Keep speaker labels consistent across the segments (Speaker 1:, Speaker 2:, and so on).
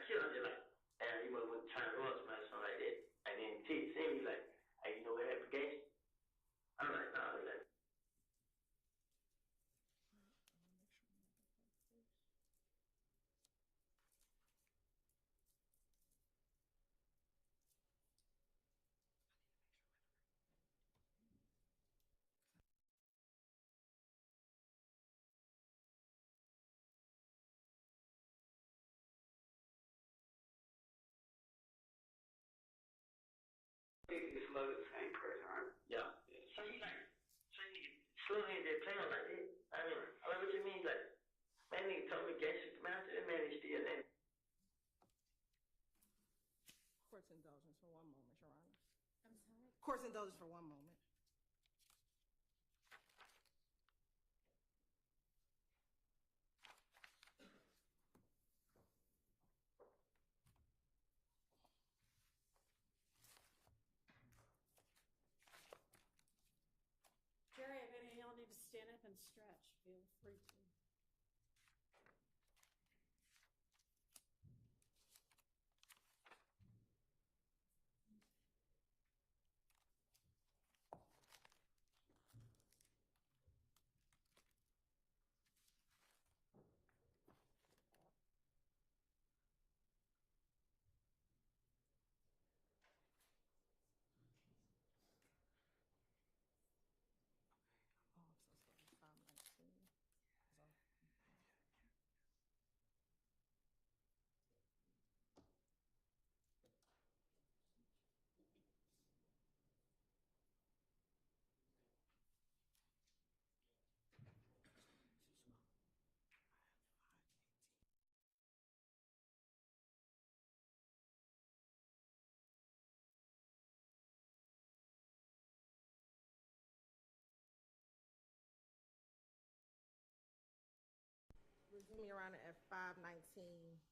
Speaker 1: chill. I'm just like, damn, you must want to turn on somebody, something like that. And then T see me like, hey, you know what happened, gangsta? I'm like, nah, like.
Speaker 2: It's love the same person, right?
Speaker 1: Yeah. So you like, so you slow nigga just play on like that. I mean, what you mean? Like, that nigga told me gangsta, man, that man is still there.
Speaker 3: Court's indulgence for one moment, Your Honor.
Speaker 4: I'm sorry?
Speaker 3: Court's indulgence for one moment.
Speaker 4: Jerry, if any of y'all need to stand up and stretch, feel free to.
Speaker 3: Oh, I'm so sorry. 519. So, resume, Your Honor, at 519:06.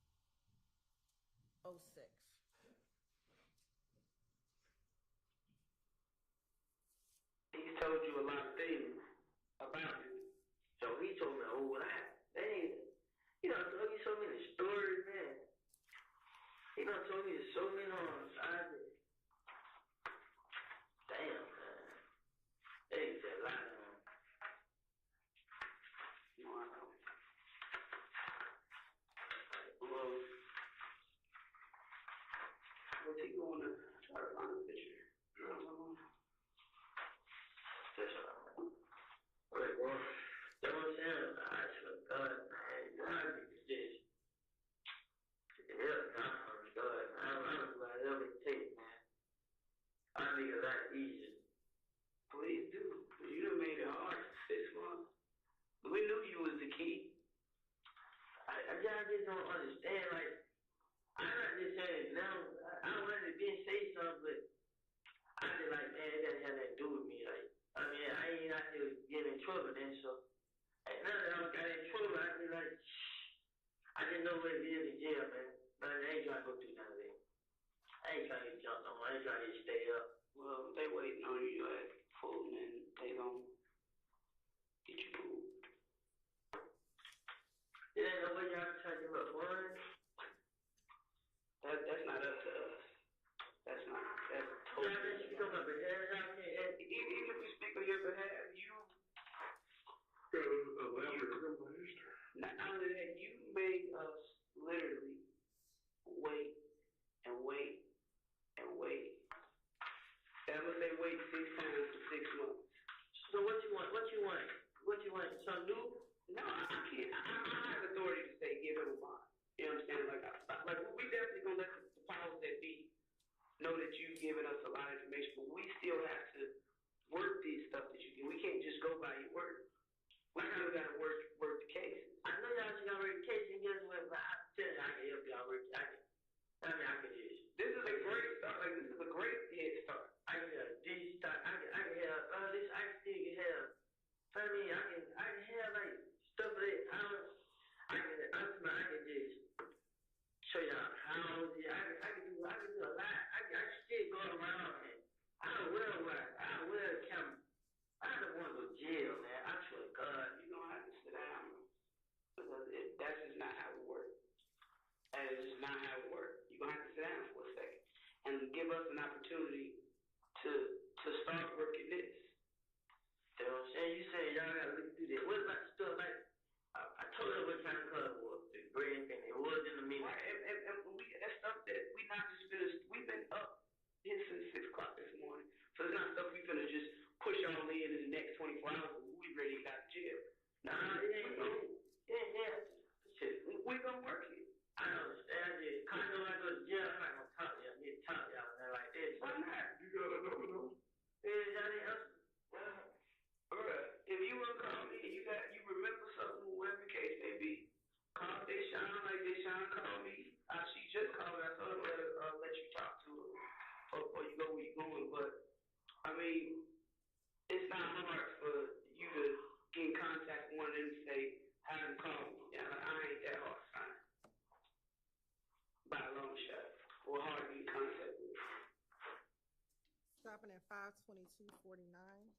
Speaker 1: He told you a lot of things about it. So he told me a whole lot. Dang, told me so many stories, man. He done told me so many on the side. Damn, man. They said a lot, man.
Speaker 2: Wow.
Speaker 1: Well,
Speaker 2: What's he going to try to find a picture?
Speaker 1: Right, well, that's what I'm saying. I swear to God, man, y'all niggas just, hell, God, God, man, I don't know whatever it takes, man. I think it's that easy.
Speaker 2: Please do. You done made it hard for 6 months. But we knew you was the key.
Speaker 1: Y'all just don't understand, like, I'm not just saying now, I wanted to be say something, but I just like, man, it doesn't have nothing to do with me, like, I mean, I ain't out there getting in trouble then, so, like, now that I got in trouble, I just like, I didn't know what it is in jail, man, but I ain't trying to go through none of that. I ain't trying to get jumped on, I ain't trying to stay up.
Speaker 2: Well, they waiting on you at Fulton and they gonna get you moved.
Speaker 1: It ain't no way y'all trying to give up one.
Speaker 2: That's not up to us. That's
Speaker 1: Y'all
Speaker 2: totally.
Speaker 1: just come up and head out here.
Speaker 2: Even if we speak on your behalf, not only that, you made us literally wait and wait and wait. That was they wait 6 times for 6 months.
Speaker 1: So what you want? What you want? What you want? Something new?
Speaker 2: No, I can't. I have authority to say give him a bond. You understand? Like we definitely gonna let the powers that be know that you've given us a lot of information, but we still have to work these stuff that you give. We can't just go by your word. We still gotta work the case.
Speaker 1: I know y'all just gotta work the case and guess what? But I tell you, I can help y'all work. I can just.
Speaker 2: This is a great start. Like this is a great head start.
Speaker 1: I can this start. I can have this. I can still can have. I mean, I can have like stuff that I can just show y'all how. I can do a lot. I can still go around and I will come. I don't want to go to jail, man. I swear to God.
Speaker 2: You don't have to sit down because that's just not how it works.
Speaker 1: And it's just
Speaker 2: not how it works. You're gonna have to sit down for a second and give us an opportunity to start working this.
Speaker 1: You know what I'm saying? You saying y'all gotta look through this. What about stuff like I told her what kind of color it was, the gray thing. It was in the middle.
Speaker 2: Right, and we that's stuff that we not just finished. We've been up here since 6 o'clock this morning, so it's not stuff we finna just push all in the next 24 hours. We ready to get out of jail.
Speaker 1: Nah, yeah. Shit,
Speaker 2: We gonna work it.
Speaker 1: I understand it. I know I go to jail. I'm not gonna talk to y'all. I need to talk to y'all man, like this.
Speaker 2: Why not?
Speaker 5: You gotta know though.
Speaker 1: Yeah, y'all didn't answer.
Speaker 2: Bruh, if you wanna call me and you remember something, whatever the case may be, call Deshaun like Deshaun called me. She just called me. I told her let you talk to her before you go where you going. But I mean, it's not hard for you to get in contact with one of them and say, have them call me. Yeah, like, I ain't that hard to find. By a long shot. Or hard to get in contact with.
Speaker 3: Stopping at 5:22:49.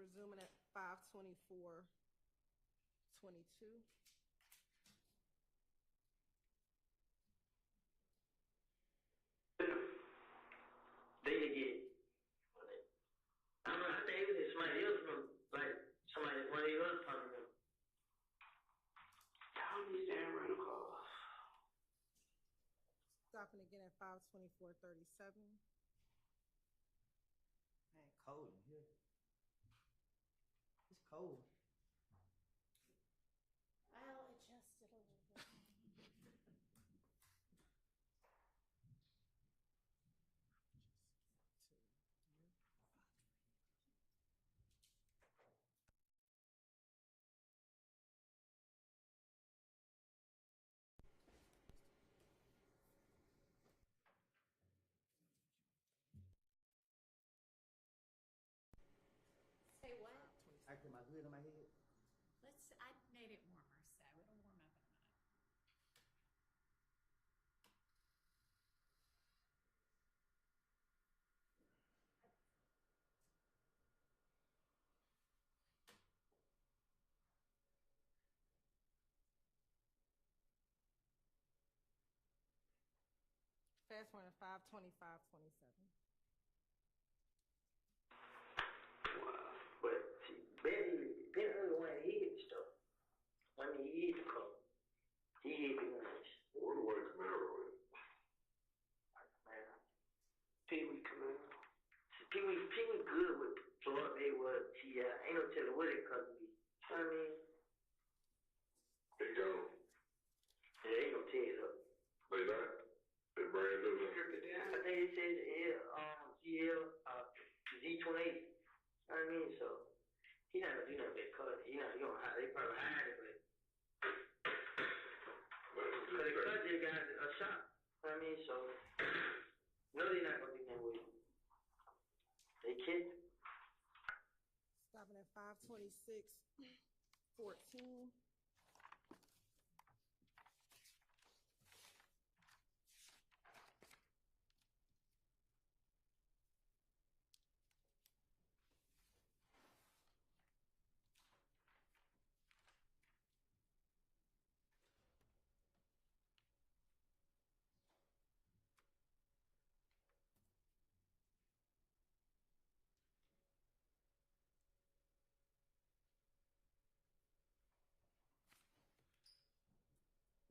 Speaker 3: Resuming at 5:24:22.
Speaker 1: They didn't get it. I don't know, I think it was somebody else from, like, somebody, one of the other part of them.
Speaker 2: Down these damn rental cars.
Speaker 3: Stopping again at 5:24:37.
Speaker 6: Man, cold in here. It's cold.
Speaker 4: I'll adjust it a little bit. Say what?
Speaker 6: I put my hood on my head.
Speaker 4: I made it warmer, so it'll warm up in a minute.
Speaker 3: Fast one at 5:25:27.
Speaker 1: Wow. But, see, Ben the one that hit stuff. I mean, he hit the car. He hit the ones.
Speaker 5: What the white Camaro is?
Speaker 1: Man.
Speaker 2: Pee Wee Camaro.
Speaker 1: People good with Floyd Mayweather, T.I. Ain't no telling what it could be. I mean,
Speaker 5: They gone.
Speaker 1: yeah, ain't no tell up.
Speaker 5: They not. They brand new.
Speaker 2: Strip it down.
Speaker 1: I think it says GL, Z28. I mean, so he not gonna do nothing but cut it. He gonna hide. They probably hide it, but cause they cut this guy a shot. I mean, so no, they not gonna do nothing with him. They kidding.
Speaker 3: Stopping at 5:26:14.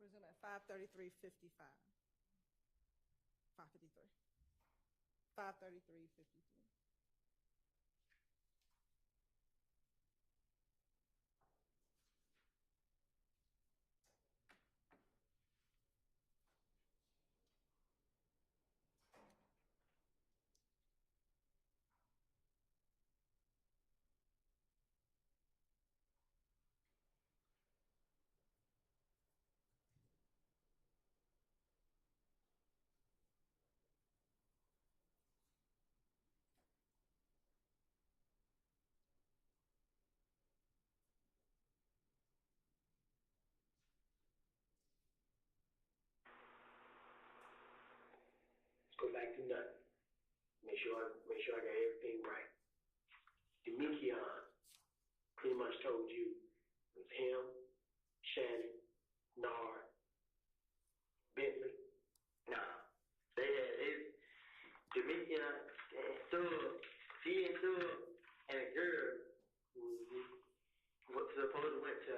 Speaker 3: Resume at 5:33:55. 5:53. 5:33:53.
Speaker 7: back to nothing. Make sure I got everything right. Demekion pretty much told you it was him, Shannon, Nard, Bentley.
Speaker 1: Nah, they had Dominion and Thug, she and Thug and a girl who supposedly went to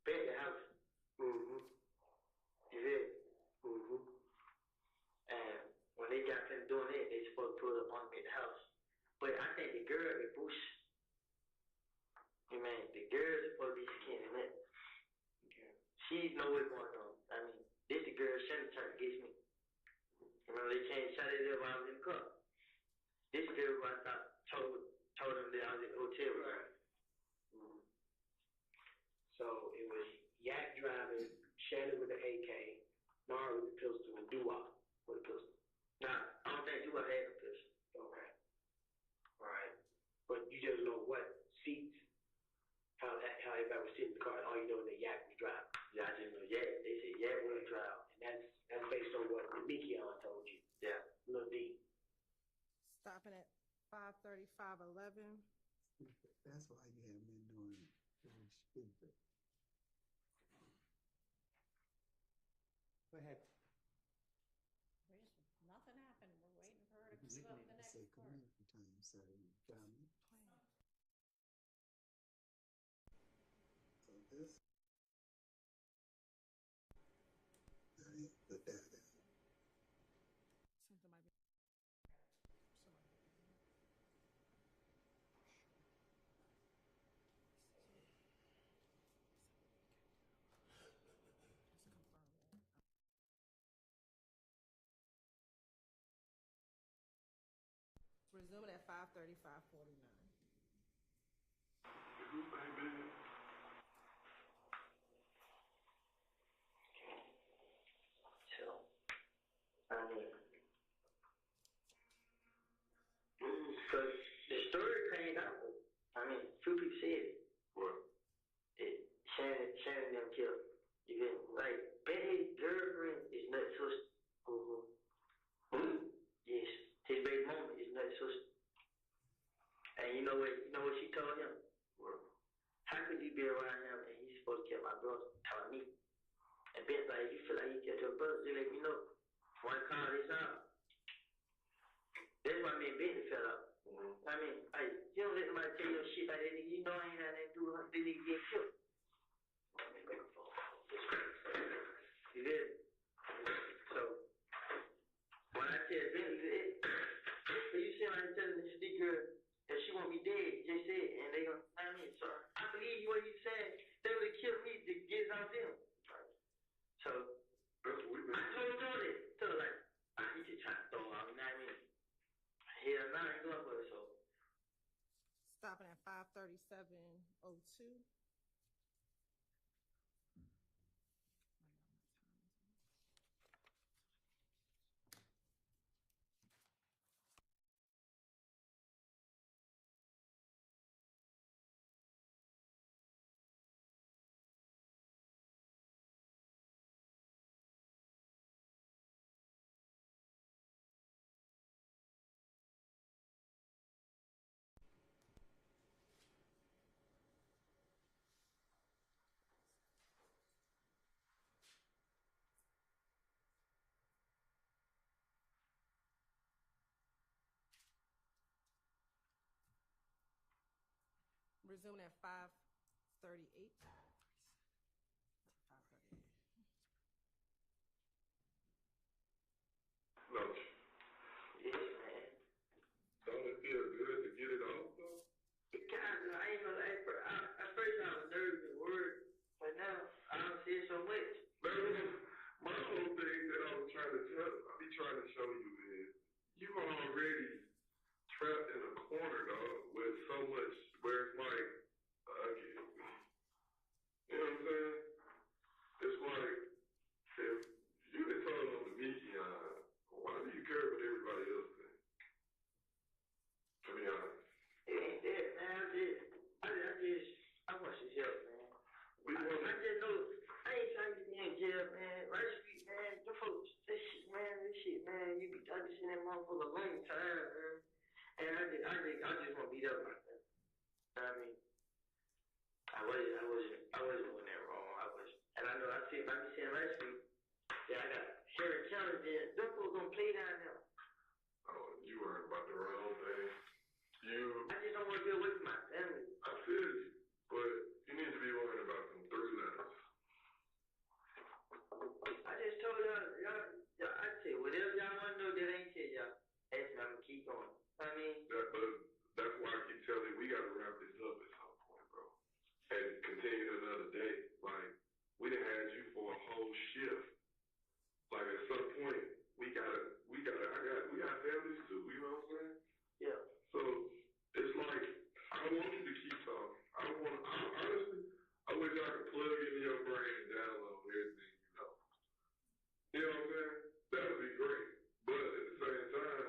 Speaker 1: Bentley house. You feel? And when they got them doing it, they supposed to put up on me at the house. But I think the girl is bush. You mean the girl is supposed to be skinny man.
Speaker 7: Okay.
Speaker 1: She know what's going on. I mean, this the girl Shannon trying to get me. Remember they came shot at her while I was in the car. This girl who I thought told them that I was in the hotel room.
Speaker 7: Right. So it was Yak driving, Shannon with the AK, Nard with the pistol, and Doo-Wop with the pistol.
Speaker 1: Nah, I don't think Doo-Wop had no pistol.
Speaker 7: Okay. All right. But you just know what seats, how everybody was sitting in the car, and all you know is that Yak was driving.
Speaker 1: Yeah, I just know Yak. They said Yak was driving.
Speaker 7: And that's based on what Demekion told you.
Speaker 1: Yeah.
Speaker 7: Lil D.
Speaker 3: Stopping at 5:35:11.
Speaker 8: That's why you haven't been doing it. Really stupid.
Speaker 6: What happened?
Speaker 4: Nothing happened. We're waiting for her to
Speaker 8: You're
Speaker 4: give up
Speaker 8: looking
Speaker 4: the
Speaker 8: at
Speaker 4: next
Speaker 8: say
Speaker 4: part.
Speaker 8: community time, so you got me. So this. Put that down.
Speaker 3: Something might be. Resuming at 5:35:49.
Speaker 1: So, I mean, because the story came out. I mean, few people said it.
Speaker 5: What?
Speaker 1: Shannon them killed. You get like Benny's girlfriend is Nut's sister. Yes, his baby mama is Nut's sister. And you know what she told him?
Speaker 5: What?
Speaker 1: How could you be around him and he's supposed to kill my brother? Telling me. And Ben's like, you feel like you killed your brother, just let me know. One call this out. That's why me and Bentley fell out. I mean, like, you don't let somebody tell you shit like that, nigga. You know I ain't had nothing to do with this nigga get killed. You did. So, when I tell Bentley, you see how I'm telling this girl that she won't be dead, just said, and they gonna, I mean, so I believe you what you said. They would have killed me to get it out them. So,
Speaker 5: That's what we
Speaker 1: I
Speaker 5: been.
Speaker 1: told her that. So, like, he just trying to throw out, you know what I mean? Hell, nah, I ain't going for it, so.
Speaker 3: Stopping at 5:37:02. Resuming at 5:38. 5:38.
Speaker 5: No.
Speaker 1: Yes, man.
Speaker 5: Don't it feel good to get it off though?
Speaker 1: It kind of, I ain't gonna lie, at first I was nervous and worried, but now I don't see it so much.
Speaker 5: My whole thing that I was trying to show you is you already trapped in a corner, dog, with so much where it's like, you know what I'm saying? It's like, if you had told them to meet you, why do you care what everybody else thinks? To be honest.
Speaker 1: It ain't that, man. I want some help, man. I just know, I ain't trying to be in jail, man. Right Street, man, the folks, this shit, man, I be saying last week, yeah, I got Harry County there. Them folks don't play down there.
Speaker 5: Oh, you worried about the wrong thing.
Speaker 1: I just don't want to be away from my family.
Speaker 5: I feel you, but you need to be worried about them 3 letters.
Speaker 1: I just told y'all, I say whatever y'all want to know that ain't tell y'all. Ask me, I'm gonna keep going. I mean,
Speaker 5: That's why I keep telling you we gotta wrap this up at some point, bro, and continue another day. Like we done had you for a whole shift. Like at some point we got families too. You know what I'm saying?
Speaker 1: yeah.
Speaker 5: So it's like I want you to keep talking. Honestly, I wish I could plug into your brain and download everything you know. You know what I'm saying? That would be great. But at the same time,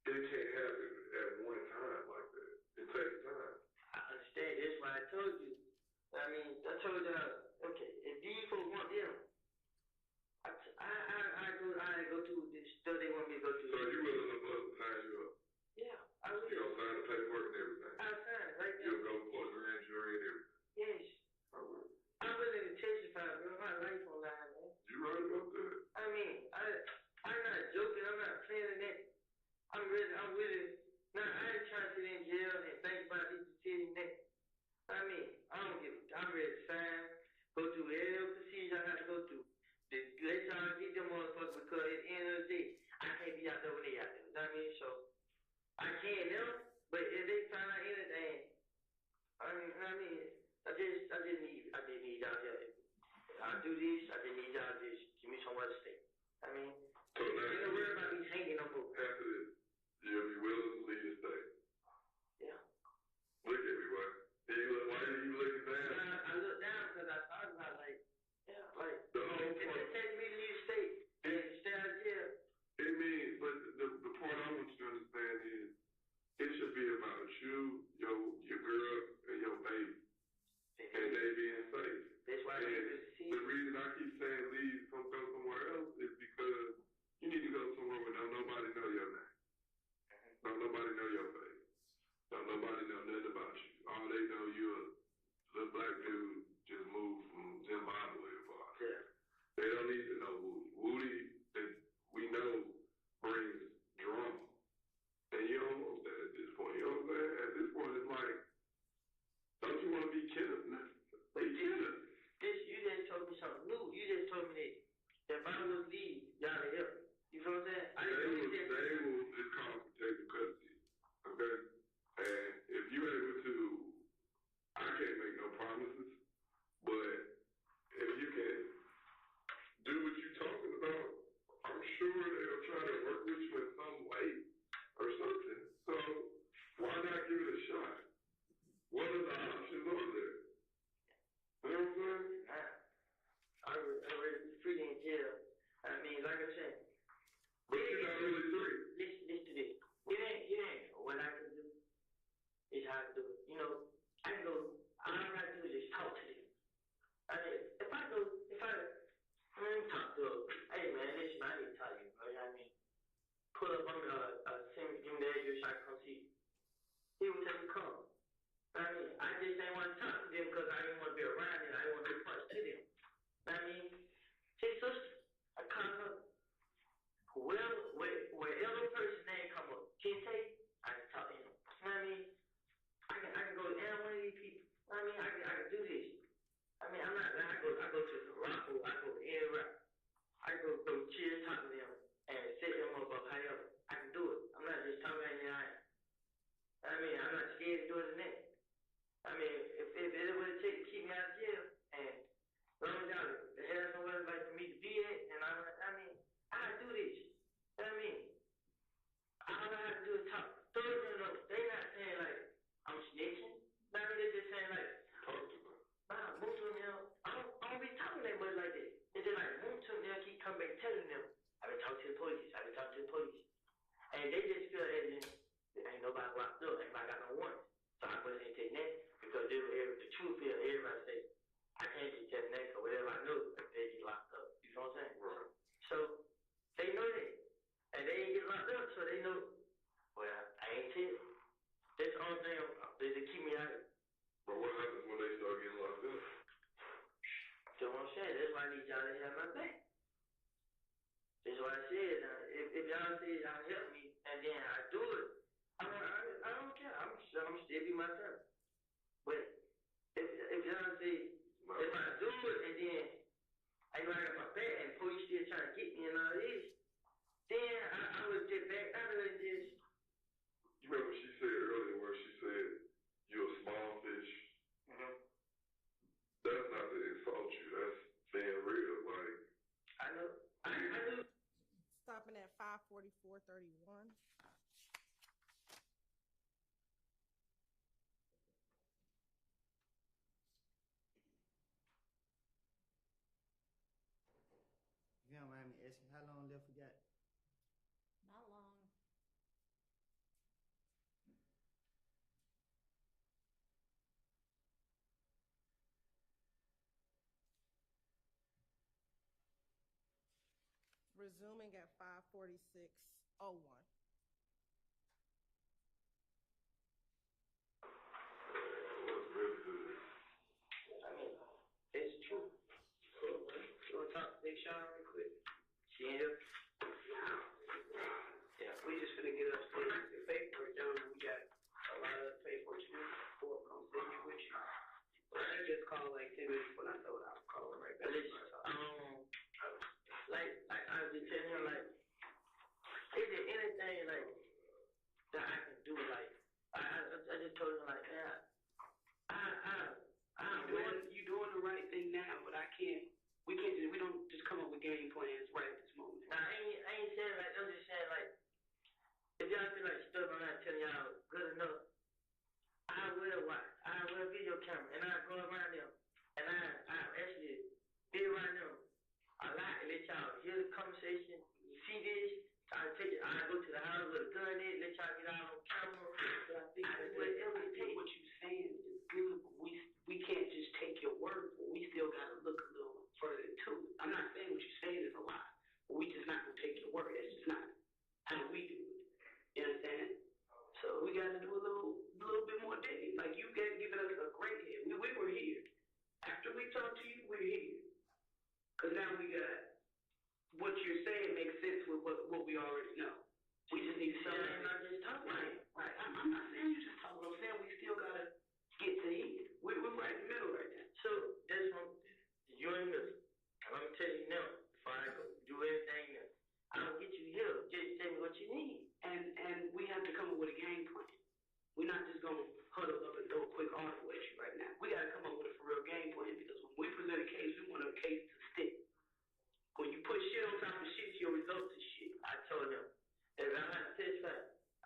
Speaker 5: it can't happen at one time like that. It takes time.
Speaker 1: I understand. That's why I told you. I mean, I told y'all, okay, if these folks want them, I go to this stuff they want me to go to.
Speaker 5: So you willing to sign you up?
Speaker 1: Yeah, I will.
Speaker 5: You gonna sign the paperwork and everything?
Speaker 1: I'll sign it right now.
Speaker 5: You'll go for the grand jury and everything?
Speaker 1: Yes.
Speaker 5: I will.
Speaker 1: I'm willing to testify, bro. My life on line, man.
Speaker 5: You right about that?
Speaker 1: I mean, I'm not joking. I'm not playing that. I'm really. Now, I ain't trying to sit in jail and think about this and that. I mean, I'm ready to sign, go through every procedure I got to go through. Let y'all get them motherfuckers because at the end of the day, I can't be out there when they out there. You know what I mean? So, I can't them, but if they find out anything, I just need y'all to, I'll do this, I just need y'all to just give me somewhere to stay. I mean,
Speaker 5: So now,
Speaker 1: ain't no worry about me hanging no more.
Speaker 5: after this, you'll be willing to leave the state.
Speaker 1: Yeah.
Speaker 5: Look at me, boy. Why are you looking down?
Speaker 1: I look down because I thought about like, yeah, like,
Speaker 5: The whole
Speaker 1: if they
Speaker 5: point.
Speaker 1: take me to leave the state and stay out here,
Speaker 5: It means, but the point I want you to understand is, it should be about you, your girl, and your baby, and they being safe.
Speaker 1: that's why I
Speaker 5: And
Speaker 1: need to see.
Speaker 5: the reason I keep saying leave, go somewhere else, is because you need to go somewhere where don't nobody know your name. Don't nobody know your face. Don't nobody know nothing about you. All they know you a little black dude just moved from Zimbabwe or whatever.
Speaker 1: Yeah.
Speaker 5: They don't need to know Woody. Woody, that we know, brings drama. And you don't want that at this point. You know what I'm saying? At this point, it's like, don't you want to be Kenneth? Be Kenneth.
Speaker 1: You just told me something new. You just told me that if I was to leave, y'all to help me. You feel what I'm saying?
Speaker 5: They will, it's called protective custody. Okay? And if you're able to, I can't make no promises, but if you can do what you're talking about, I'm sure they'll try to work with you in some way or something. So why not give it a shot? What are the options on there? You know what I'm saying?
Speaker 1: I'm ready to be free in jail. I mean, like I said,
Speaker 5: But you're not really free.
Speaker 1: listen to this. It ain't what I can do. It's how to do it. You know, I can go, all I gotta do is just talk to them. I mean, if I talk to them, hey man, listen, I need to tell you, bro. I mean, pull up on me, send me, give me the address, I can come see you. He would tell me come. I mean, I just didn't want to talk to them because I didn't want to be around them. I didn't want to be close to them. I mean, his sister, I call her. Wherever person name come up, Kente, I can talk to him. You know what I mean? I can go to any one of these people. I mean, I can do this. I mean, I'm not. I go to Morocco. I go to anywhere. I go chill, talk to them, and set them up however. I can do it. I'm not just talking in your eye. I mean, I'm not scared of doing that. I mean, if it would take to keep me out of jail, and as long as y'all have somewhere like for me to be at, and I mean, I do this. You know what I mean? All I have to do is talk. They not saying like I'm snitching. I mean, they're just saying like,
Speaker 5: Talk to them.
Speaker 1: nah, move to them, you know. I don't be talking that much like that. It's just like move to them, they'll keep coming back telling them. I've been talking to the police. And they just feel as if there ain't nobody locked up. Ain't nobody got no warrant. So I put it in that because the truth is everybody say, I can't be telling that because whatever I know, they get locked up. You know what I'm saying?
Speaker 5: Right.
Speaker 1: So they know that. And they ain't get locked up, so they know, well, I ain't tell. That's the only thing they keep me out of it.
Speaker 5: But what happens when they start getting locked up?
Speaker 1: saying. That's why I need y'all to have my back. That's why I said, if y'all say y'all help me and then I do it, I don't care. I'm still be myself. But if y'all say, if I do it and then I got my back and police still trying to get me and all this, then I would get back out of it and just.
Speaker 5: You remember she said earlier where she said you're a small fish?
Speaker 1: Mm-hmm.
Speaker 5: That's not to insult you. That's being real. Like
Speaker 1: I know. I knew.
Speaker 3: Stopping at 5:44:31.
Speaker 6: You don't mind me asking how long left we got?
Speaker 4: Not long.
Speaker 3: Resuming at 5:46:01.
Speaker 5: what's really good.
Speaker 2: I mean, it's true. You want to talk to Big Sean real quick?
Speaker 1: She ain't here.
Speaker 2: Yeah, we just finna get upstairs. The paperwork done. We got a lot of paperwork to do before we're gonna send you with you. I just called like 10 minutes when I told her I was calling right back.
Speaker 1: Like I was just telling him, like, is there anything like that I can do? Like, I just told him, like, yeah,
Speaker 2: You doing the right thing now, but we don't just come up with game plans right at this moment.
Speaker 1: Nah, I ain't saying like, I'm just saying like, if y'all feel like stuff I'm not telling y'all good enough, I will watch. I will video camera, and I go around them, and I actually be around them a lot and let y'all hear the conversation, see this. I go to the house with a gun in, let y'all get out on camera.
Speaker 2: But I think whatever it takes, what you're saying is good, but we can't just take your word for it. We still gotta look a little further into it. I'm not saying what you're saying is a lie, but we just not gonna take your word. That's just not how we do it. You understand? So we got to do a little bit more digging. Like you given us a great hit. We were here. After we talked to you, we're here. Cause now we got what you're saying makes sense with what we already know. We just need something.
Speaker 1: I'm not just talking.
Speaker 2: Right. I'm not saying you just talking. I'm saying we still gotta get to here. We're right in the middle right now.
Speaker 1: So that's one. You're in the middle. I'm gonna tell you now. Before I go do anything else, I'll get you here. Just tell me what you need.
Speaker 2: And we have to come up with a game plan. We're not just gonna huddle up and throw a quick offer at you right now. We gotta come up with a for real game plan because when we present a case, we want a case to stick. When you put shit on top of shit, your results is shit.
Speaker 1: I told them, if I have to testify,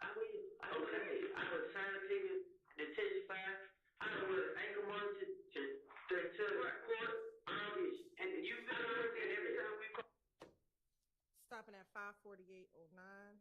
Speaker 1: I will. I will sign the paper to testify. I will anchor monitor to court, all this.
Speaker 2: And you and every time we call.
Speaker 3: Stopping at 5:48:09.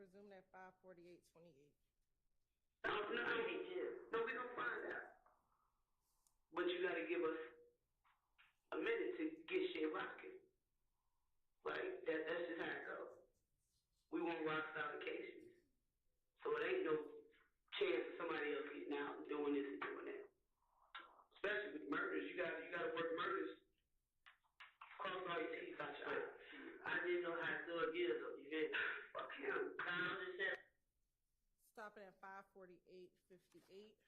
Speaker 3: Resuming at 5:48:28.
Speaker 2: No, we gonna find out. But you gotta give us a minute to get shit rocking. Like that's just how it goes. We want rock solid cases. So it ain't no chance of somebody else getting out and doing this and doing that. Especially with murders, you gotta work murders. Cross all your teeth out your eyes.
Speaker 1: I didn't know how thug is, though. You get
Speaker 2: Fuck him.
Speaker 1: I'm just saying.
Speaker 3: Stopping at 5:48:58.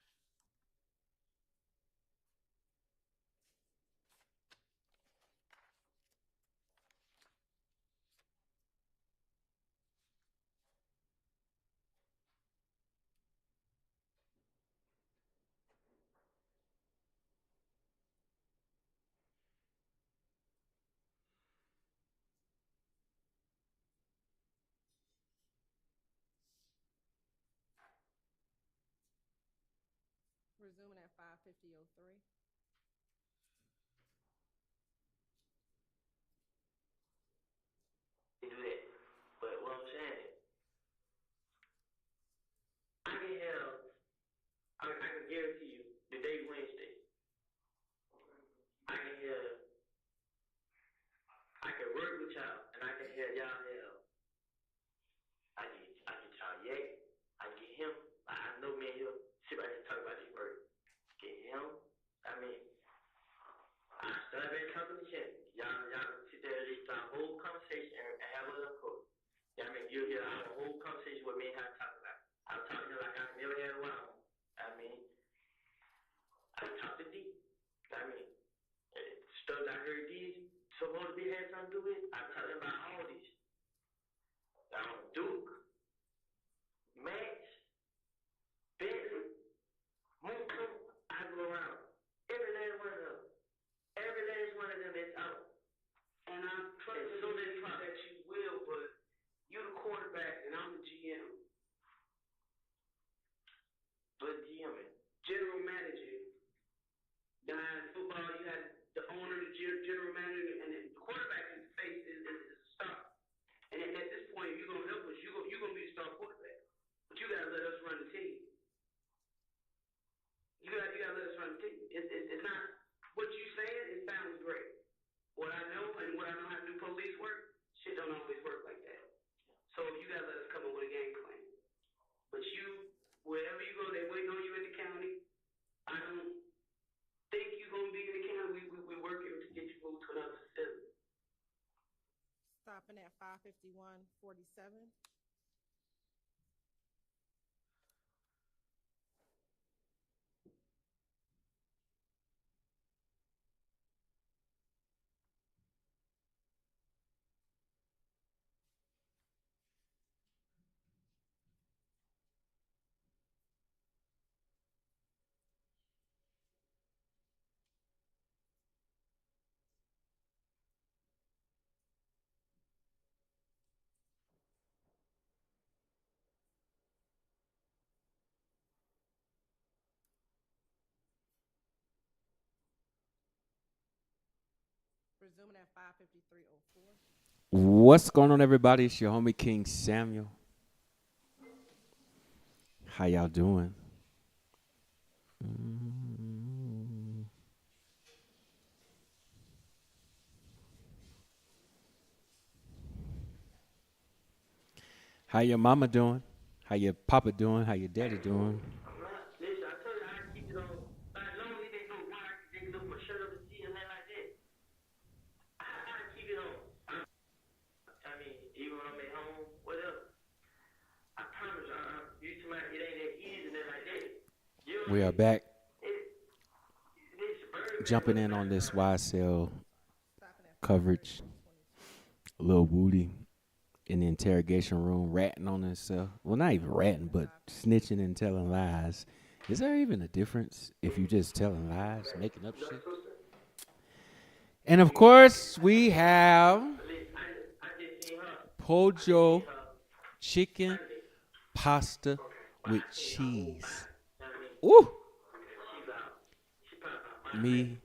Speaker 3: Resuming at 5:50:03.
Speaker 1: Do that. But what I'm saying, y'all, and I can hear y'all hell. I get y'all yay. I get him. I know me and him sit right here and talk about this murder. Get him. I mean, I started back talking to Shannon. Y'all sit there and listen to our whole conversation and have a little quote. I mean, you'll hear our whole conversation with me and her talking about. I was talking to her like I never had a while. I mean, I talked to D. I mean, stuff I heard these supposed to be had something to do with. I talked about all these. Duke, Max, Bentley, Moonco, I go around. Every last one of them. Every last one of them is out.
Speaker 2: And I'm trusting so that you will, but you're the quarterback and I'm the GM.
Speaker 1: But GM is
Speaker 2: general manager. Behind football, you had the owner, the general manager, and then the quarterback is the face is the star. And at this point, if you're gonna help us, you're gonna be the star quarterback. But you gotta let us run the team. You gotta let us run the team. It's not what you saying. It sounds great. What I know and what I know how to do police work, shit don't always work like that. So you gotta let us come up with a game plan. But you, wherever you go, they waiting on you in the county. I don't think you're gonna be in the county. We're working to get you moved to another facility.
Speaker 3: Stopping at 551.47. Resuming at 553.04.
Speaker 9: What's going on, everybody? It's your homie King Samuel. How y'all doing? How your mama doing? How your papa doing? How your daddy doing?
Speaker 1: listen, I told you I keep it on. As long as they know why they can look my shirt up and see and that like that. I keep it on. I mean, even when I'm at home, whatever. I promise you tonight it ain't that easy and that like that.
Speaker 9: We are back. Jumping in on this YSL coverage. Lil Woody in the interrogation room ratting on himself. Well, not even ratting, but snitching and telling lies. Is there even a difference if you just telling lies, making up shit? And of course, we have Pojo chicken pasta with cheese. Ooh. Me,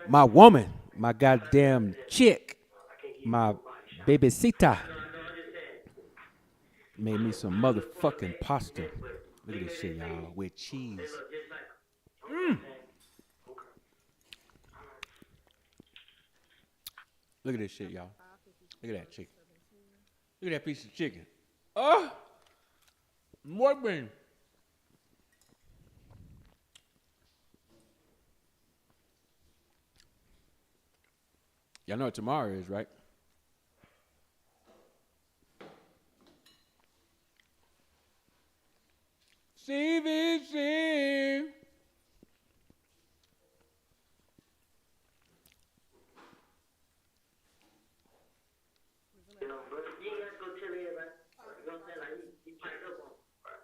Speaker 9: my woman, my goddamn chick, my babysita made me some motherfucking pasta. Look at this shit, y'all, with cheese. Look at this shit, y'all. Look at that chicken. Look at that piece of chicken. Oh, more bean. Y'all know what tomorrow is, right? CVC.
Speaker 1: You know, bro, you ain't got to go tell everybody. You know what I'm saying? Like, he piped up on me, bro.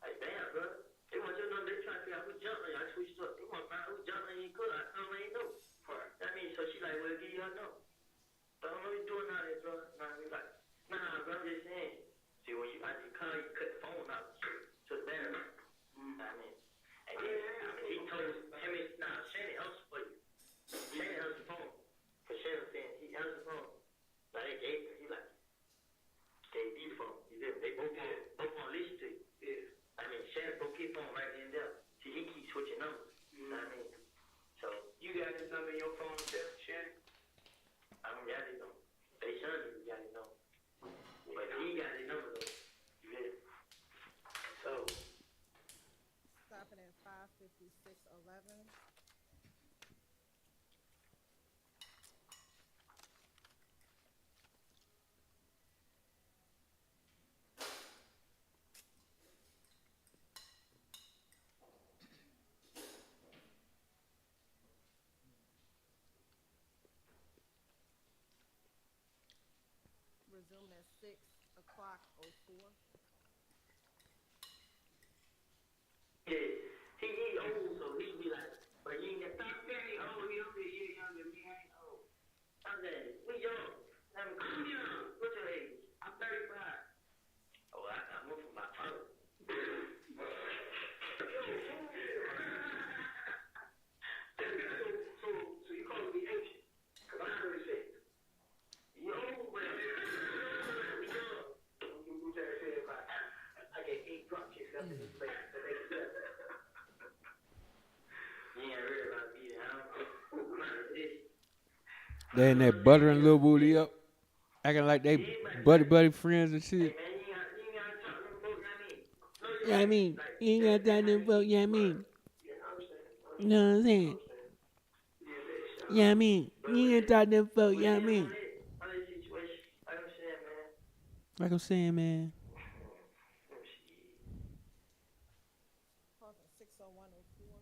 Speaker 1: Like, damn, bro. They want your number. They trying to figure out who jumped on you. I switched up. They want to find out who jumped on you. Good. I told them I ain't know. I mean, so she like, well, give you her number. So I don't know what you doing out there, bro. Nah, we like, nah, bro, I'm just saying. See, when you, I just call you, cut the phone out. So it's better. I mean, and then, he told him, Shannon answered for you. Shannon answered the phone. Because Shannon was saying, he answered the phone. Like, they gave him, he like, gave me the phone. You did. They both want to listen to you. Yeah. I mean, Shannon broke his phone right in there. See, he keeps switching numbers.
Speaker 3: Resume at 6:04.
Speaker 1: Yeah, he old, so he be like, but you ain't got stop saying he old. He only a year younger than me. I ain't old. I'm saying we young. I'm young. What's your age? I'm 35. Oh, I moved from my father.
Speaker 7: So you calling me ancient? Cause I'm 36.
Speaker 1: You old, man.
Speaker 7: I get 8 drop kicks after this place.
Speaker 1: You ain't real about me. I'm not this.
Speaker 9: They in there buttering Lil Booty up, acting like they buddy friends and shit.
Speaker 1: Hey, man, you ain't gotta talk to them folks,
Speaker 9: You know what I mean? You ain't got that to vote, you know what I mean? You know what I'm saying? You know what I mean? You ain't got that vote, you know what I mean? Like I'm saying, man.
Speaker 3: Pause at 6:01:04.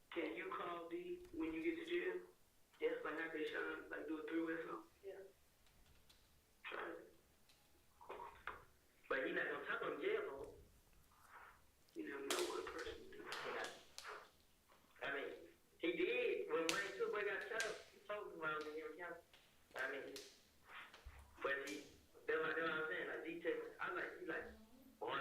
Speaker 2: Can you call D when you get to jail? Yes, like how they shine, like do a 3-way song?
Speaker 1: Yeah.
Speaker 2: Try it.
Speaker 1: But he not gonna talk on jail, though.
Speaker 2: You never know what a person do.
Speaker 1: I mean, he did when Wayne Two-Boy got shot up. He told him around in your account. I mean, but that's what I'm saying. Like, he tell me, I'm like, he like, boy,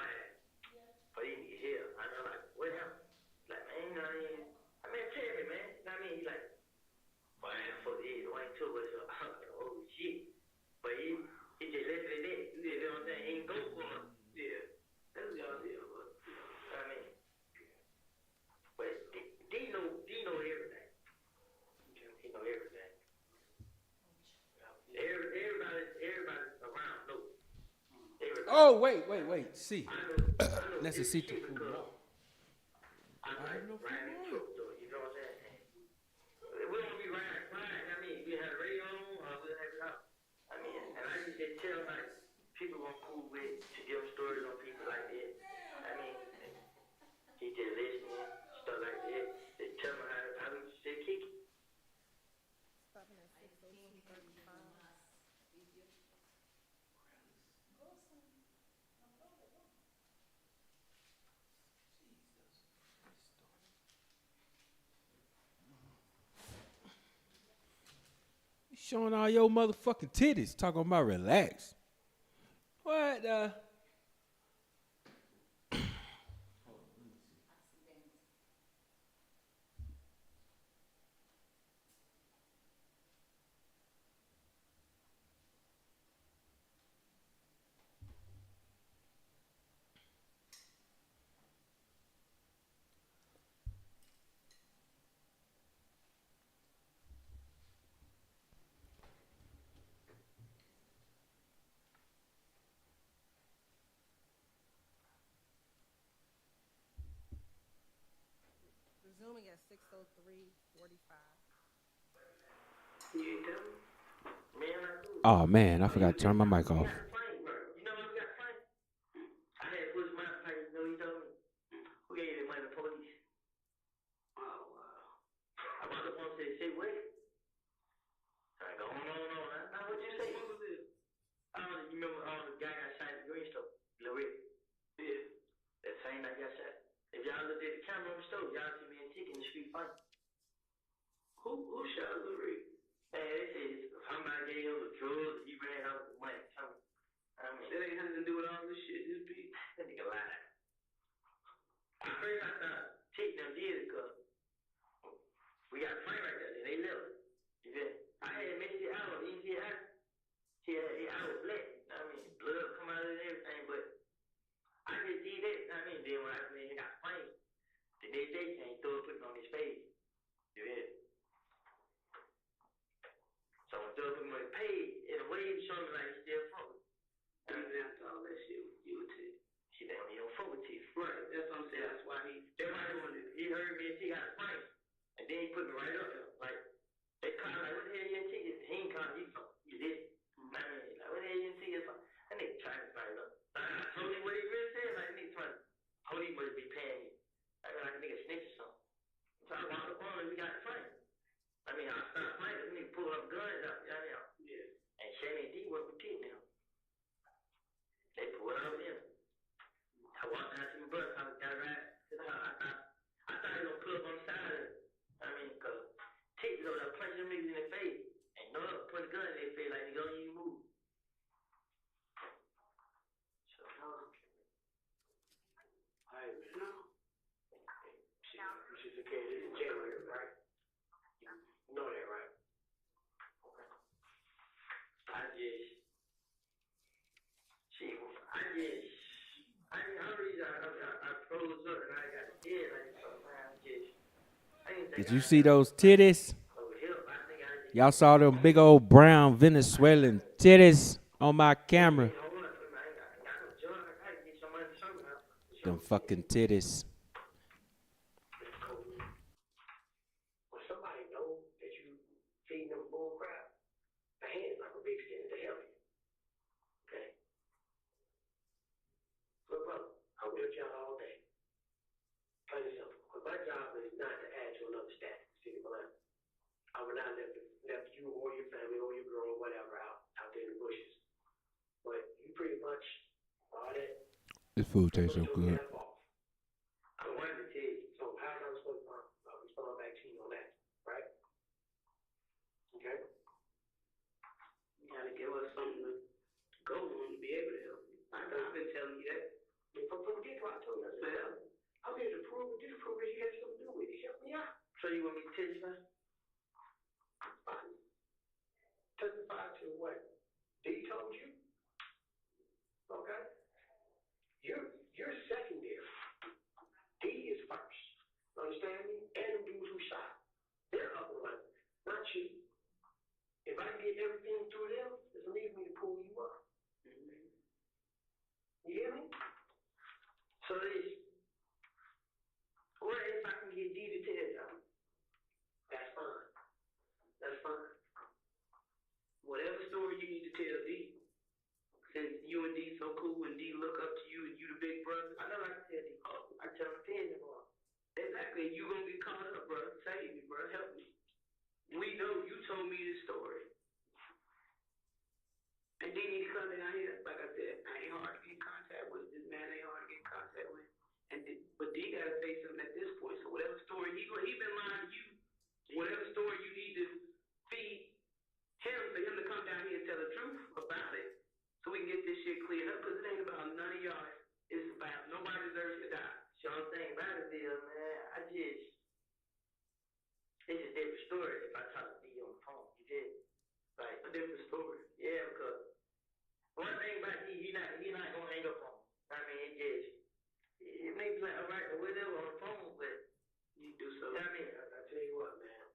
Speaker 1: but he need help. And I'm like, what happened? Like, man, you know what I mean? I mean, tell me, man. You know what I mean? He like, boy, for this, Wayne Two-Boy, so I'm like, oh shit. But he just left it there. You know what I'm saying? He ain't go for him.
Speaker 2: Yeah. That's y'all deal, but
Speaker 1: I mean, but D know everything. He know everything. Everybody around know. Everybody.
Speaker 9: Oh, wait. See.
Speaker 1: I know
Speaker 9: Necesito
Speaker 1: every shit
Speaker 9: fumar.
Speaker 1: because I'm like riding in truck though. You know what I'm saying? We don't be riding. I mean, we have the radio on or we have it out. I mean, and I just tell like people I'm cool with to give stories on people like that. I mean, he just listening, stuff like that. They tell me how we say kick it.
Speaker 3: Stopping at 6:02:35.
Speaker 9: Showing all your motherfucking titties, talking about relax. What the?
Speaker 3: Resuming at 6:03:45.
Speaker 2: you ain't tell me.
Speaker 1: Man, I do.
Speaker 9: Oh man, I forgot to turn my mic off.
Speaker 1: You know what we got funny? I had pushed my told y'all see me and Tick in the street fight.
Speaker 2: Who shot Lil Reed?
Speaker 1: Man, they said somebody gave him the drugs, he ran out with the money. I mean,
Speaker 2: That ain't nothing to do with all this shit. This be
Speaker 1: that nigga lied. At first I thought Tick them did it because we got a fight right there, and they left. You feel me? I had missed it out. You see how? I was black. I mean, blood come out and everything, but I just did that. I mean, then when I got framed, the next day came, throw put it on his face. You hear? So when throw put him on his page, in a way, he showed me like he still fuck with me.
Speaker 2: even after all that shit with you and Tick.
Speaker 1: He don't fuck with Tiff.
Speaker 2: Right, that's what I'm saying. That's why he doing it.
Speaker 1: He heard me and Tick got a fight, and then he put me right up there. Like, they called like, what the hell you and Tick is? He ain't calling you fuck. You did. I mean, like, what the hell you and Tick is? That nigga trying to fight up. I told him what he really said. Like, nigga trying to, police must be paying you. I mean, like a nigga snitch or something. So I walked up on him and we got to fight. I mean, I started fighting. This nigga pulled up guns out.
Speaker 2: Yeah.
Speaker 1: And Shannon and D work with Tick now. They pulled out with him. I walked down to my brother's house, got a ride to the house. I thought he was gonna pull up on the side of it. I mean, cause Tick was over there punching them niggas in the face. And no, put a gun in their face like they don't even move. So,
Speaker 7: Alright, man. She's okay. This is January, right? You know that, right?
Speaker 1: I froze up and I got scared like sometimes I didn't think
Speaker 9: Did you see those titties? Y'all saw them big old brown Venezuelan titties on my camera. Them fucking titties.
Speaker 7: When somebody knows that you feeding them bull crap, a hand's like a big extent to help you. Okay? Look, brother, I work y'all all day. Plain and simple. Because my job is not to add to another stat in the city of Atlanta. I would not left you or your family or your girl or whatever out there in the bushes. But you pretty much all that.
Speaker 9: This food tastes so good.
Speaker 7: I wanted to tell you. So how am I supposed to respond back to you on that, right? Okay?
Speaker 2: You gotta give us something to go on to be able to help you. I've been telling you that.
Speaker 7: From the get-go, I told you. I said, I'm here to prove it. Disprove it. You have something to do with it. Help me out.
Speaker 1: So you want me to testify?
Speaker 7: Testify to what? D told you? Okay? You're secondary. D is first. Understand me? And the dudes who shot. They're up and running, not you. If I get everything through them, it's leave me to pull you up. Mm-hmm. You hear me?
Speaker 1: So what if I can get D to tell y'all?
Speaker 7: That's fine. That's fine.
Speaker 2: Whatever story you need to tell D. Since you and D so cool and D look up to you and you the big brother.
Speaker 1: I know I can tell D. I tell him 10 tomorrow.
Speaker 2: Exactly. You gonna get caught up, bro. Save me, bro. Help me. We know you told me this story. And D need to come down here. Like I said, I ain't hard to get in contact with. This man ain't hard to get in contact with. But D gotta say something at this point. So whatever story he been lying to you, whatever story you need to feed him for him to come down here and tell the truth about it, so we can get this shit cleared up. Cause it ain't about none of y'all. It's about nobody deserves to die.
Speaker 1: So I'm thinking about it, Bill, man. It's a different story if I talk to D on the phone. You did. Like
Speaker 2: A different story.
Speaker 1: Yeah, because one thing about D, he not gonna hang up on me. I mean, it makes like alright or whatever on the phone, but
Speaker 2: you do something.
Speaker 7: I mean, I tell you what, man.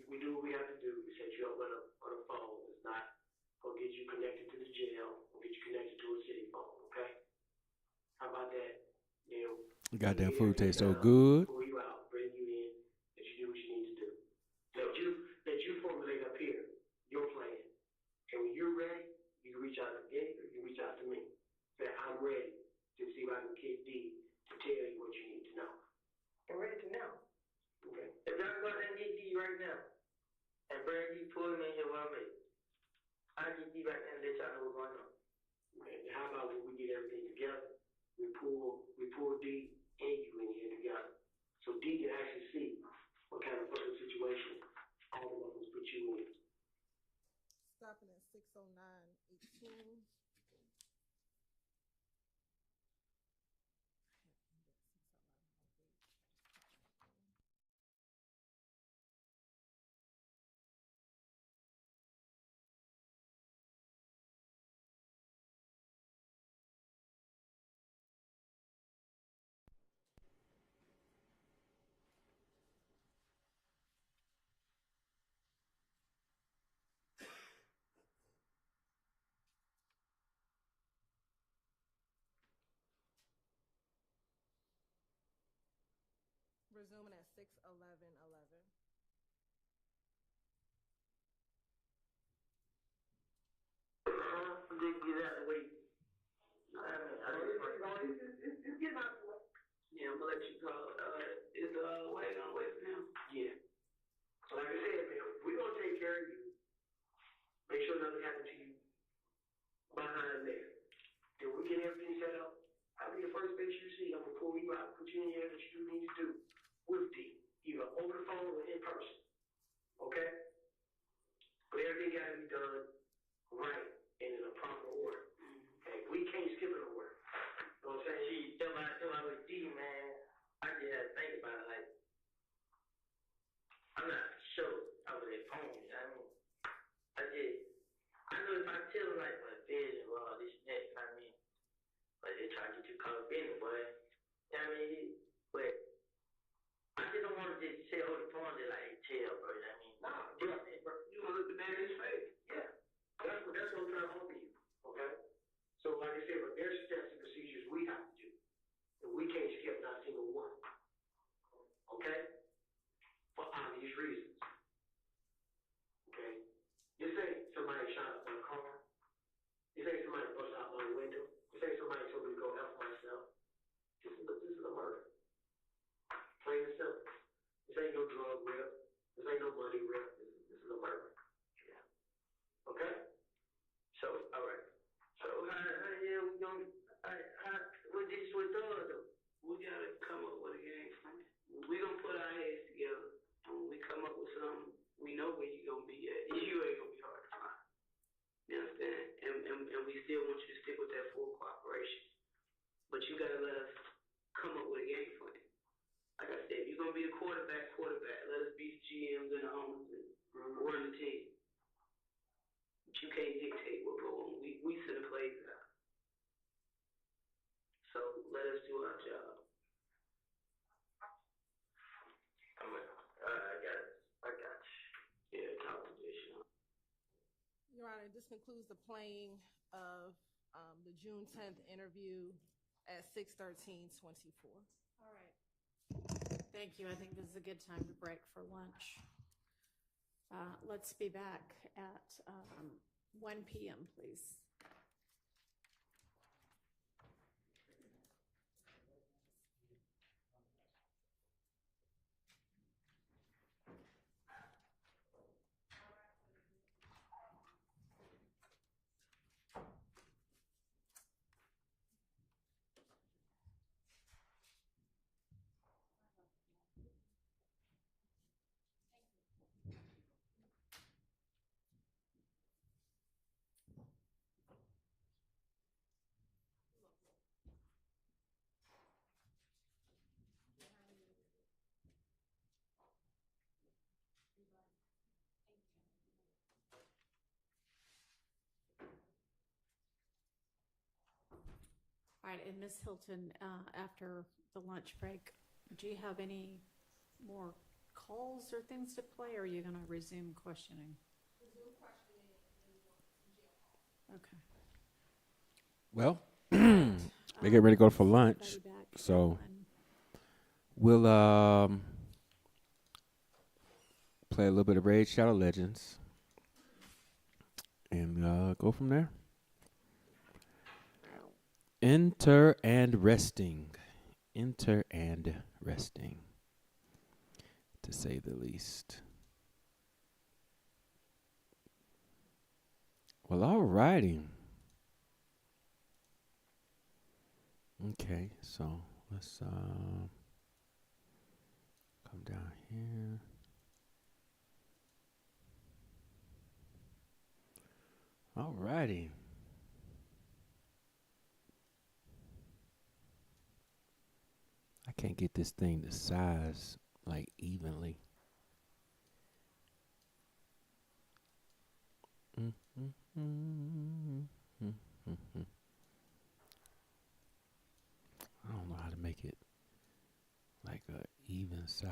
Speaker 7: We do what we have to do to set you up on a phone. It's not gonna get you connected to the jail. We'll get you connected to a city phone, okay? How about that? You know,
Speaker 9: Goddamn food tastes so good.
Speaker 7: Pull you out, bring you in, that you do what you need to do. Let you formulate up here your plan. And when you're ready, you can reach out to Gabe or you can reach out to me. Say, I'm ready to see if I can get D to tell you what you need to know.
Speaker 1: I'm ready to know.
Speaker 7: Okay?
Speaker 1: If I go out and get D right now, and bring D pull me in here while I'm at, I'll get D right now and let y'all know what's going on.
Speaker 7: Okay, and how about when we get everything together, we pull D and you in here together. So D can actually see what kind of fucking situation all of us put you in.
Speaker 3: Stopping at 609.18. Resuming at 6:11:11.
Speaker 1: Just get out of the way.
Speaker 7: It's getting out the way.
Speaker 2: Yeah, I'm gonna let you go. Is Wade gonna wait for him?
Speaker 7: Yeah. So like I said, man, we're gonna take care of you. Make sure nothing happens to you behind there. Then we get everything set up. I'll be the first face you see. I'm gonna pull you out, put you in here that you need to do with D, either over the phone or in person. Okay? But everything gotta be done right and in a proper order. Okay? We can't skip an order. You know what I'm saying?
Speaker 1: See, tell I was D, man. I just had to think about it. Like, I'm not sure I was at home. I know if I tell them, like, my vision, well, this and that, you know what I mean? But they try to get you caught up in it, boy. You know what I mean? But I just don't want to just say over the phone, just like, tell, bro. You know what I mean?
Speaker 7: Nah, bro. You wanna look the man in his face. Yeah. That's what I'm trying to offer you. Okay? So like I said, but there's steps and procedures we have to do. And we can't skip not a single one. Okay? For obvious reasons. Okay? This ain't somebody shot up my car. This ain't somebody bust out my window. This ain't somebody told me to go F myself. This is a murder. Plain and simple. This ain't no drug rip. This ain't no money rip. This is a murder. Yeah. Okay?
Speaker 1: So, all right. So, how we gonna, what this with us, though?
Speaker 2: We gotta come up with a game plan. We gonna put our heads together, and when we come up with something, we know where you gonna be at. You ain't gonna be hard to find. You understand? And we still want you to stick with that full cooperation. But you gotta let us come up with a game plan. Like I said, if you're gonna be the quarterback, let us be the GMs and the owners and run the team. But you can't dictate what go on. We send the plays out. So let us do our job. I got you. Yeah, talk to Bishop.
Speaker 3: Your Honor, this concludes the playing of the June 10th interview at 6:13:24.
Speaker 4: All right. Thank you. I think this is a good time to break for lunch. Let's be back at 1 p.m., please. All right, and Ms. Hilton, after the lunch break, do you have any more calls or things to play, or are you going to resume questioning?
Speaker 3: Resume questioning and jail call.
Speaker 4: Okay.
Speaker 9: Well, they get ready to go for lunch, so we'll play a little bit of Raid Shadow Legends and go from there. Enter and resting, to say the least. Well, all righty. Okay, so Let's come down here. Alrighty. I can't get this thing to size like evenly. I don't know how to make it like a even size.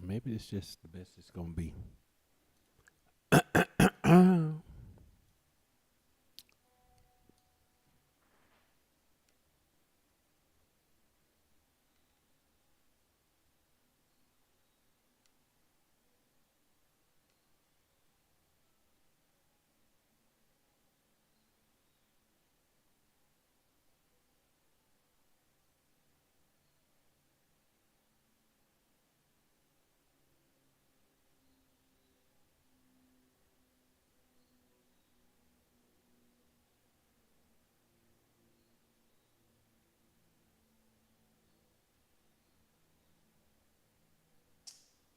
Speaker 9: Maybe it's just the best it's gonna be.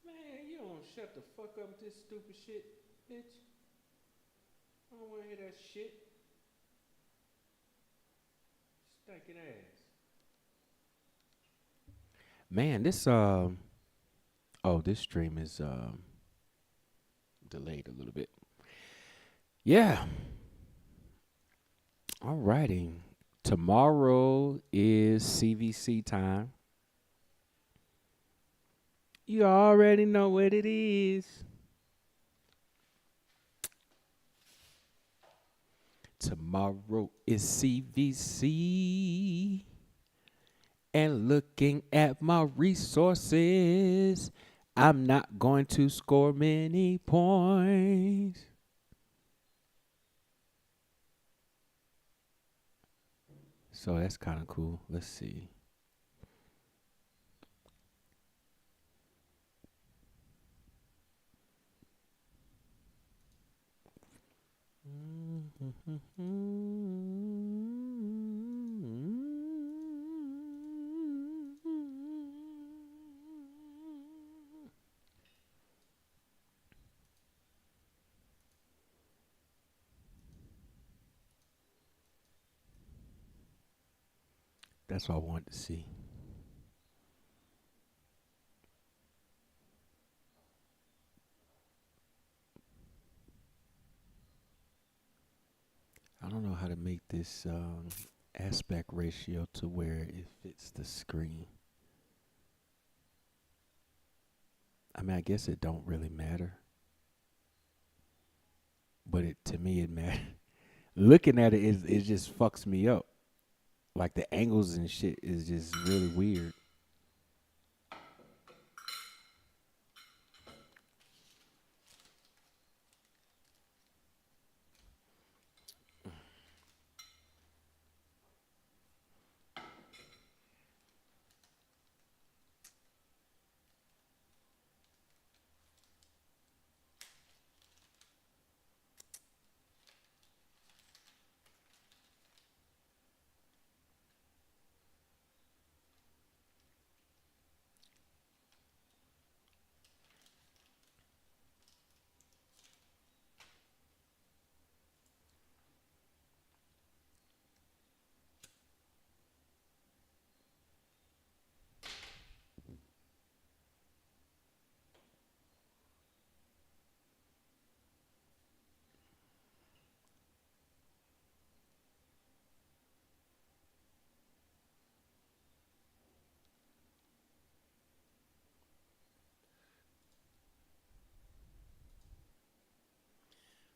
Speaker 9: Man, you don't shut the fuck up with this stupid shit, bitch. I don't wanna hear that shit. Stinking ass. Man, this this stream is delayed a little bit. Yeah. Alrighty. Tomorrow is CVC time. You already know what it is. Tomorrow is CVC. And looking at my resources, I'm not going to score many points. So that's kind of cool. Let's see. That's what I wanted to see. I don't know how to make this aspect ratio to where it fits the screen. I mean, I guess it don't really matter. But to me, it matters. Looking at it just fucks me up. Like the angles and shit is just really weird.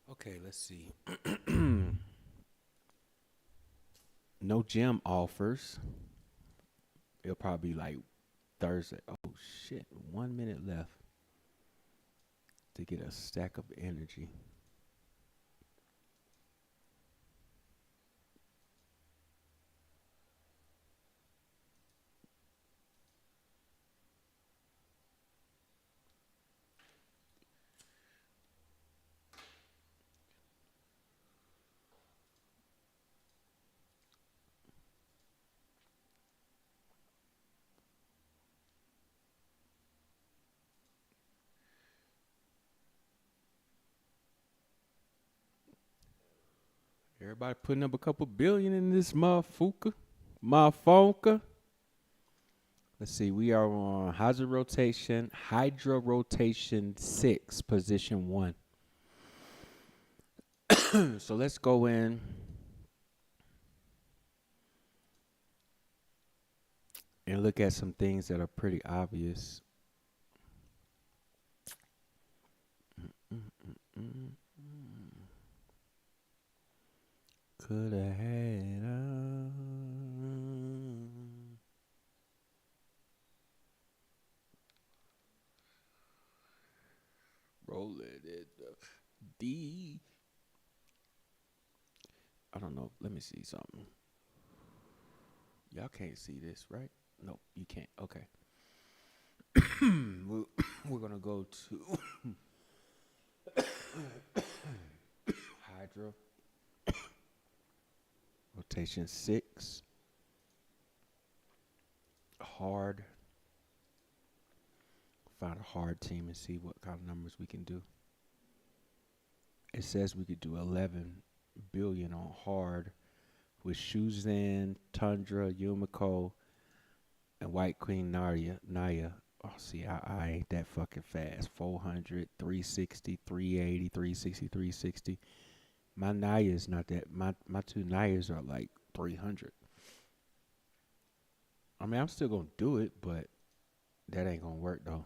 Speaker 9: Okay, let's see. No gym offers. It'll probably be like Thursday. Oh shit, 1 minute left to get a stack of energy. Everybody putting up a couple billion in this motherfucker. Motherfucker. Let's see. We are on Hydra rotation 6, position 1. So let's go in. And look at some things that are pretty obvious. Could have had roll it D. I don't know. Let me see something. Y'all can't see this, right? Nope, you can't. Okay. We're gonna go to Hydra rotation 6. Hard. Find a hard team and see what kind of numbers we can do. It says we could do 11 billion on hard with Shuzan, Tundra, Yumiko, and White Queen Naya. Oh, see, I ain't that fucking fast. 400, 360, 380, 360, 360. My Naya is not that. My two Nayas are like 300. I mean, I'm still going to do it, but that ain't going to work, though.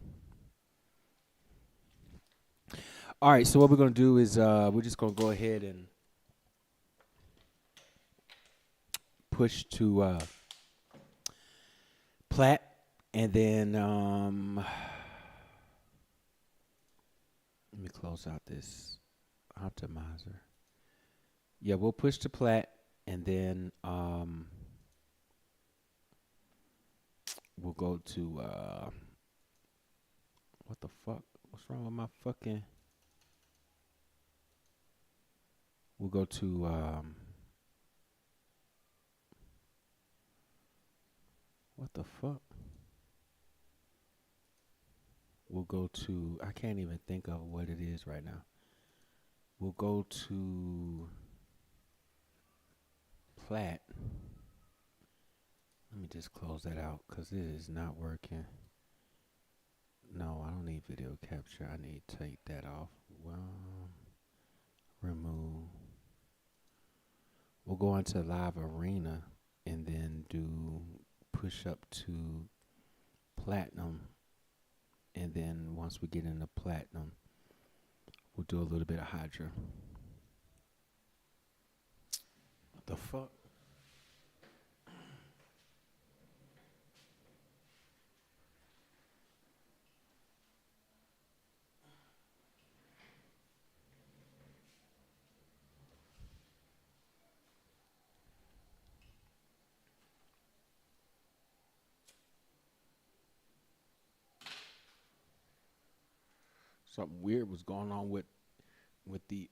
Speaker 9: All right, so what we're going to do is we're just going to go ahead and push to Plat, and then let me close out this optimizer. Yeah, we'll push to Plat, and then we'll go to what the fuck? What's wrong with my fucking? We'll go to what the fuck? We'll go to, I can't even think of what it is right now. We'll go to Plat. Let me just close that out because it is not working. No, I don't need video capture. I need to take that off. Well, remove. We'll go into Live Arena and then do push up to Platinum. And then once we get into Platinum, we'll do a little bit of Hydra. What the fuck? Something weird was going on with the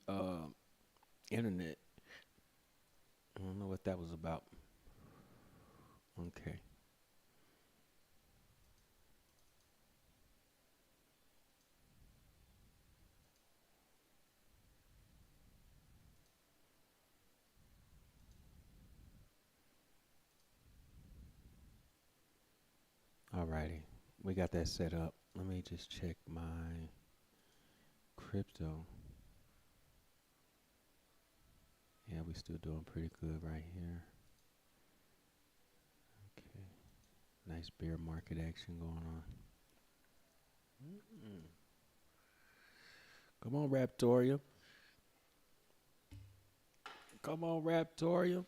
Speaker 9: internet. I don't know what that was about. Okay. Alrighty. We got that set up. Let me just check my crypto. Yeah, we still doing pretty good right here. Okay. Nice bear market action going on. Come on, Raptorium. Come on, Raptorium.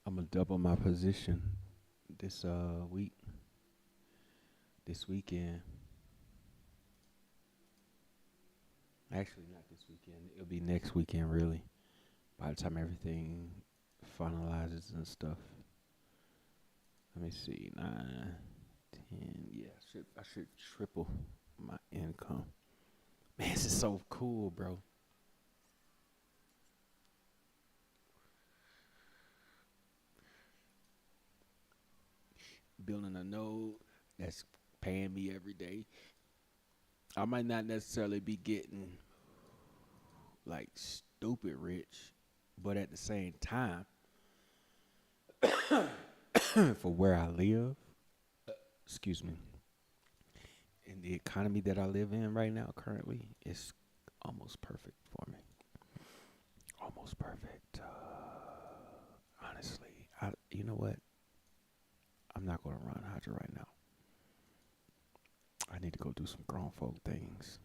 Speaker 9: I'm gonna double my position this week. This weekend. Actually, not this weekend. It'll be next weekend, really. By the time everything finalizes and stuff. Let me see. 9, 10. Yeah, I should triple my income. Man, this is so cool, bro. Building a node that's paying me every day. I might not necessarily be getting like stupid rich, but at the same time, for where I live, excuse me, in the economy that I live in right now, currently, it's almost perfect for me. Almost perfect. Honestly, you know what? I'm not going to run Hydra right now. I need to go do some grown folk things.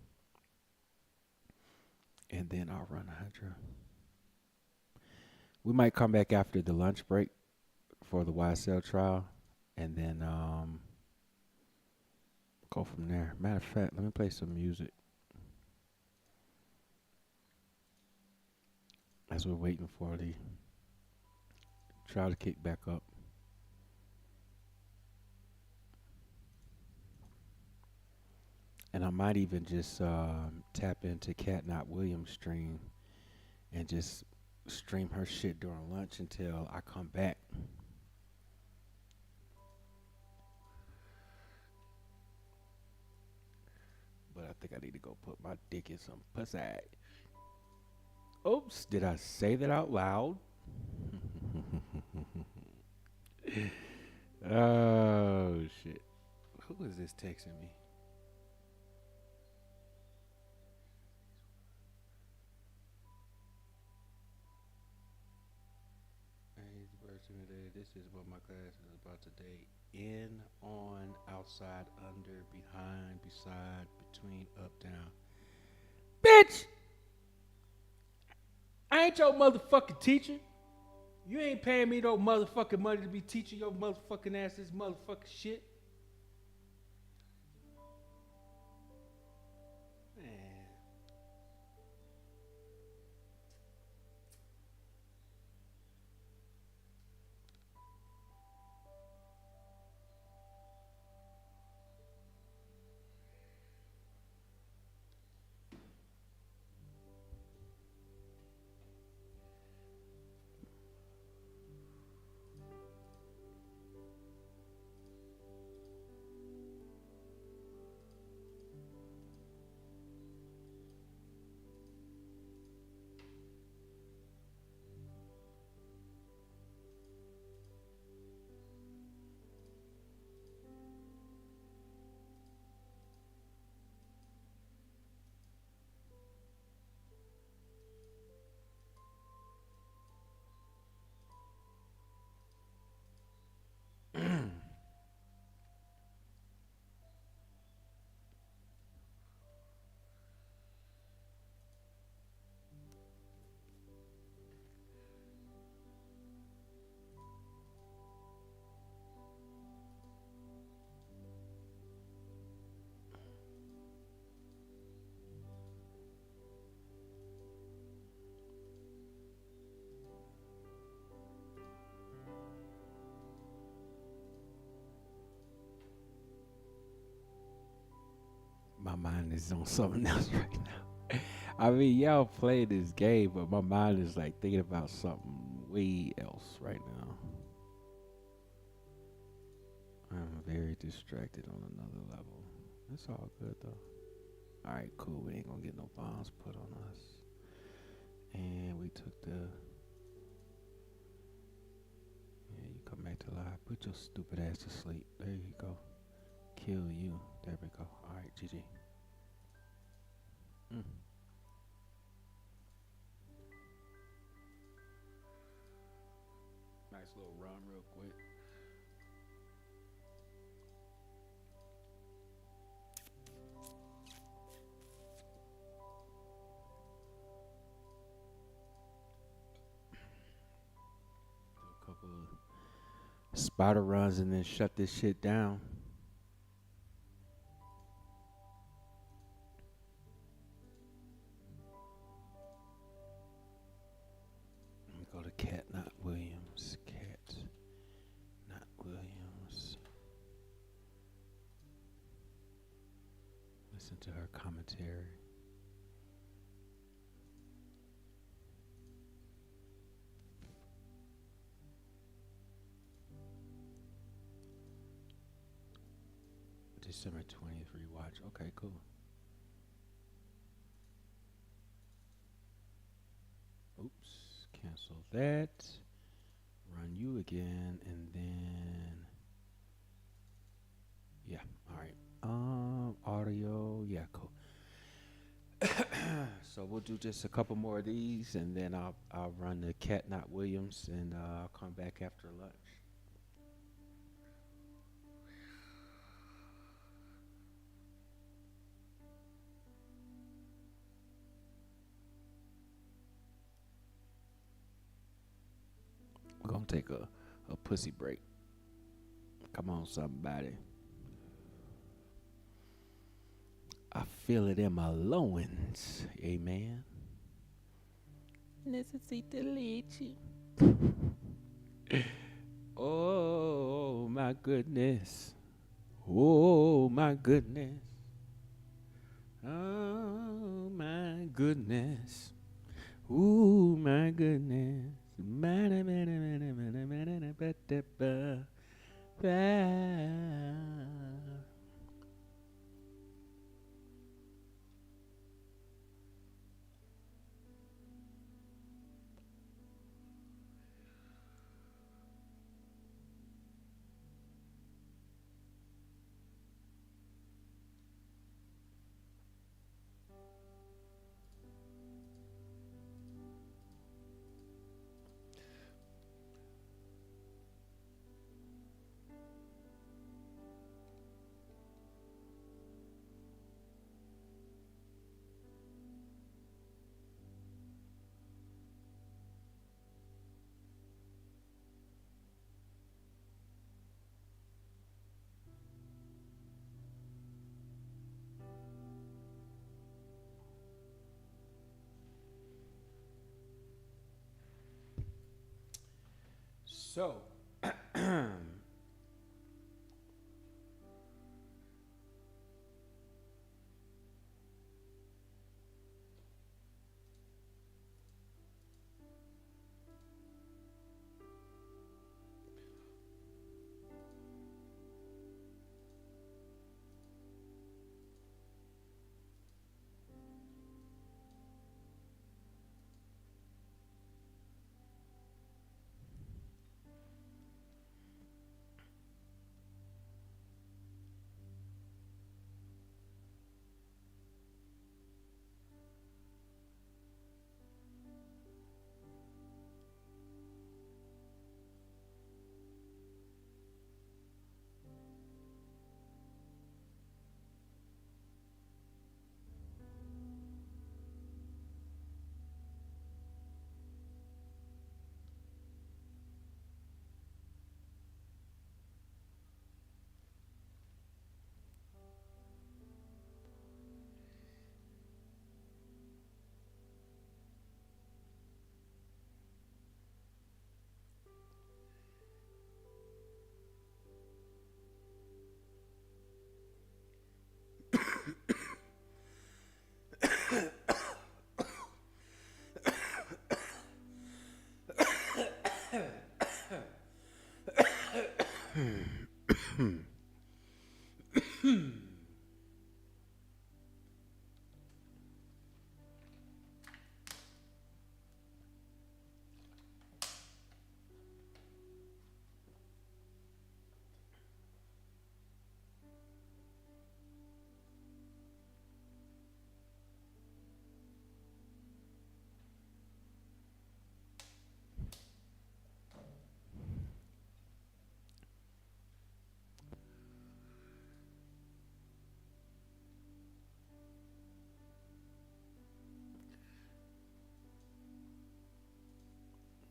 Speaker 9: And then I'll run Hydra. We might come back after the lunch break for the YSL trial. And then go from there. Matter of fact, let me play some music as we're waiting for the trial to kick back up. And I might even just tap into KatNotWilliams' stream and just stream her shit during lunch until I come back. But I think I need to go put my dick in some pussy. Oops, did I say that out loud? Oh, shit. Who is this texting me? This is what my class is about today. In, on, outside, under, behind, beside, between, up, down. Bitch! I ain't your motherfucking teacher. You ain't paying me no motherfucking money to be teaching your motherfucking ass this motherfucking shit. Man. My mind is on something else right now. I mean, y'all play this game, but my mind is like thinking about something way else right now. I'm very distracted on another level. It's all good though. Alright, cool. We ain't gonna get no bombs put on us. And we took the... Yeah, you come back to life. Put your stupid ass to sleep. There you go. Kill you. There we go. Alright, GG. Nice little run real quick. Do a couple of spider runs and then shut this shit down. Go to KatNotWilliams. KatNotWilliams. Listen to her commentary. December 20th rewatch. Okay, cool. cancel that. Run you again, and then yeah. All right. Audio. Yeah, cool. So we'll do just a couple more of these, and then I'll run the KatNotWilliams, and I'll come back after lunch. We're gonna take a pussy break. Come on, somebody. I feel it in my loins. Amen. Necesito leche. Oh, my goodness. Oh, my goodness. Oh, my goodness. Ooh, my goodness. So,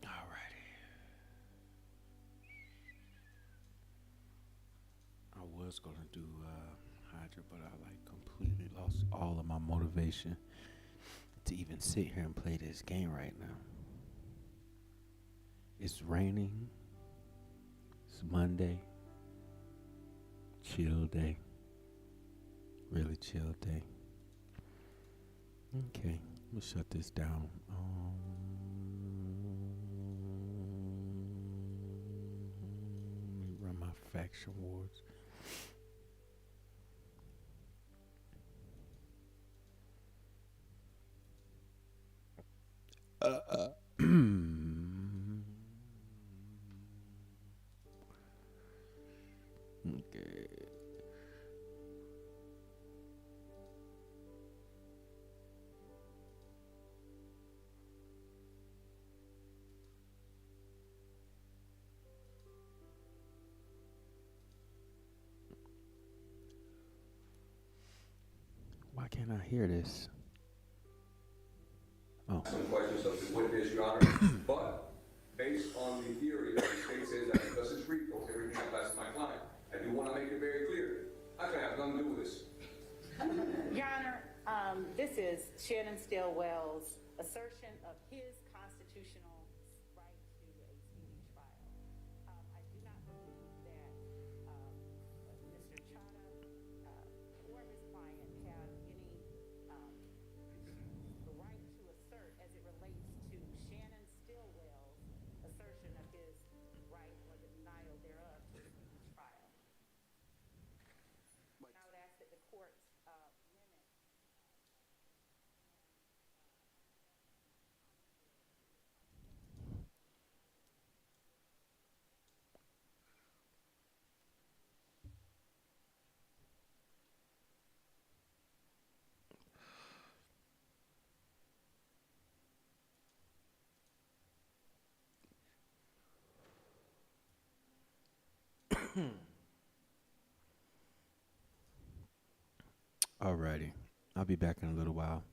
Speaker 9: alrighty. I was gonna do Hydra, but I completely lost all of my motivation to even sit here and play this game right now. It's raining. It's Monday. Chill day. Really chill day. Okay, let me shut this down. Let me run my faction wars. can I hear this? Oh.
Speaker 10: Some questions of the witness, Your Honor, but based on the theory that the state says that because it's RICO, everything applies to my client, I do want to make it very clear. I can have nothing to do with this.
Speaker 11: Your Honor, this is Shannon Stillwell's assertion of his constitutional right to a speedy trial. I do not believe that Mr. Chada or his client have any right to assert as it relates to Shannon Stillwell's assertion of his right or the denial thereof to a speedy trial. And I would ask that the court limit.
Speaker 9: Alrighty. I'll be back in a little while.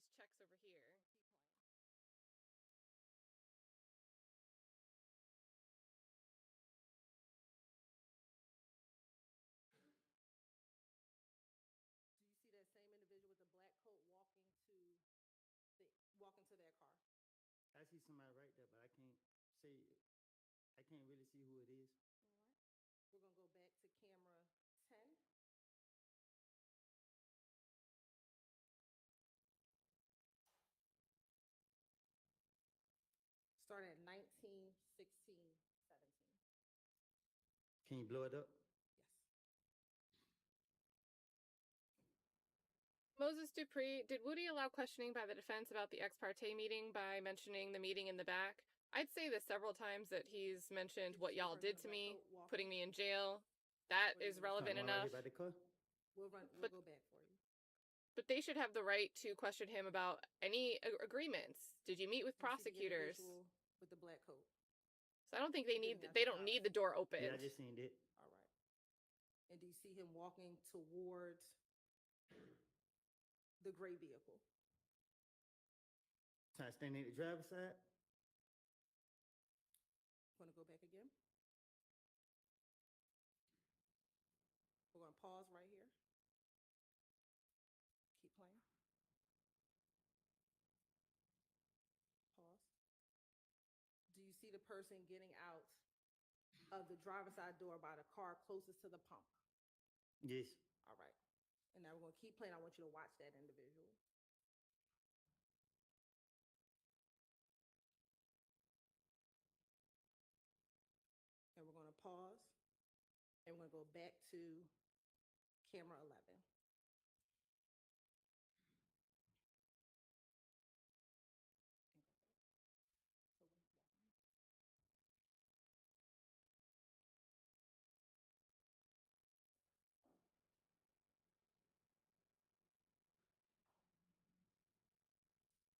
Speaker 12: these checks over here.
Speaker 3: Do you see that same individual with the black coat walking to their car?
Speaker 6: I see somebody right there, but I can't really see who it is.
Speaker 3: All right. We're going to go back to camera 10. Start at 19, 16, 17.
Speaker 6: Can you blow it up?
Speaker 3: Yes.
Speaker 12: Moses Dupree, did Woody allow questioning by the defense about the ex parte meeting by mentioning the meeting in the back? I'd say this several times that he's mentioned what y'all did to me, putting me in jail. That is relevant enough.
Speaker 6: Right by the car?
Speaker 3: We'll go back for you.
Speaker 12: But they should have the right to question him about any agreements. Did you meet with prosecutors?
Speaker 3: With the black coat.
Speaker 12: So I don't think they don't need the door open.
Speaker 6: Yeah, I just seen it.
Speaker 3: All right. And do you see him walking towards the gray vehicle?
Speaker 6: Trying to stand in the driver's side?
Speaker 3: Want to go back again? We're going to pause right here. Keep playing. Pause. Do you see the person getting out of the driver's side door by the car closest to the pump?
Speaker 6: Yes.
Speaker 3: All right. And now we're going to keep playing. I want you to watch that individual. And we're going to pause. And we're going to go back to camera 11.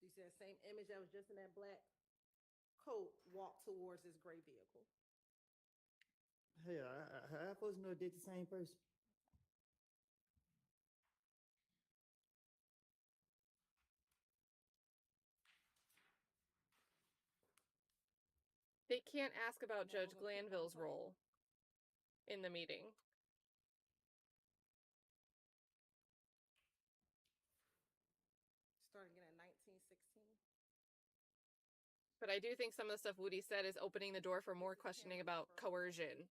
Speaker 3: You see that same image that was just in that black coat walk towards this gray vehicle.
Speaker 6: Hey, how I supposed to know they're the same person?
Speaker 12: They can't ask about Judge Glanville's role in the meeting.
Speaker 3: Starting again at 1916.
Speaker 12: But I do think some of the stuff Woody said is opening the door for more questioning about coercion.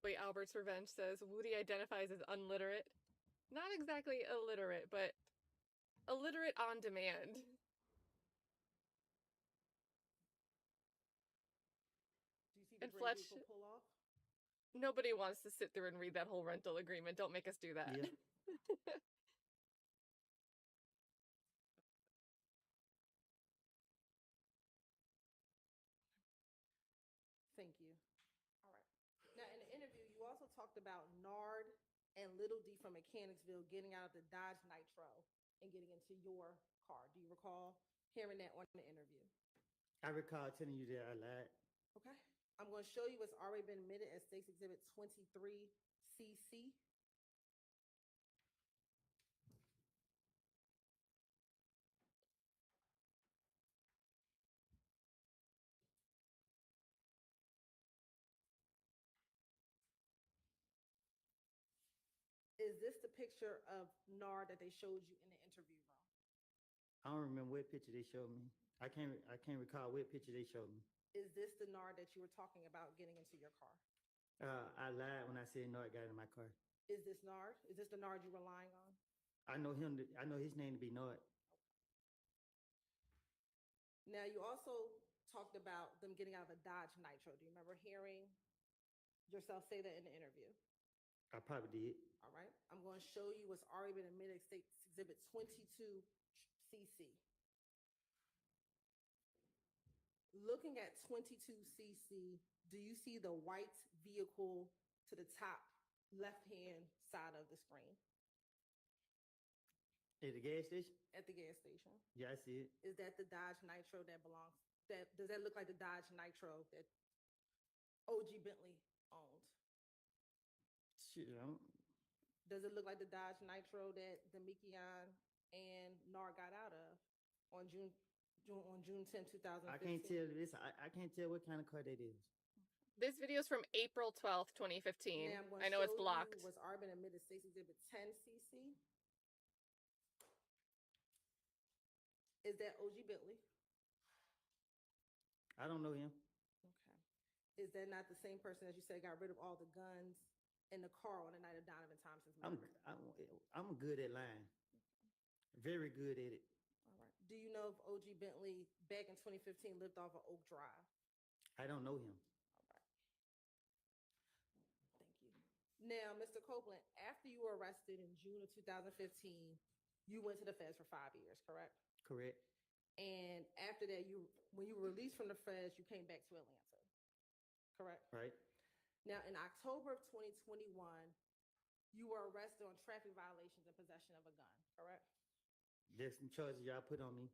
Speaker 12: Wait, Albert's Revenge says Woody identifies as unliterate. Not exactly illiterate, but illiterate on demand.
Speaker 3: Do you see the
Speaker 12: And Fletch,
Speaker 3: pull off?
Speaker 12: Nobody wants to sit through and read that whole rental agreement. Don't make us do that.
Speaker 6: Yeah.
Speaker 3: Thank you. All right. Now, in the interview, you also talked about Nard and Little D from Mechanicsville getting out of the Dodge Nitro and getting into your car. Do you recall hearing that on the interview?
Speaker 6: I recall telling you that I lied.
Speaker 3: Okay. I'm going to show you what's already been admitted as State's Exhibit 23CC. Is this the picture of Nard that they showed you in the interview room?
Speaker 6: I don't remember what picture they showed me. I can't recall what picture they showed me.
Speaker 3: Is this the Nard that you were talking about getting into your car?
Speaker 6: I lied when I said Nard got in my car.
Speaker 3: Is this Nard? Is this the Nard you're relying on?
Speaker 6: I know him. I know his name to be Nard.
Speaker 3: Now, you also talked about them getting out of a Dodge Nitro. Do you remember hearing your yourself say that in the interview?
Speaker 6: I probably did.
Speaker 3: All right. I'm going to show you what's already been admitted, State Exhibit 22CC. Looking at 22CC, do you see the white vehicle to the top left-hand side of the screen?
Speaker 6: At the gas station?
Speaker 3: At the gas station.
Speaker 6: Yeah, I see it.
Speaker 3: Is that the Dodge Nitro does that look like the Dodge Nitro that OG Bentley owned?
Speaker 6: Shit,
Speaker 3: Does it look like the Dodge Nitro that Demikian and NAR got out of on June 10, 2015?
Speaker 6: I can't tell this. I can't tell what kind of car that is.
Speaker 12: This video is from April 12th, 2015.
Speaker 3: Now I'm gonna
Speaker 12: I know it's
Speaker 3: show
Speaker 12: blocked.
Speaker 3: you what's already been admitted, State Exhibit 10CC. Is that OG Bentley?
Speaker 6: I don't know him.
Speaker 3: Okay. Is that not the same person as you said got rid of all the guns in the car on the night of Donovan Thompson's murder?
Speaker 6: I'm good at lying. Very good at it.
Speaker 3: All right. Do you know if OG Bentley back in 2015 lived off of Oak Drive?
Speaker 6: I don't know him.
Speaker 3: All right. Thank you. Now, Mr. Copeland, after you were arrested in June of 2015, you went to the feds for 5 years, correct?
Speaker 6: Correct.
Speaker 3: And after that, when you were released from the feds, you came back to Atlanta, correct?
Speaker 6: Right.
Speaker 3: Now, in October of 2021, you were arrested on traffic violations and possession of a gun, correct?
Speaker 6: There's some charges y'all put on me.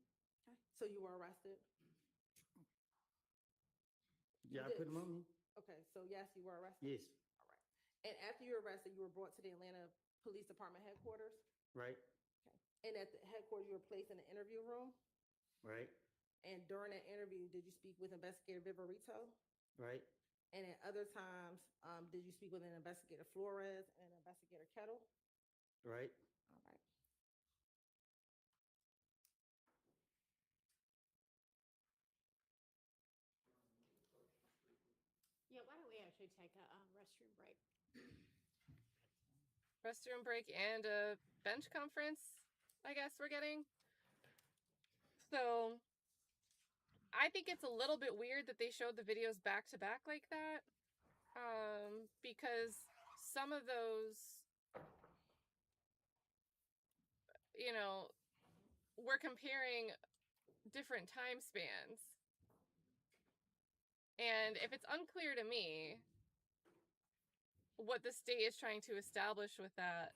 Speaker 3: Okay. So you were arrested?
Speaker 6: Y'all put them on me?
Speaker 3: Okay, so yes, you were arrested?
Speaker 6: Yes.
Speaker 3: All right. And after you were arrested, you were brought to the Atlanta Police Department headquarters?
Speaker 6: Right.
Speaker 3: Okay. And at the headquarters, you were placed in the interview room?
Speaker 6: Right.
Speaker 3: And during that interview, did you speak with Investigator Viverito?
Speaker 6: Right.
Speaker 3: And at other times, did you speak with an Investigator Flores and an Investigator Kettle?
Speaker 6: Right.
Speaker 3: All right.
Speaker 4: Yeah, why don't we actually take a restroom break?
Speaker 12: Restroom break and a bench conference, I guess we're getting. So I think it's a little bit weird that they showed the videos back to back like that. Because some of those, we're comparing different time spans. And if it's unclear to me what the state is trying to establish with that,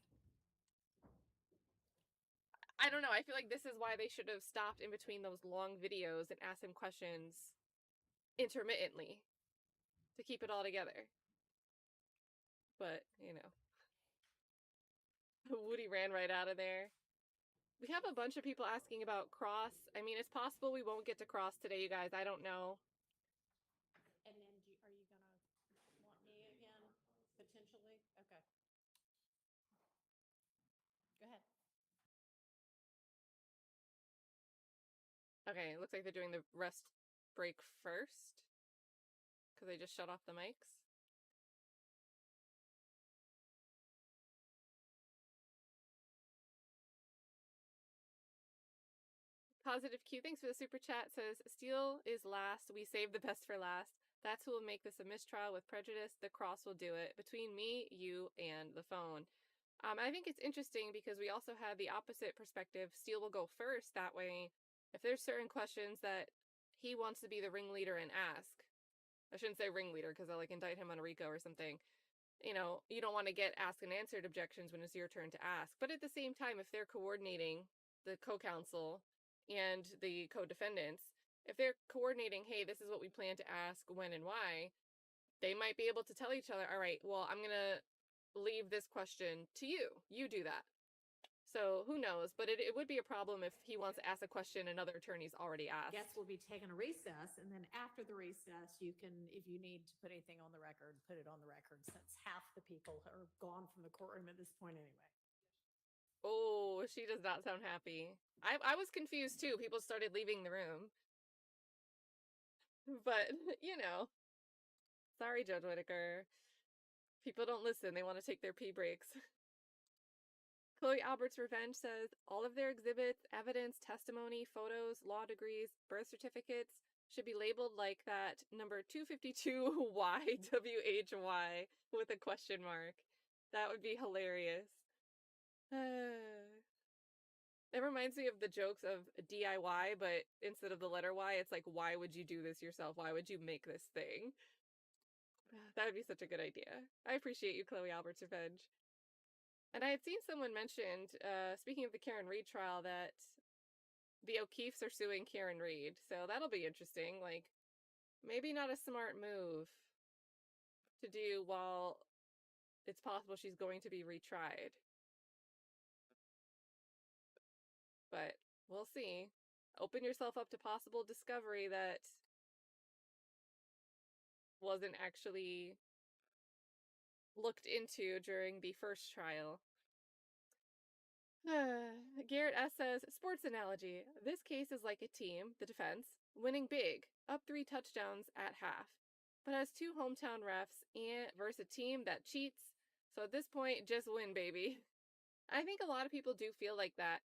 Speaker 12: I don't know. I feel like this is why they should have stopped in between those long videos and asked him questions intermittently to keep it all together. But, Woody ran right out of there. We have a bunch of people asking about Cross. I mean, it's possible we won't get to Cross today, you guys. I don't know.
Speaker 4: And then are you going to want me again, potentially? Okay. Go ahead.
Speaker 12: Okay, it looks like they're doing the rest break first. Because they just shut off the mics. Positive Q, thanks for the super chat, says, Steele is last. We saved the best for last. That's who will make this a mistrial with prejudice. The Cross will do it. Between me, you, and the phone. I think it's interesting because we also have the opposite perspective. Steele will go first. That way, if there's certain questions that he wants to be the ringleader and ask, I shouldn't say ringleader because I'll indict him on a RICO or something. You don't want to get asked and answered objections when it's your turn to ask. But at the same time, if they're coordinating the co-counsel and the co-defendants, if they're coordinating, hey, this is what we plan to ask, when and why, they might be able to tell each other, all right, well, I'm going to leave this question to you. You do that. So who knows? But it would be a problem if he wants to ask a question another attorney's already asked.
Speaker 4: Guess we'll be taking a recess, and then after the recess, you can, if you need to put anything on the record, put it on the record, since half the people are gone from the courtroom at this point anyway.
Speaker 12: Oh, she does not sound happy. I was confused too. People started leaving the room. But, sorry, Judge Whitaker. People don't listen. They want to take their pee breaks. Chloe Albert's Revenge says, all of their exhibits, evidence, testimony, photos, law degrees, birth certificates should be labeled like that number 252YWHY with a question mark. That would be hilarious. It reminds me of the jokes of DIY, but instead of the letter Y, it's like, why would you do this yourself? Why would you make this thing? That would be such a good idea. I appreciate you, Chloe Alberts Revenge. And I had seen someone mentioned, speaking of the Karen Reed trial, that the O'Keefes are suing Karen Reed. So that'll be interesting. Like, maybe not a smart move to do while it's possible she's going to be retried. But we'll see. Open yourself up to possible discovery that wasn't actually looked into during the first trial. Garrett S. says, sports analogy. This case is like a team, the defense, winning big, up 3 touchdowns at half, but has 2 hometown refs and versus a team that cheats. So at this point, just win, baby. I think a lot of people do feel like that.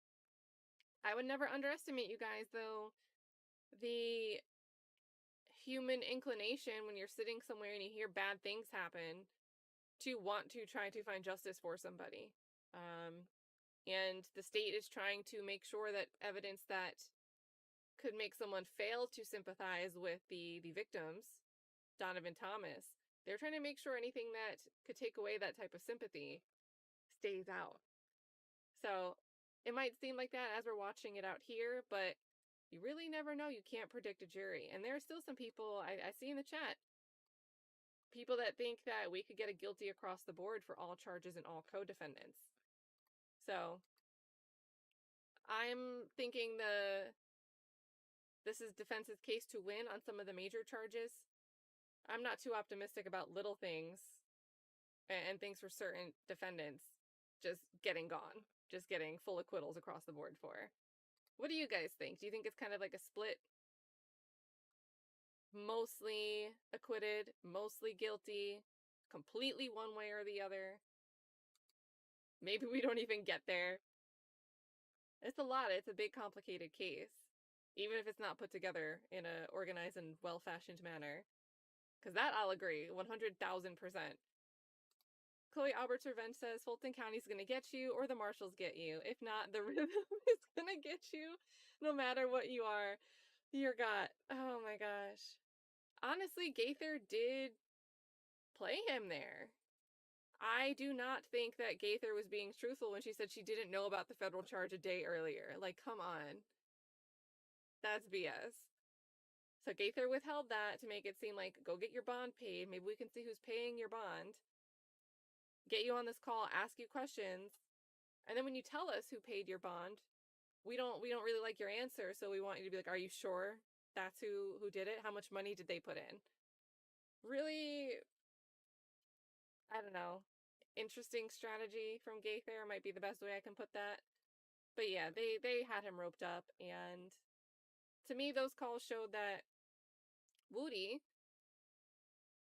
Speaker 12: I would never underestimate you guys, though. The human inclination when you're sitting somewhere and you hear bad things happen to want to try to find justice for somebody. And the state is trying to make sure that evidence that could make someone fail to sympathize with the victims, Donovan Thomas, they're trying to make sure anything that could take away that type of sympathy stays out. So it might seem like that as we're watching it out here, but you really never know. You can't predict a jury. And there are still some people I see in the chat, people that think that we could get a guilty across the board for all charges and all co-defendants. So I'm thinking this is defense's case to win on some of the major charges. I'm not too optimistic about little things and things for certain defendants just getting gone, just getting full acquittals across the board for. What do you guys think? Do you think it's kind of like a split? Mostly acquitted, mostly guilty, completely one way or the other? Maybe we don't even get there. It's a lot. It's a big, complicated case. Even if it's not put together in a organized and well-fashioned manner. Because that I'll agree, 100,000%. Chloe Alberts Revenge says, Fulton County's gonna get you, or the marshals get you. If not, the rhythm is gonna get you, no matter what you are. You're got. Oh my gosh. Honestly, Gaither did play him there. I do not think that Gaither was being truthful when she said she didn't know about the federal charge a day earlier. Like, come on. That's BS. So Gaither withheld that to make it seem like, go get your bond paid. Maybe we can see who's paying your bond. Get you on this call, ask you questions. And then when you tell us who paid your bond, we don't really like your answer, so we want you to be like, are you sure that's who did it? How much money did they put in? Really, I don't know, interesting strategy from Gaither might be the best way I can put that. But yeah, they had him roped up, and to me, those calls showed that Woody,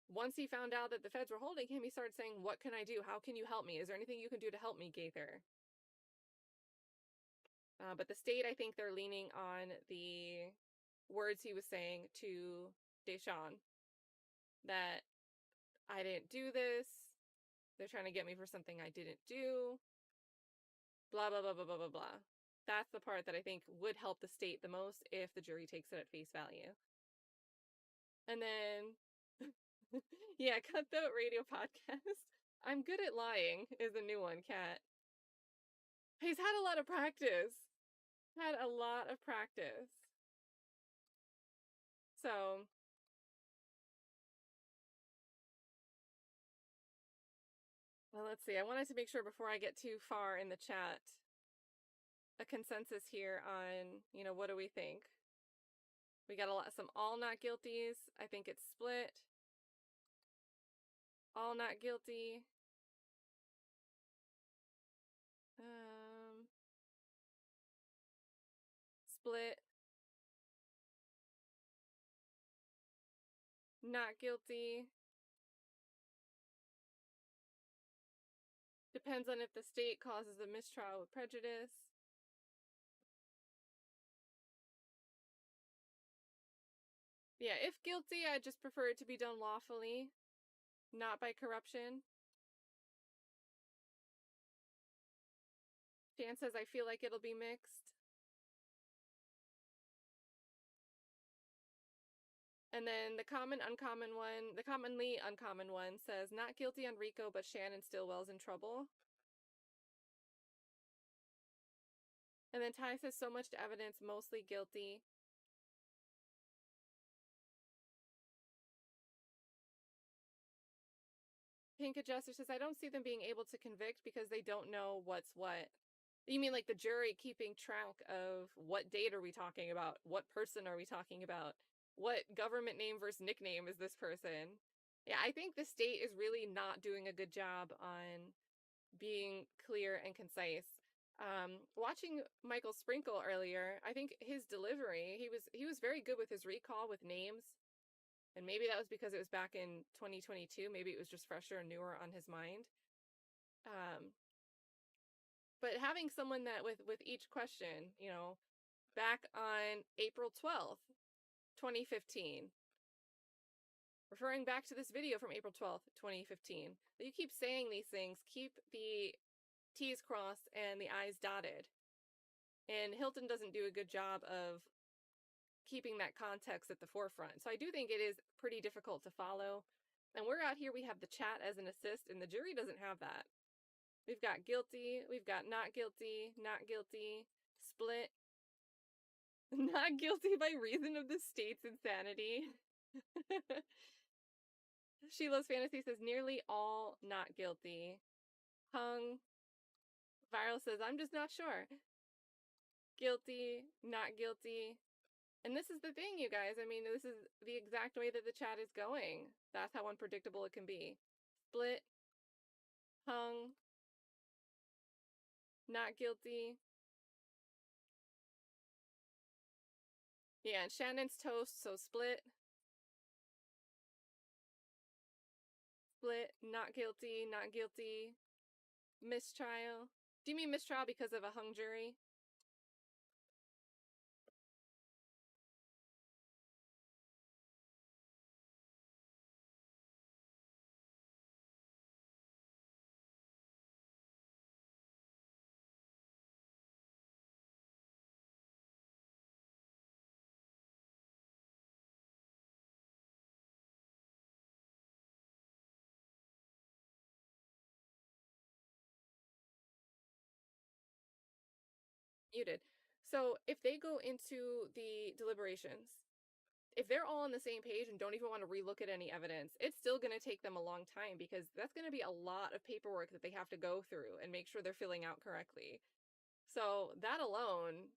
Speaker 12: once he found out that the feds were holding him, he started saying, what can I do? How can you help me? Is there anything you can do to help me, Gaither? But the state, I think they're leaning on the words he was saying to Deshaun, that I didn't do this. They're trying to get me for something I didn't do. Blah, blah, blah, blah, blah, blah, blah. That's the part that I think would help the state the most if the jury takes it at face value. And then, yeah, Cutthroat Radio Podcast. I'm good at lying is a new one, Kat. He's had a lot of practice. Had a lot of practice. So, well, let's see. I wanted to make sure before I get too far in the chat, a consensus here on, what do we think? We got some all not guilties. I think it's split. All not guilty. Split. Not guilty. Depends on if the state causes a mistrial with prejudice. Yeah, if guilty, I just prefer it to be done lawfully, not by corruption. Jan says, I feel like it'll be mixed. And then the commonly uncommon one says, not guilty on Rico, but Shannon Stillwell's in trouble. And then Ty says, so much evidence, mostly guilty. Pink Adjuster says, I don't see them being able to convict because they don't know what's what. You mean like the jury keeping track of what date are we talking about? What person are we talking about? What government name versus nickname is this person? Yeah, I think the state is really not doing a good job on being clear and concise. Watching Michael Sprinkle earlier, I think his delivery, he was very good with his recall with names. And maybe that was because it was back in 2022. Maybe it was just fresher and newer on his mind. But having someone that with each question, you know, back on April 12th, 2015, referring back to this video from April 12th, 2015, that you keep saying these things, keep the T's crossed and the I's dotted. And Hilton doesn't do a good job of keeping that context at the forefront. So I do think it is pretty difficult to follow. And we're out here, we have the chat as an assist, and the jury doesn't have that. We've got guilty, we've got not guilty, split, not guilty by reason of the state's insanity. Sheila's Fantasy says nearly all not guilty. Hung. Viral says, I'm just not sure. Guilty, not guilty. And this is the thing, you guys. I mean, this is the exact way that the chat is going. That's how unpredictable it can be. Split. Hung. Not guilty. Yeah, and Shannon's toast, so split. Split. Not guilty, not guilty. Mistrial. Do you mean mistrial because of a hung jury? Muted. So if they go into the deliberations, if they're all on the same page and don't even want to relook at any evidence, it's still going to take them a long time because that's going to be a lot of paperwork that they have to go through and make sure they're filling out correctly. So that alone,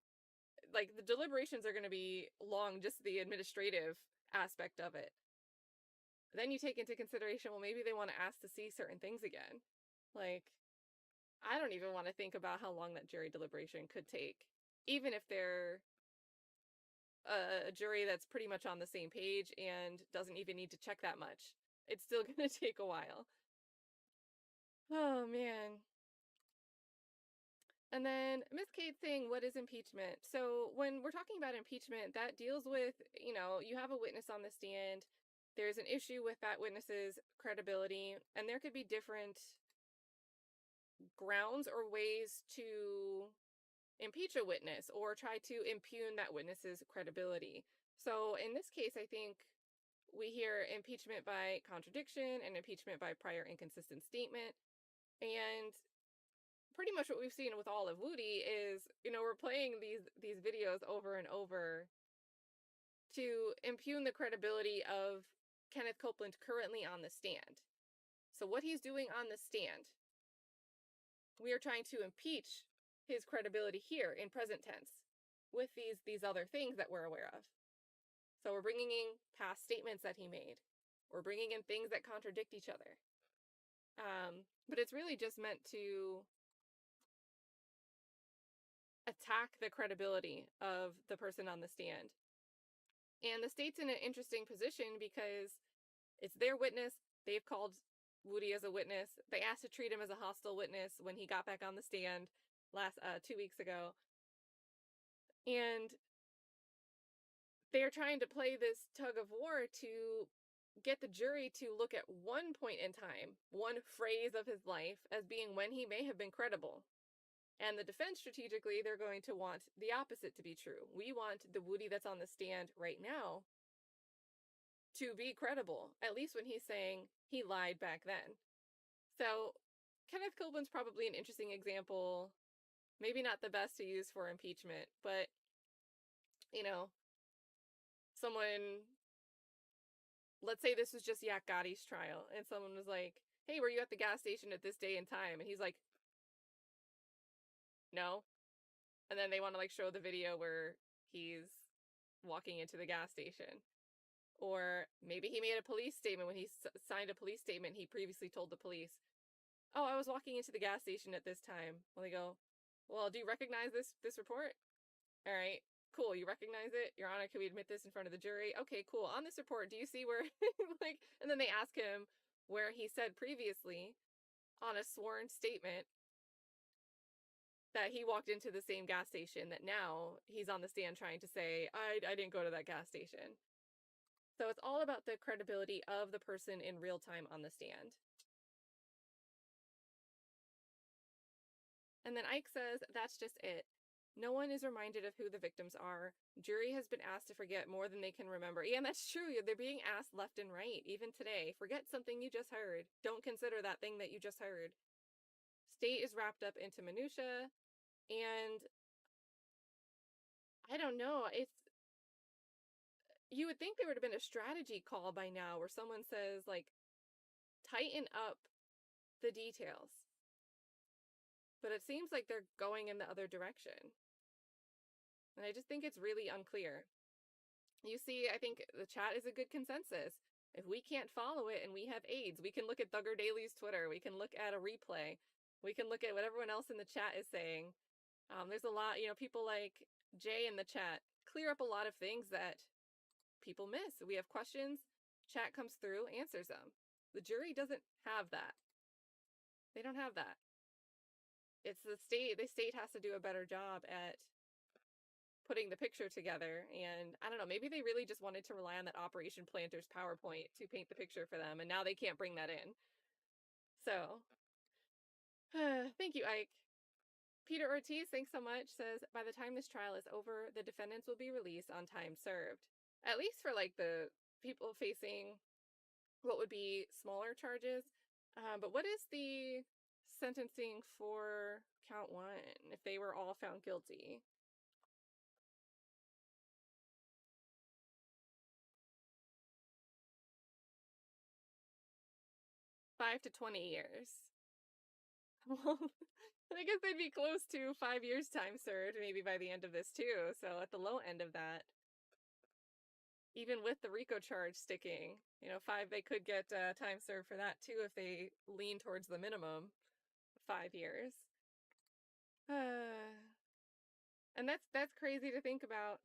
Speaker 12: like the deliberations are going to be long, just the administrative aspect of it. Then you take into consideration, well, maybe they want to ask to see certain things again. Like, I don't even want to think about how long that jury deliberation could take, even if they're a jury that's pretty much on the same page and doesn't even need to check that much. It's still going to take a while. Oh, man. And then Miss Kate saying, what is impeachment? So when we're talking about impeachment, that deals with, you know, you have a witness on the stand. There's an issue with that witness's credibility, and there could be different grounds or ways to impeach a witness or try to impugn that witness's credibility. So in this case, I think we hear impeachment by contradiction and impeachment by prior inconsistent statement. And pretty much what we've seen with all of Woody is, you know, we're playing these videos over and over to impugn the credibility of Kenneth Copeland currently on the stand. So what he's doing on the stand, we are trying to impeach his credibility here in present tense with these other things that we're aware of. So we're bringing in past statements that he made. We're bringing in things that contradict each other. But it's really just meant to attack the credibility of the person on the stand. And the state's in an interesting position because it's their witness. They've called Woody as a witness. They asked to treat him as a hostile witness when he got back on the stand 2 weeks ago. And they're trying to play this tug of war to get the jury to look at one point in time, one phrase of his life, as being when he may have been credible. And the defense, strategically, they're going to want the opposite to be true. We want the Woody that's on the stand right now to be credible, at least when he's saying he lied back then. So Kenneth Copeland's probably an interesting example, maybe not the best to use for impeachment, but, you know, someone, let's say this was just Yak Gotti's trial, and someone was like, hey, were you at the gas station at this day and time? And he's like, no. And then they want to like show the video where he's walking into the gas station. Or maybe he made a police statement when he signed a police statement. He previously told the police, oh, I was walking into the gas station at this time. Well, they go, well, do you recognize this report? All right, cool. You recognize it? Your Honor, can we admit this in front of the jury? Okay, cool. On this report, do you see where, like, and then they ask him where he said previously on a sworn statement that he walked into the same gas station that now he's on the stand trying to say, I didn't go to that gas station. So it's all about the credibility of the person in real time on the stand. And then Ike says, that's just it. No one is reminded of who the victims are. Jury has been asked to forget more than they can remember. Yeah, and that's true. They're being asked left and right, even today. Forget something you just heard. Don't consider that thing that you just heard. State is wrapped up into minutia, and I don't know. You would think there would have been a strategy call by now where someone says, like, tighten up the details. But it seems like they're going in the other direction. And I just think it's really unclear. You see, I think the chat is a good consensus. If we can't follow it and we have aides, we can look at Thugger Daly's Twitter. We can look at a replay. We can look at what everyone else in the chat is saying. There's a lot, people like Jay in the chat clear up a lot of things that people miss. We have questions, chat comes through, answers them. The jury doesn't have that. They don't have that. It's the state. The state has to do a better job at putting the picture together. And I don't know, maybe they really just wanted to rely on that Operation Planters PowerPoint to paint the picture for them, and now they can't bring that in. So, thank you, Ike. Peter Ortiz, thanks so much, says, by the time this trial is over, the defendants will be released on time served. At least for, like, the people facing what would be smaller charges. But what is the sentencing for count 1 if they were all found guilty? $5 to 20 years. Well, I guess they'd be close to 5 years time served, maybe by the end of this too. So at the low end of that, even with the RICO charge sticking, 5, they could get time served for that too if they lean towards the minimum 5 years. And that's crazy to think about.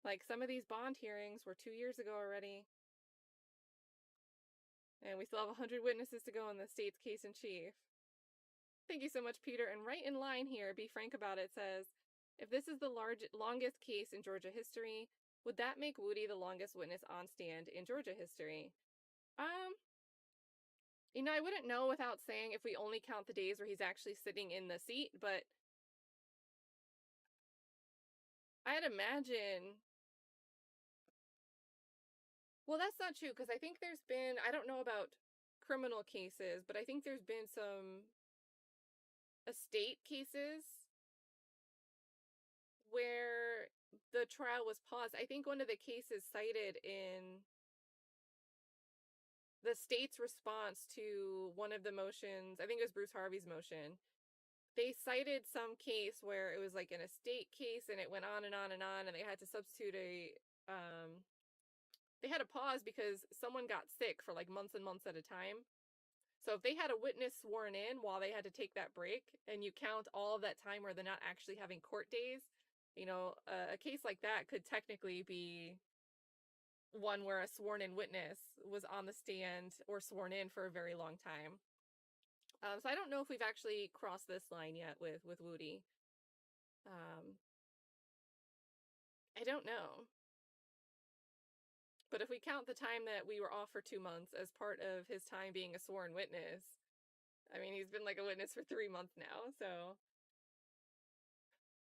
Speaker 12: Like, some of these bond hearings were 2 years ago already. And we still have 100 witnesses to go in the state's case in chief. Thank you so much, Peter. And right in line here, Be Frank About It says, if this is the longest case in Georgia history, would that make Woody the longest witness on stand in Georgia history? I wouldn't know without saying if we only count the days where he's actually sitting in the seat, but I'd imagine... Well, that's not true, because I think there's been, I don't know about criminal cases, but I think there's been some estate cases where the trial was paused. I think one of the cases cited in the state's response to one of the motions, I think it was Bruce Harvey's motion, they cited some case where it was like an estate case and it went on and on and on, and they had to substitute they had to pause because someone got sick for like months and months at a time. So if they had a witness sworn in while they had to take that break, and you count all of that time where they're not actually having court days, a case like that could technically be one where a sworn in witness was on the stand or sworn in for a very long time. So I don't know if we've actually crossed this line yet with Woody. I don't know. But if we count the time that we were off for 2 months as part of his time being a sworn witness, I mean, he's been like a witness for 3 months now, so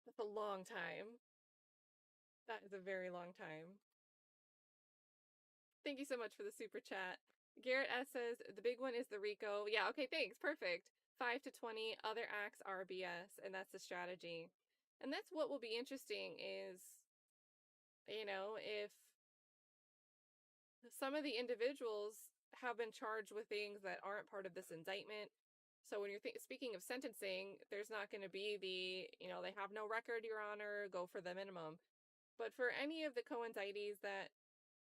Speaker 12: that's a long time. That is a very long time. Thank you so much for the super chat. Garrett S says, the big one is the RICO. Yeah, okay, thanks. Perfect. 5 to 20, other acts are BS, and that's the strategy. And that's what will be interesting is, if some of the individuals have been charged with things that aren't part of this indictment. So when you're speaking of sentencing, there's not going to be the, they have no record, Your Honor, go for the minimum. But for any of the co-indictees that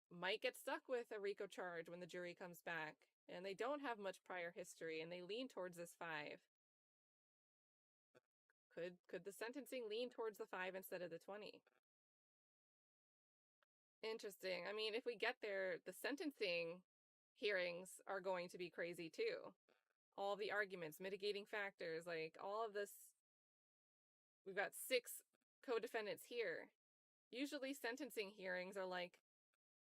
Speaker 12: might get stuck with a RICO charge when the jury comes back, and they don't have much prior history, and they lean towards this 5, could the sentencing lean towards the 5 instead of the 20? Interesting. I mean, if we get there, the sentencing hearings are going to be crazy too. All the arguments, mitigating factors, like all of this. We've got 6 co-defendants here. Usually sentencing hearings are like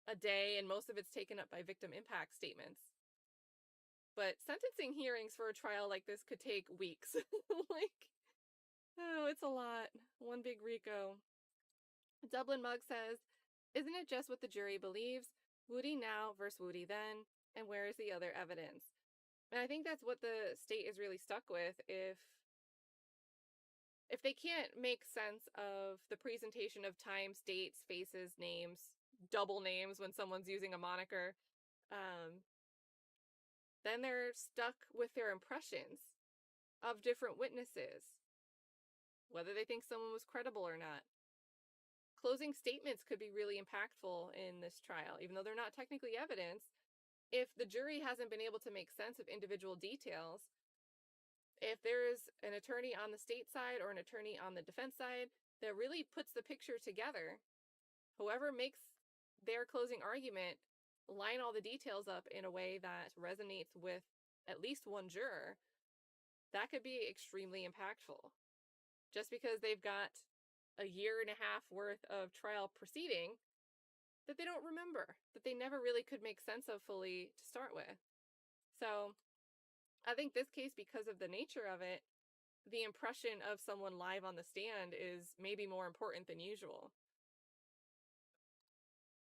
Speaker 12: a day, and most of it's taken up by victim impact statements. But sentencing hearings for a trial like this could take weeks. It's a lot. One big RICO. Dublin Mug says, isn't it just what the jury believes? Woody now versus Woody then, and where is the other evidence? And I think that's what the state is really stuck with. If they can't make sense of the presentation of times, dates, faces, names, double names when someone's using a moniker, then they're stuck with their impressions of different witnesses, whether they think someone was credible or not. Closing statements could be really impactful in this trial, even though they're not technically evidence. If the jury hasn't been able to make sense of individual details, if there's an attorney on the state side or an attorney on the defense side that really puts the picture together, whoever makes their closing argument line all the details up in a way that resonates with at least one juror, that could be extremely impactful. Just because they've got a year and a half worth of trial proceeding that they don't remember, that they never really could make sense of fully to start with. So I think this case, because of the nature of it, the impression of someone live on the stand is maybe more important than usual.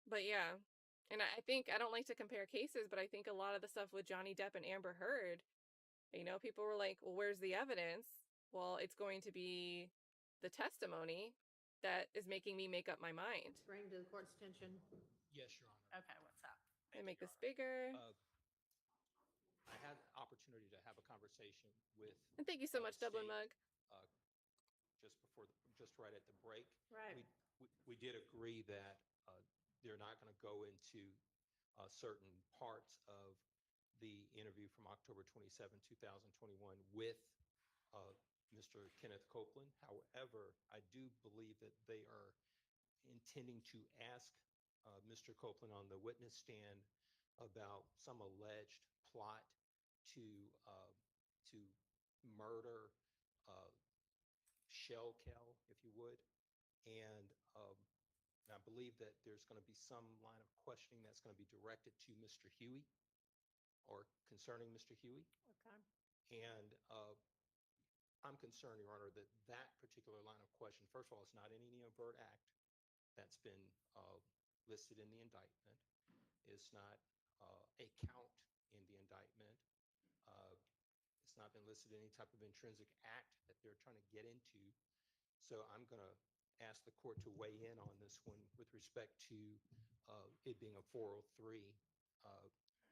Speaker 12: But yeah, and I think, I don't like to compare cases, but I think a lot of the stuff with Johnny Depp and Amber Heard, people were like, well, where's the evidence? Well, it's going to be the testimony that is making me make up my mind.
Speaker 3: Bring to the court's attention.
Speaker 13: Yes, Your Honor.
Speaker 3: Okay, what's up?
Speaker 12: And make this bigger.
Speaker 13: I had the opportunity to have a conversation with.
Speaker 12: And thank you so much, Dublin Mug.
Speaker 13: Just right at the break.
Speaker 3: Right.
Speaker 13: We did agree that they're not going to go into certain parts of the interview from October 27, 2021 with Mr. Kenneth Copeland. However, I do believe that they are intending to ask Mr. Copeland on the witness stand about some alleged plot to murder Shell Kell, if you would. And I believe that there's going to be some line of questioning that's going to be directed to Mr. Huey or concerning Mr. Huey.
Speaker 3: Okay.
Speaker 13: And I'm concerned, Your Honor, that that particular line of question, first of all, it's not in any overt act that's been listed in the indictment. It's not a count in the indictment. It's not been listed in any type of intrinsic act that they're trying to get into. So I'm going to ask the court to weigh in on this one with respect to it being a 403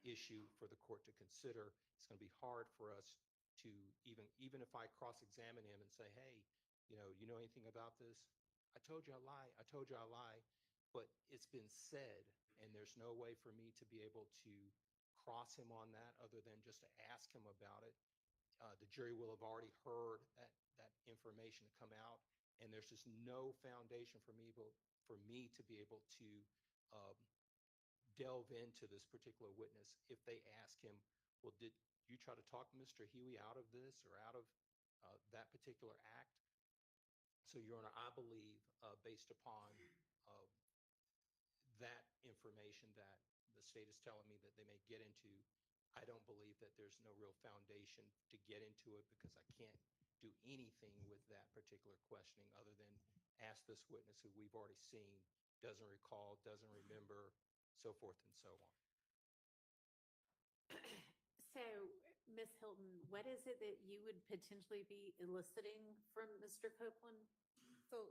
Speaker 13: issue for the court to consider. It's going to be hard for us to even if I cross-examine him and say, hey, you know anything about this? I told you I lie. But it's been said, and there's no way for me to be able to cross him on that other than just to ask him about it. The jury will have already heard that information come out, and there's just no foundation for me to be able to delve into this particular witness if they ask him, well, did you try to talk Mr. Huey out of this or out of that particular act? So, Your Honor, I believe based upon that information that the state is telling me that they may get into, I don't believe that there's no real foundation to get into it because I can't do anything with that particular questioning other than ask this witness who we've already seen, doesn't recall, doesn't remember, so forth and so on.
Speaker 4: So, Ms. Hilton, what is it that you would potentially be eliciting from Mr. Copeland?
Speaker 3: So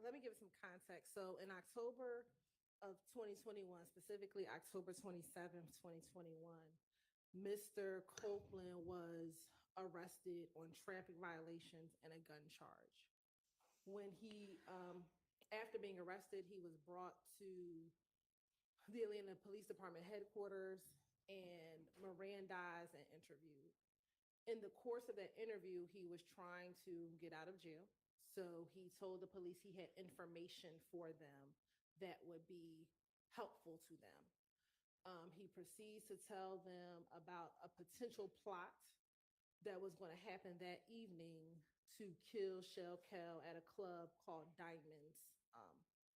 Speaker 3: let me give some context. So in October of 2021, specifically October 27th, 2021, Mr. Copeland was arrested on traffic violations and a gun charge. When he, after being arrested, he was brought to the Atlanta Police Department headquarters and Mirandized and interviewed. In the course of that interview, he was trying to get out of jail. So he told the police he had information for them that would be helpful to them. He proceeds to tell them about a potential plot that was going to happen that evening to kill Shell Cal at a club called Diamonds. I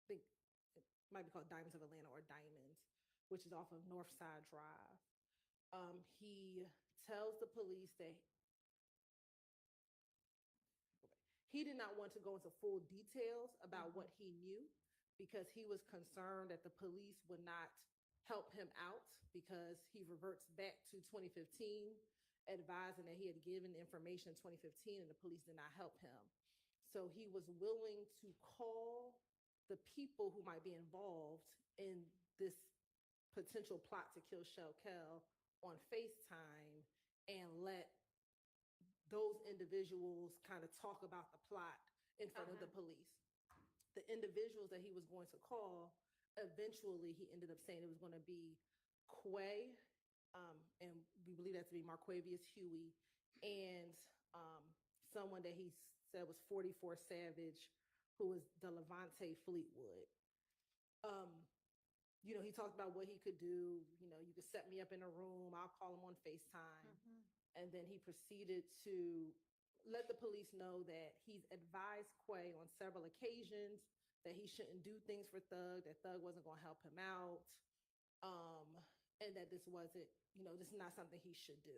Speaker 3: think it might be called Diamonds of Atlanta or Diamonds, which is off of Northside Drive. He tells the police that he did not want to go into full details about what he knew because he was concerned that the police would not help him out because he reverts back to 2015, advising that he had given information in 2015 and the police did not help him. So he was willing to call the people who might be involved in this potential plot to kill Shell Cal on FaceTime and let those individuals kind of talk about the plot in front of the police. The individuals that he was going to call, eventually he ended up saying it was going to be Quay, and we believe that to be Marquavius Huey, and someone that he said was 44 Savage, who was Delevante Fleetwood. You know, he talked about what he could do. You know, you could set me up in a room, I'll call him on FaceTime. And then he proceeded to let the police know that he's advised Quay on several occasions that he shouldn't do things for Thug, that Thug wasn't going to help him out, and that this wasn't, you know, this is not something he should do.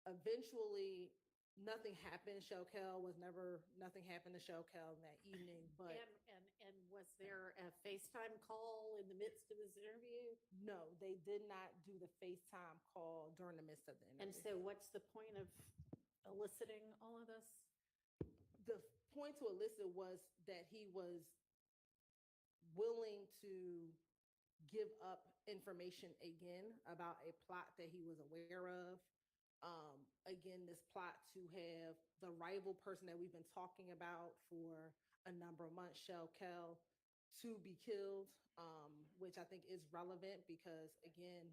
Speaker 3: Eventually, nothing happened. Nothing happened to Shell Cal that evening, but.
Speaker 4: And was there a FaceTime call in the midst of his interview?
Speaker 3: No, they did not do the FaceTime call during the midst of the interview.
Speaker 4: And so what's the point of eliciting all of this?
Speaker 3: The point to elicit was that he was willing to give up information again about a plot that he was aware of. Again, this plot to have the rival person that we've been talking about for a number of months, Shell Cal, to be killed, which I think is relevant because, again.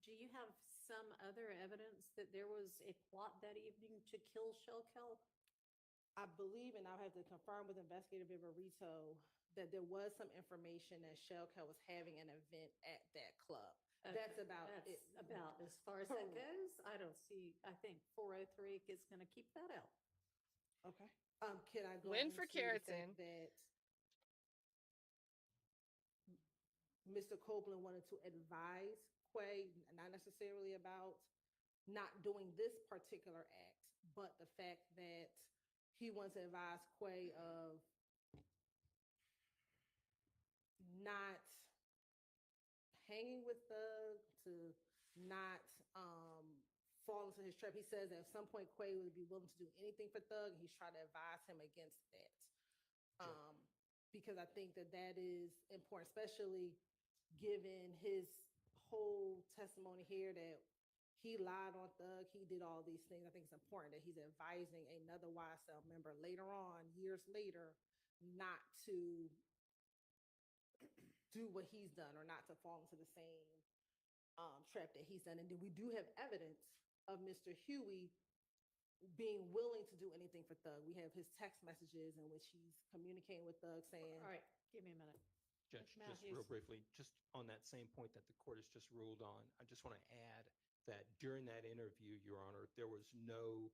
Speaker 4: Do you have some other evidence that there was a plot that evening to kill Shell Cal?
Speaker 3: I believe, and I'll have to confirm with Investigator Viverito, that there was some information that Shell Cal was having an event at that club.
Speaker 4: Okay.
Speaker 3: That's about
Speaker 4: That's
Speaker 3: it.
Speaker 4: about as far as that goes. I think 403 is going to keep that out.
Speaker 3: Okay. Can I go
Speaker 12: Win for Keratin.
Speaker 3: That Mr. Copeland wanted to advise Quay, not necessarily about not doing this particular act, but the fact that he wants to advise Quay of not hanging with Thug, to not fall into his trap. He says that at some point Quay would be willing to do anything for Thug, and he's trying to advise him against that. Because I think that is important, especially given his whole testimony here that he lied on Thug, he did all these things. I think it's important that he's advising another YSL member later on, years later, not to do what he's done or not to fall into the same trap that he's done. And then we do have evidence of Mr. Huey being willing to do anything for Thug. We have his text messages in which he's communicating with Thug saying.
Speaker 4: All right, give me a minute.
Speaker 13: Judge, just real briefly, just on that same point that the court has just ruled on, I just want to add that during that interview, Your Honor, there was no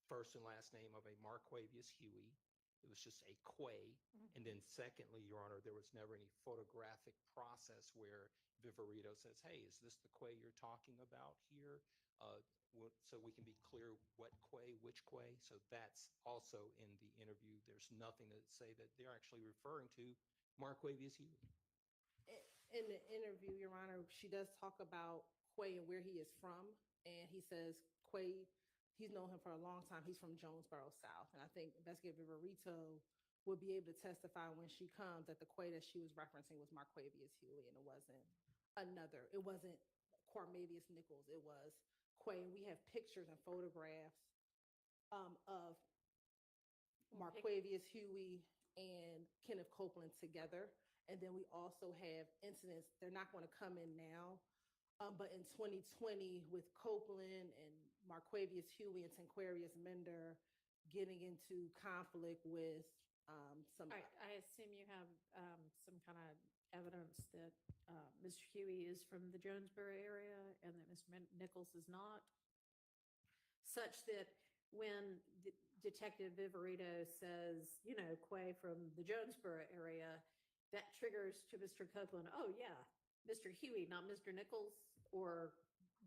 Speaker 13: first and last name of a Marquavius Huey. It was just a quay. And then secondly, Your Honor, there was never any photographic process where Viverito says, hey, is this the quay you're talking about here? So we can be clear what quay, which quay. So that's also in the interview. There's nothing to say that they're actually referring to Marquavius Huey.
Speaker 3: In the interview, Your Honor, she does talk about Quay and where he is from. And he says Quay, he's known him for a long time. He's from Jonesboro South. And I think Investigator Viverito would be able to testify when she comes that the Quay that she was referencing was Marquavius Huey, and it wasn't Cormavius Nichols. It was Quay. And we have pictures and photographs of Marquavius Huey and Kenneth Copeland together. And then we also have incidents. They're not going to come in now, but in 2020 with Copeland and Marquavius Huey and Tanquarius Mender getting into conflict with some.
Speaker 4: I assume you have some kind of evidence that Mr. Huey is from the Jonesboro area and that Mr. Nichols is not, such that when Detective Viverito says, Quay from the Jonesboro area, that triggers to Mr. Copeland, oh yeah, Mr. Huey, not Mr. Nichols? Or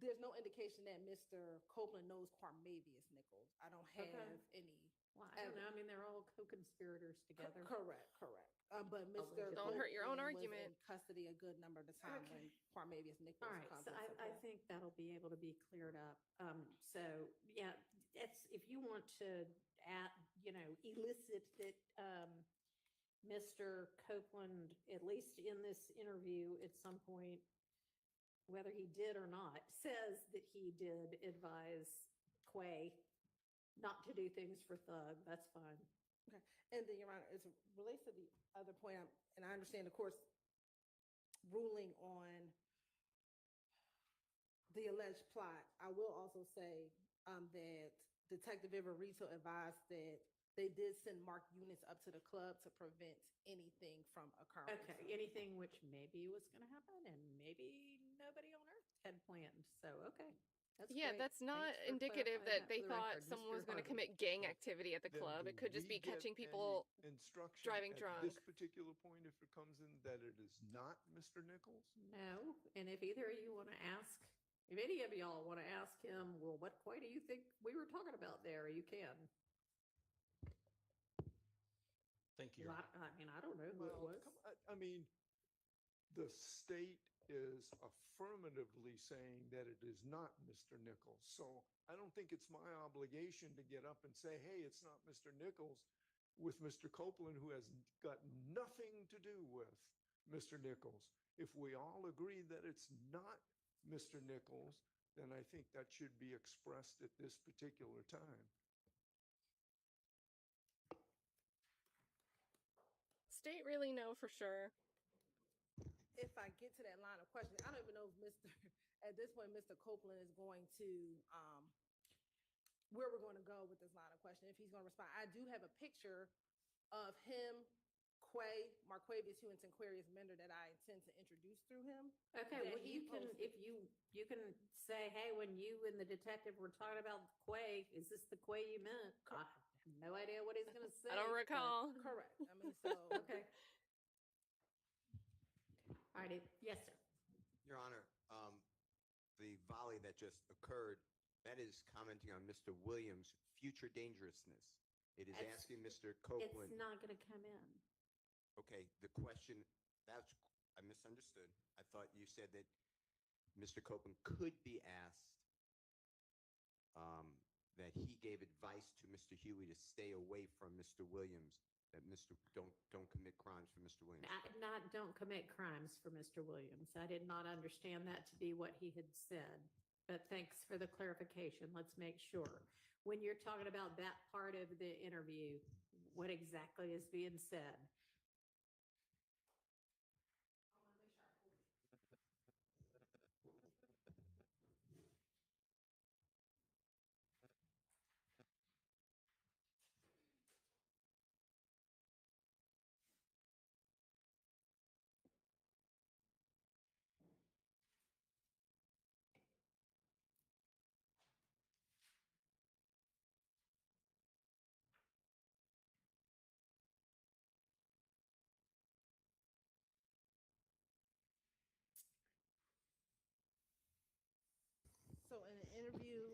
Speaker 3: there's no indication that Mr. Copeland knows Cormavius Nichols. I don't have any.
Speaker 4: Well, I don't know. I mean, they're all co-conspirators together.
Speaker 3: Correct. But Mr.
Speaker 12: Don't hurt your own
Speaker 3: Copeland
Speaker 12: argument.
Speaker 3: was in custody a good number of the time when Cormavius Nichols
Speaker 4: all right,
Speaker 3: comes.
Speaker 4: so I think that'll be able to be cleared up. So yeah, it's if you want to elicit that Mr. Copeland, at least in this interview at some point, whether he did or not, says that he did advise Quay not to do things for Thug, that's fine.
Speaker 3: Okay. And then, Your Honor, as it relates to the other point, and I understand the court's ruling on the alleged plot, I will also say that Detective Viverito advised that they did send Mark Eunice up to the club to prevent anything from occurring.
Speaker 4: Okay, anything which maybe was going to happen and maybe nobody on earth had planned. So, okay. That's
Speaker 12: yeah,
Speaker 4: great.
Speaker 12: that's not
Speaker 4: Thanks for
Speaker 12: indicative
Speaker 4: clarifying
Speaker 12: that they
Speaker 4: for the
Speaker 12: thought
Speaker 4: record,
Speaker 12: someone
Speaker 4: Mr.
Speaker 12: was going to
Speaker 4: Harvey.
Speaker 12: commit gang activity at the
Speaker 14: Then
Speaker 12: club.
Speaker 14: do
Speaker 12: It could just
Speaker 14: we
Speaker 12: be catching
Speaker 14: get
Speaker 12: people
Speaker 14: any instruction
Speaker 12: driving
Speaker 14: at
Speaker 12: drunk.
Speaker 14: this particular point, if it comes in, that it is not Mr. Nichols?
Speaker 4: No, and if either of you want to ask, if any of y'all want to ask him, well, what quay do you think we were talking about there? You can.
Speaker 13: Thank you.
Speaker 4: Well, I mean, I don't know who it was.
Speaker 14: I mean, the state is affirmatively saying that it is not Mr. Nichols. So I don't think it's my obligation to get up and say, hey, it's not Mr. Nichols, with Mr. Copeland, who has got nothing to do with Mr. Nichols. If we all agree that it's not Mr. Nichols, then I think that should be expressed at this particular time.
Speaker 12: State really know for sure.
Speaker 3: If I get to that line of questioning, I don't even know if at this point, Mr. Copeland is going to, where we're going to go with this line of questioning, if he's going to respond. I do have a picture of him, Quay, Marquavius Huey, and Tanquarius Mender that I intend to introduce through him.
Speaker 4: Okay, well, you can, if you can say, hey, when you and the detective were talking about Quay, is this the Quay you meant? I have no idea what he's going to say.
Speaker 12: I don't recall.
Speaker 3: Correct. I mean, so.
Speaker 4: Okay. All righty. Yes, sir.
Speaker 15: Your Honor, the volley that just occurred, that is commenting on Mr. Williams' future dangerousness. It is asking Mr. Copeland.
Speaker 4: It's not going to come in.
Speaker 15: Okay, the question, I misunderstood. I thought you said that Mr. Copeland could be asked that he gave advice to Mr. Huey to stay away from Mr. Williams, that don't commit crimes for Mr. Williams.
Speaker 4: Don't commit crimes for Mr. Williams. I did not understand that to be what he had said, but thanks for the clarification. Let's make sure. When you're talking about that part of the interview, what exactly is being said?
Speaker 3: interview,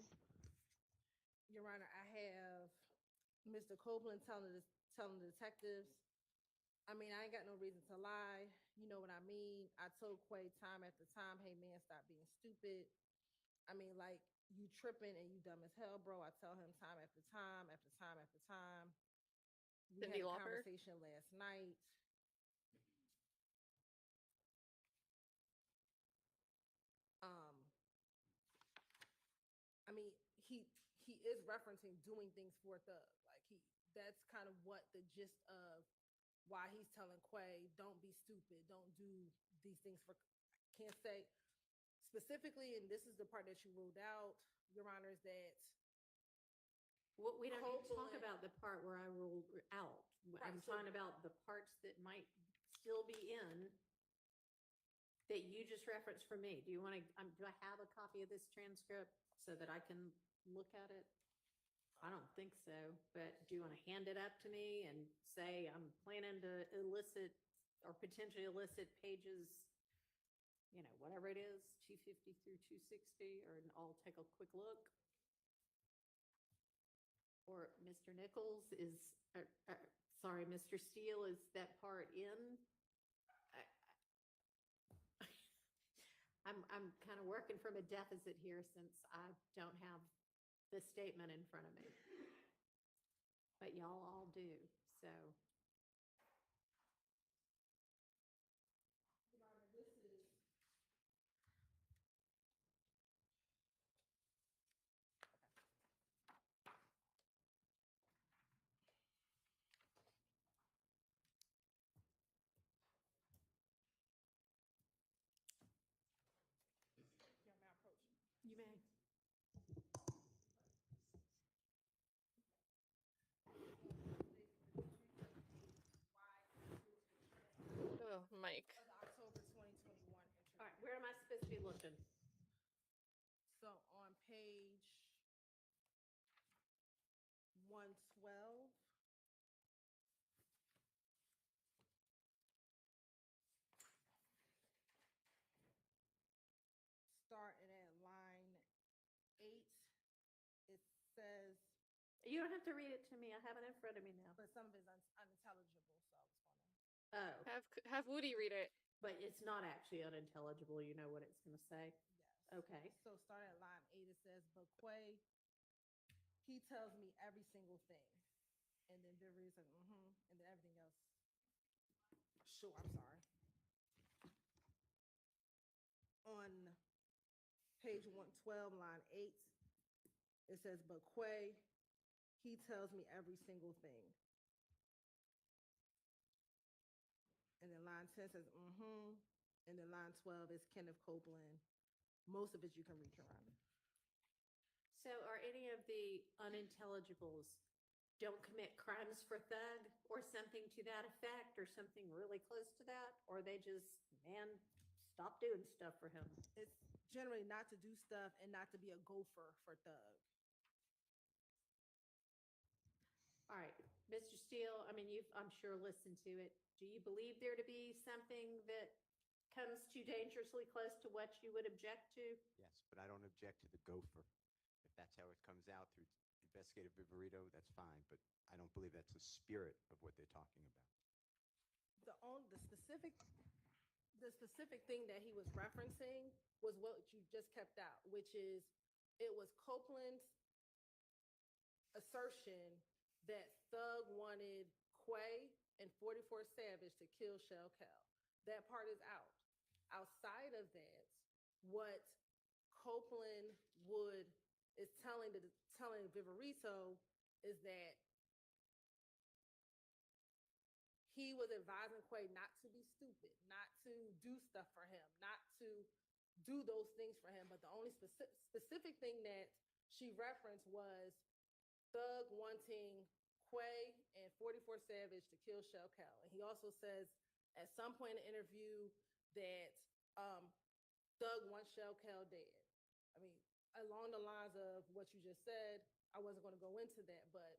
Speaker 3: Your Honor, I have Mr. Copeland telling the detectives, I mean, I ain't got no reason to lie. You know what I mean? I told Quay time after time, hey man, stop being stupid. I mean, like, you tripping and you dumb as hell, bro. I tell him time after time after time after time. We
Speaker 12: Cindy
Speaker 3: had a
Speaker 12: Lauper?
Speaker 3: conversation last night. I mean, he is referencing doing things for Thug. Like that's kind of what the gist of why he's telling Quay, don't be stupid, don't do these things for. I can't say specifically, and this is the part that you ruled out, Your Honor, is that
Speaker 4: we don't need to talk
Speaker 3: Copeland-
Speaker 4: about the part where I ruled out.
Speaker 3: Right,
Speaker 4: I'm
Speaker 3: so-
Speaker 4: talking about the parts that might still be in that you just referenced for me. Do you want to, do I have a copy of this transcript so that I can look at it? I don't think so, but do you want to hand it up to me and say, I'm planning to elicit or potentially elicit pages, you know, whatever it is, 250 through 260, or I'll take a quick look? Or Mr. Nichols is, sorry, Mr. Steele, is that part in? I'm kind of working from a deficit here since I don't have the statement in front of me. But y'all all do, so.
Speaker 3: This is
Speaker 4: You may.
Speaker 12: Oh, Mike.
Speaker 3: of the October 2021 interview.
Speaker 4: All right, where am I supposed to be looking?
Speaker 3: So on page 112, starting at line 8, it says,
Speaker 4: You don't have to read it to me. I have it in front of me now.
Speaker 3: but some of it's unintelligible, so I was gonna.
Speaker 4: Oh,
Speaker 12: Have Woody read it.
Speaker 4: but it's not actually unintelligible. You know what it's going to say?
Speaker 3: Yes.
Speaker 4: Okay.
Speaker 3: So starting at line 8, it says, but Quay, he tells me every single thing. And then Vivi's like, and then everything else. Sure, I'm sorry. On page 112, line 8, it says, but Quay, he tells me every single thing. And then line 10 says, and then line 12 is Kenneth Copeland. Most of it you can read, Your Honor.
Speaker 4: So are any of the unintelligibles don't commit crimes for Thug or something to that effect or something really close to that? Or they just, man, stop doing stuff for him?
Speaker 3: It's generally not to do stuff and not to be a gopher for Thug.
Speaker 4: All right, Mr. Steele, I mean, you've, I'm sure, listened to it. Do you believe there to be something that comes too dangerously close to what you would object to?
Speaker 15: Yes, but I don't object to the gopher. If that's how it comes out through Investigative Viverito, that's fine, but I don't believe that's the spirit of what they're talking about.
Speaker 3: The specific thing that he was referencing was what you just kept out, which is it was Copeland's assertion that Thug wanted Quay and 44 Savage to kill Shell Cal. That part is out. Outside of that, what Copeland is telling Viverito is that he was advising Quay not to be stupid, not to do stuff for him, not to do those things for him. But the only specific thing that she referenced was Thug wanting Quay and 44 Savage to kill Shell Cal. And he also says at some point in the interview that Thug wants Shell Cal dead. I mean, along the lines of what you just said, I wasn't going to go into that, but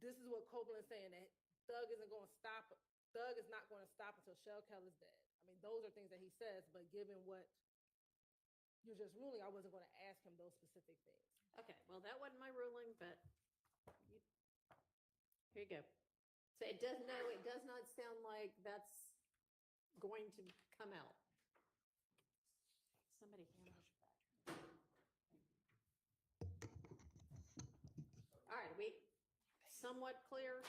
Speaker 3: this is what Copeland's saying, that Thug is not going to stop until Shell Cal is dead. I mean, those are things that he says, but given what you're just ruling. I wasn't going to ask him those specific things.
Speaker 4: Okay, well, that wasn't my ruling, but here you go. So it does not sound like that's going to come out. Somebody handles your bathroom. All right, we somewhat clear?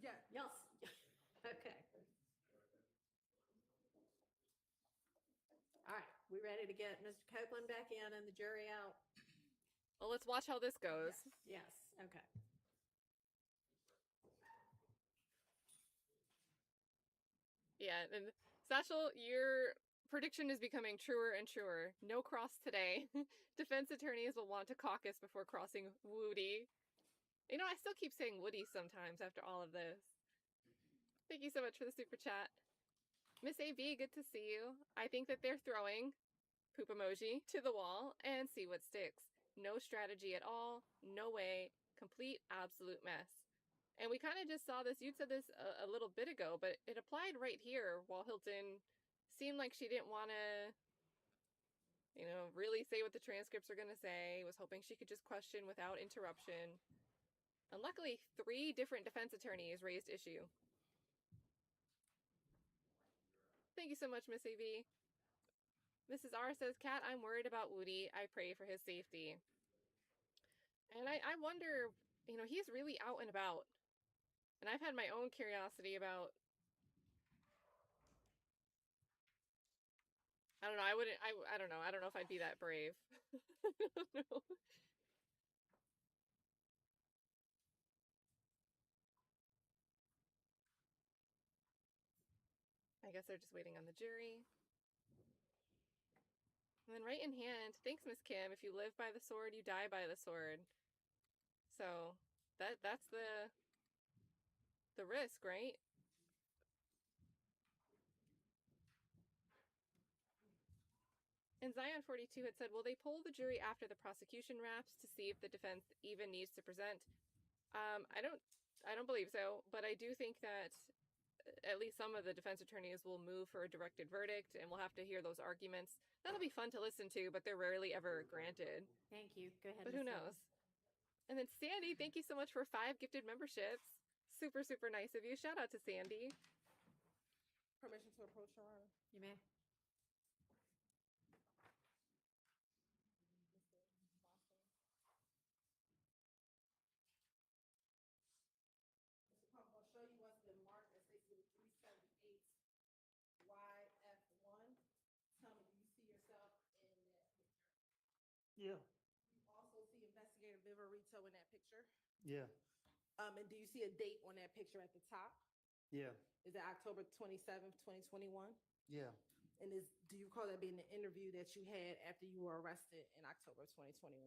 Speaker 3: Yeah.
Speaker 4: Yes. Okay. All right, we ready to get Mr. Copeland back in and the jury out?
Speaker 12: Well, let's watch how this goes.
Speaker 4: Yes, okay.
Speaker 12: Yeah, and Satchel, your prediction is becoming truer and truer. No cross today. Defense attorneys will want to caucus before crossing Woody. You know, I still keep saying Woody sometimes after all of this. Thank you so much for the super chat. Miss AB, good to see you. I think that they're throwing poop emoji to the wall and see what sticks. No strategy at all. No way. Complete, absolute mess. And we kind of just saw this. You said this a little bit ago, but it applied right here while Hilton seemed like she didn't want to, really say what the transcripts are going to say, was hoping she could just question without interruption. And luckily, 3 different defense attorneys raised issue. Thank you so much, Miss AV. Mrs. R says, Kat, I'm worried about Woody. I pray for his safety. And I wonder, he's really out and about. And I've had my own curiosity about, I don't know, I don't know. I don't know if I'd be that brave. I don't know. I guess they're just waiting on the jury. And then right in hand, thanks, Miss Kim. If you live by the sword, you die by the sword. So that's the risk, right? And Zion42 had said, will they poll the jury after the prosecution wraps to see if the defense even needs to present? I don't believe so, but I do think that at least some of the defense attorneys will move for a directed verdict, and we'll have to hear those arguments. That'll be fun to listen to, but they're rarely ever granted.
Speaker 4: Thank you. Go ahead.
Speaker 12: But who knows? And then Sandy, thank you so much for 5 gifted memberships. Super, super nice of you. Shout out to Sandy.
Speaker 3: Permission to approach, Your Honor.
Speaker 4: You may.
Speaker 3: I'm going to show you what's been marked as Exhibit 378 YF1. Tell me, do you see yourself in that picture?
Speaker 6: Yeah.
Speaker 3: You also see Investigator Viverito in that picture?
Speaker 6: Yeah.
Speaker 3: And do you see a date on that picture at the top?
Speaker 6: Yeah.
Speaker 3: Is it October 27th, 2021?
Speaker 6: Yeah.
Speaker 3: And do you recall that being the interview that you had after you were arrested in October 2021?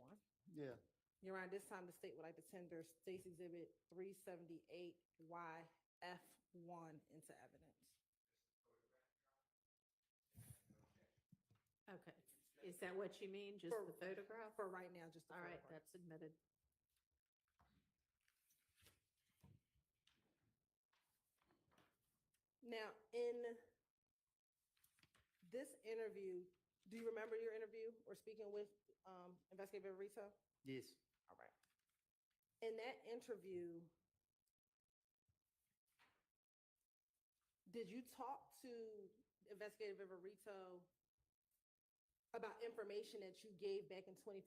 Speaker 6: Yeah.
Speaker 3: Your Honor, this time the state would like to tender State's Exhibit 378 YF1 into evidence.
Speaker 4: Okay. Is that what you mean? Just the photograph?
Speaker 3: For right now, just the
Speaker 4: All right,
Speaker 3: photograph.
Speaker 4: that's admitted.
Speaker 3: Now, in this interview, do you remember your interview or speaking with Investigator Viverito?
Speaker 6: Yes.
Speaker 3: All right. In that interview, did you talk to Investigator Viverito about information that you gave back in 2015?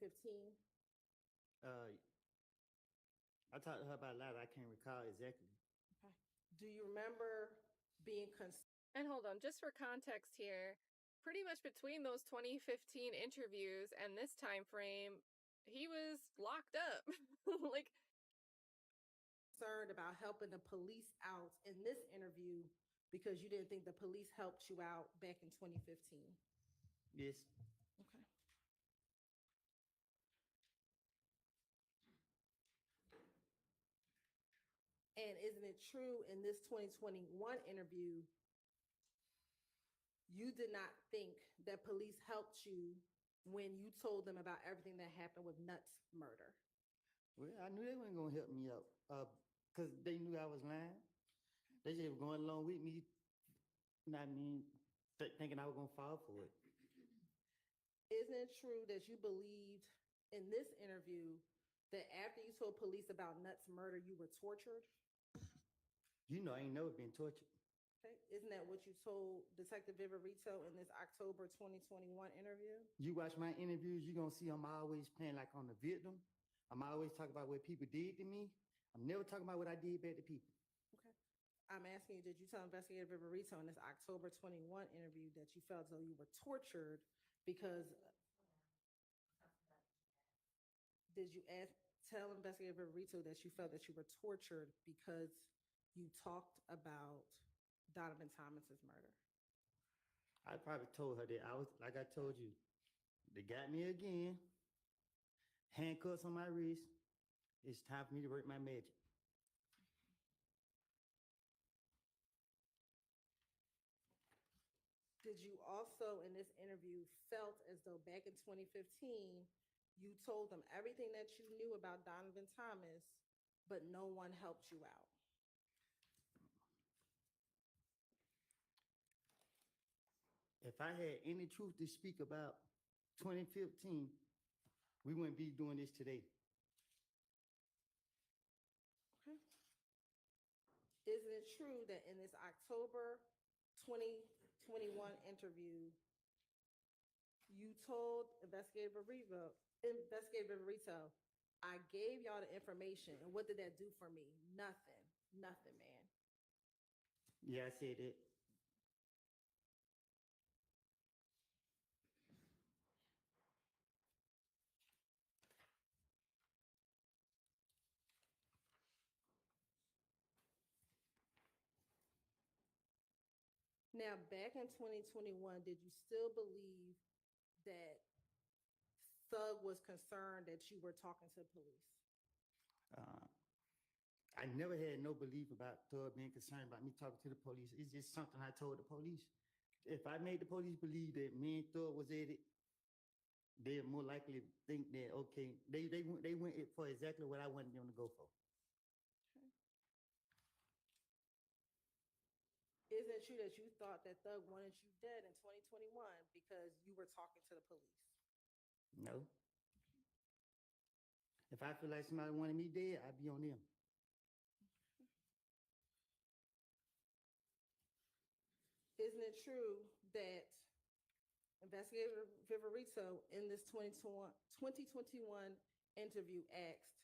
Speaker 6: I talked to her about a lot. I can't recall exactly.
Speaker 3: Okay. Do you remember being concerned?
Speaker 12: And hold on, just for context here, pretty much between those 2015 interviews and this time frame, he was locked up. Like,
Speaker 3: concerned about helping the police out in this interview because you didn't think the police helped you out back in 2015?
Speaker 6: Yes.
Speaker 3: Okay. And isn't it true in this 2021 interview, you did not think that police helped you when you told them about everything that happened with Nuts' murder?
Speaker 6: Well, I knew they weren't going to help me out because they knew I was lying. They just were going along with me. I mean, thinking I was gonna fall for it.
Speaker 3: Isn't it true that you believed in this interview that after you told police about Nutt's murder, you were tortured?
Speaker 6: You know, I ain't never been tortured.
Speaker 3: Okay. Isn't that what you told Detective Viverito in this October 2021 interview?
Speaker 6: You watch my interviews, you're gonna see I'm always playing like on the victim. I'm always talking about what people did to me. I'm never talking about what I did back to people.
Speaker 3: Okay. I'm asking you, did you tell Investigator Viverito in this October 21 interview that you felt as though you were tortured because did you tell Investigator Viverito that you felt that you were tortured because you talked about Donovan Thomas's murder?
Speaker 6: I probably told her that I was, like I told you, they got me again, handcuffs on my wrist. It's time for me to work my magic.
Speaker 3: Did you also, in this interview, felt as though back in 2015, you told them everything that you knew about Donovan Thomas, but no one helped you out?
Speaker 6: If I had any truth to speak about 2015, we wouldn't be doing this today.
Speaker 3: Okay. Isn't it true that in this October 2021 interview, you told Investigator Viverito, I gave y'all the information, and what did that do for me? Nothing. Nothing, man.
Speaker 6: Yeah, I said it.
Speaker 3: Now, back in 2021, did you still believe that Thug was concerned that you were talking to the police?
Speaker 6: I never had no belief about Thug being concerned about me talking to the police. It's just something I told the police. If I made the police believe that me and Thug was at it, they'd more likely think that, okay, they went it for exactly what I wanted them to go for.
Speaker 3: Isn't it true that you thought that Thug wanted you dead in 2021 because you were talking to the police?
Speaker 6: No. If I feel like somebody wanted me dead, I'd be on them.
Speaker 3: Isn't it true that Investigator Viverito in this 2021 interview asked,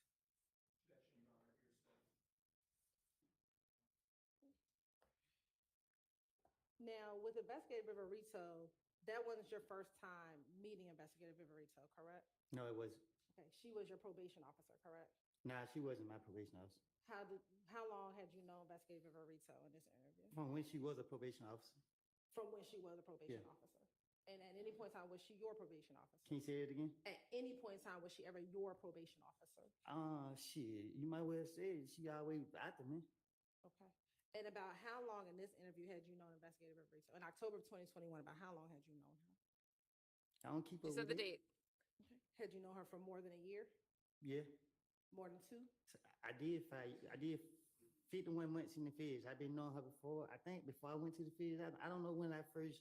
Speaker 3: now with Investigator Viverito, that wasn't your first time meeting Investigator Viverito, correct?
Speaker 6: No, it wasn't.
Speaker 3: Okay, she was your probation officer, correct?
Speaker 6: Nah, she wasn't my probation officer.
Speaker 3: How long had you known Investigator Viverito in this interview?
Speaker 6: From when she was a probation officer.
Speaker 3: From when she was a probation officer. And at any point in time, was she your probation officer?
Speaker 6: Can you say it again?
Speaker 3: At any point in time, was she ever your probation officer?
Speaker 6: Shit. You might well say it. She always after me.
Speaker 3: Okay. And about how long in this interview had you known Investigator Viverito? In October of 2021, about how long had you known her?
Speaker 6: I don't keep up
Speaker 12: You
Speaker 6: with
Speaker 12: said the
Speaker 6: it.
Speaker 12: date.
Speaker 3: Okay. Had you known her for more than a year?
Speaker 6: Yeah.
Speaker 3: More than 2?
Speaker 6: I did 51 months in the feds. I've been knowing her before. I think before I went to the feds, I don't know when I first.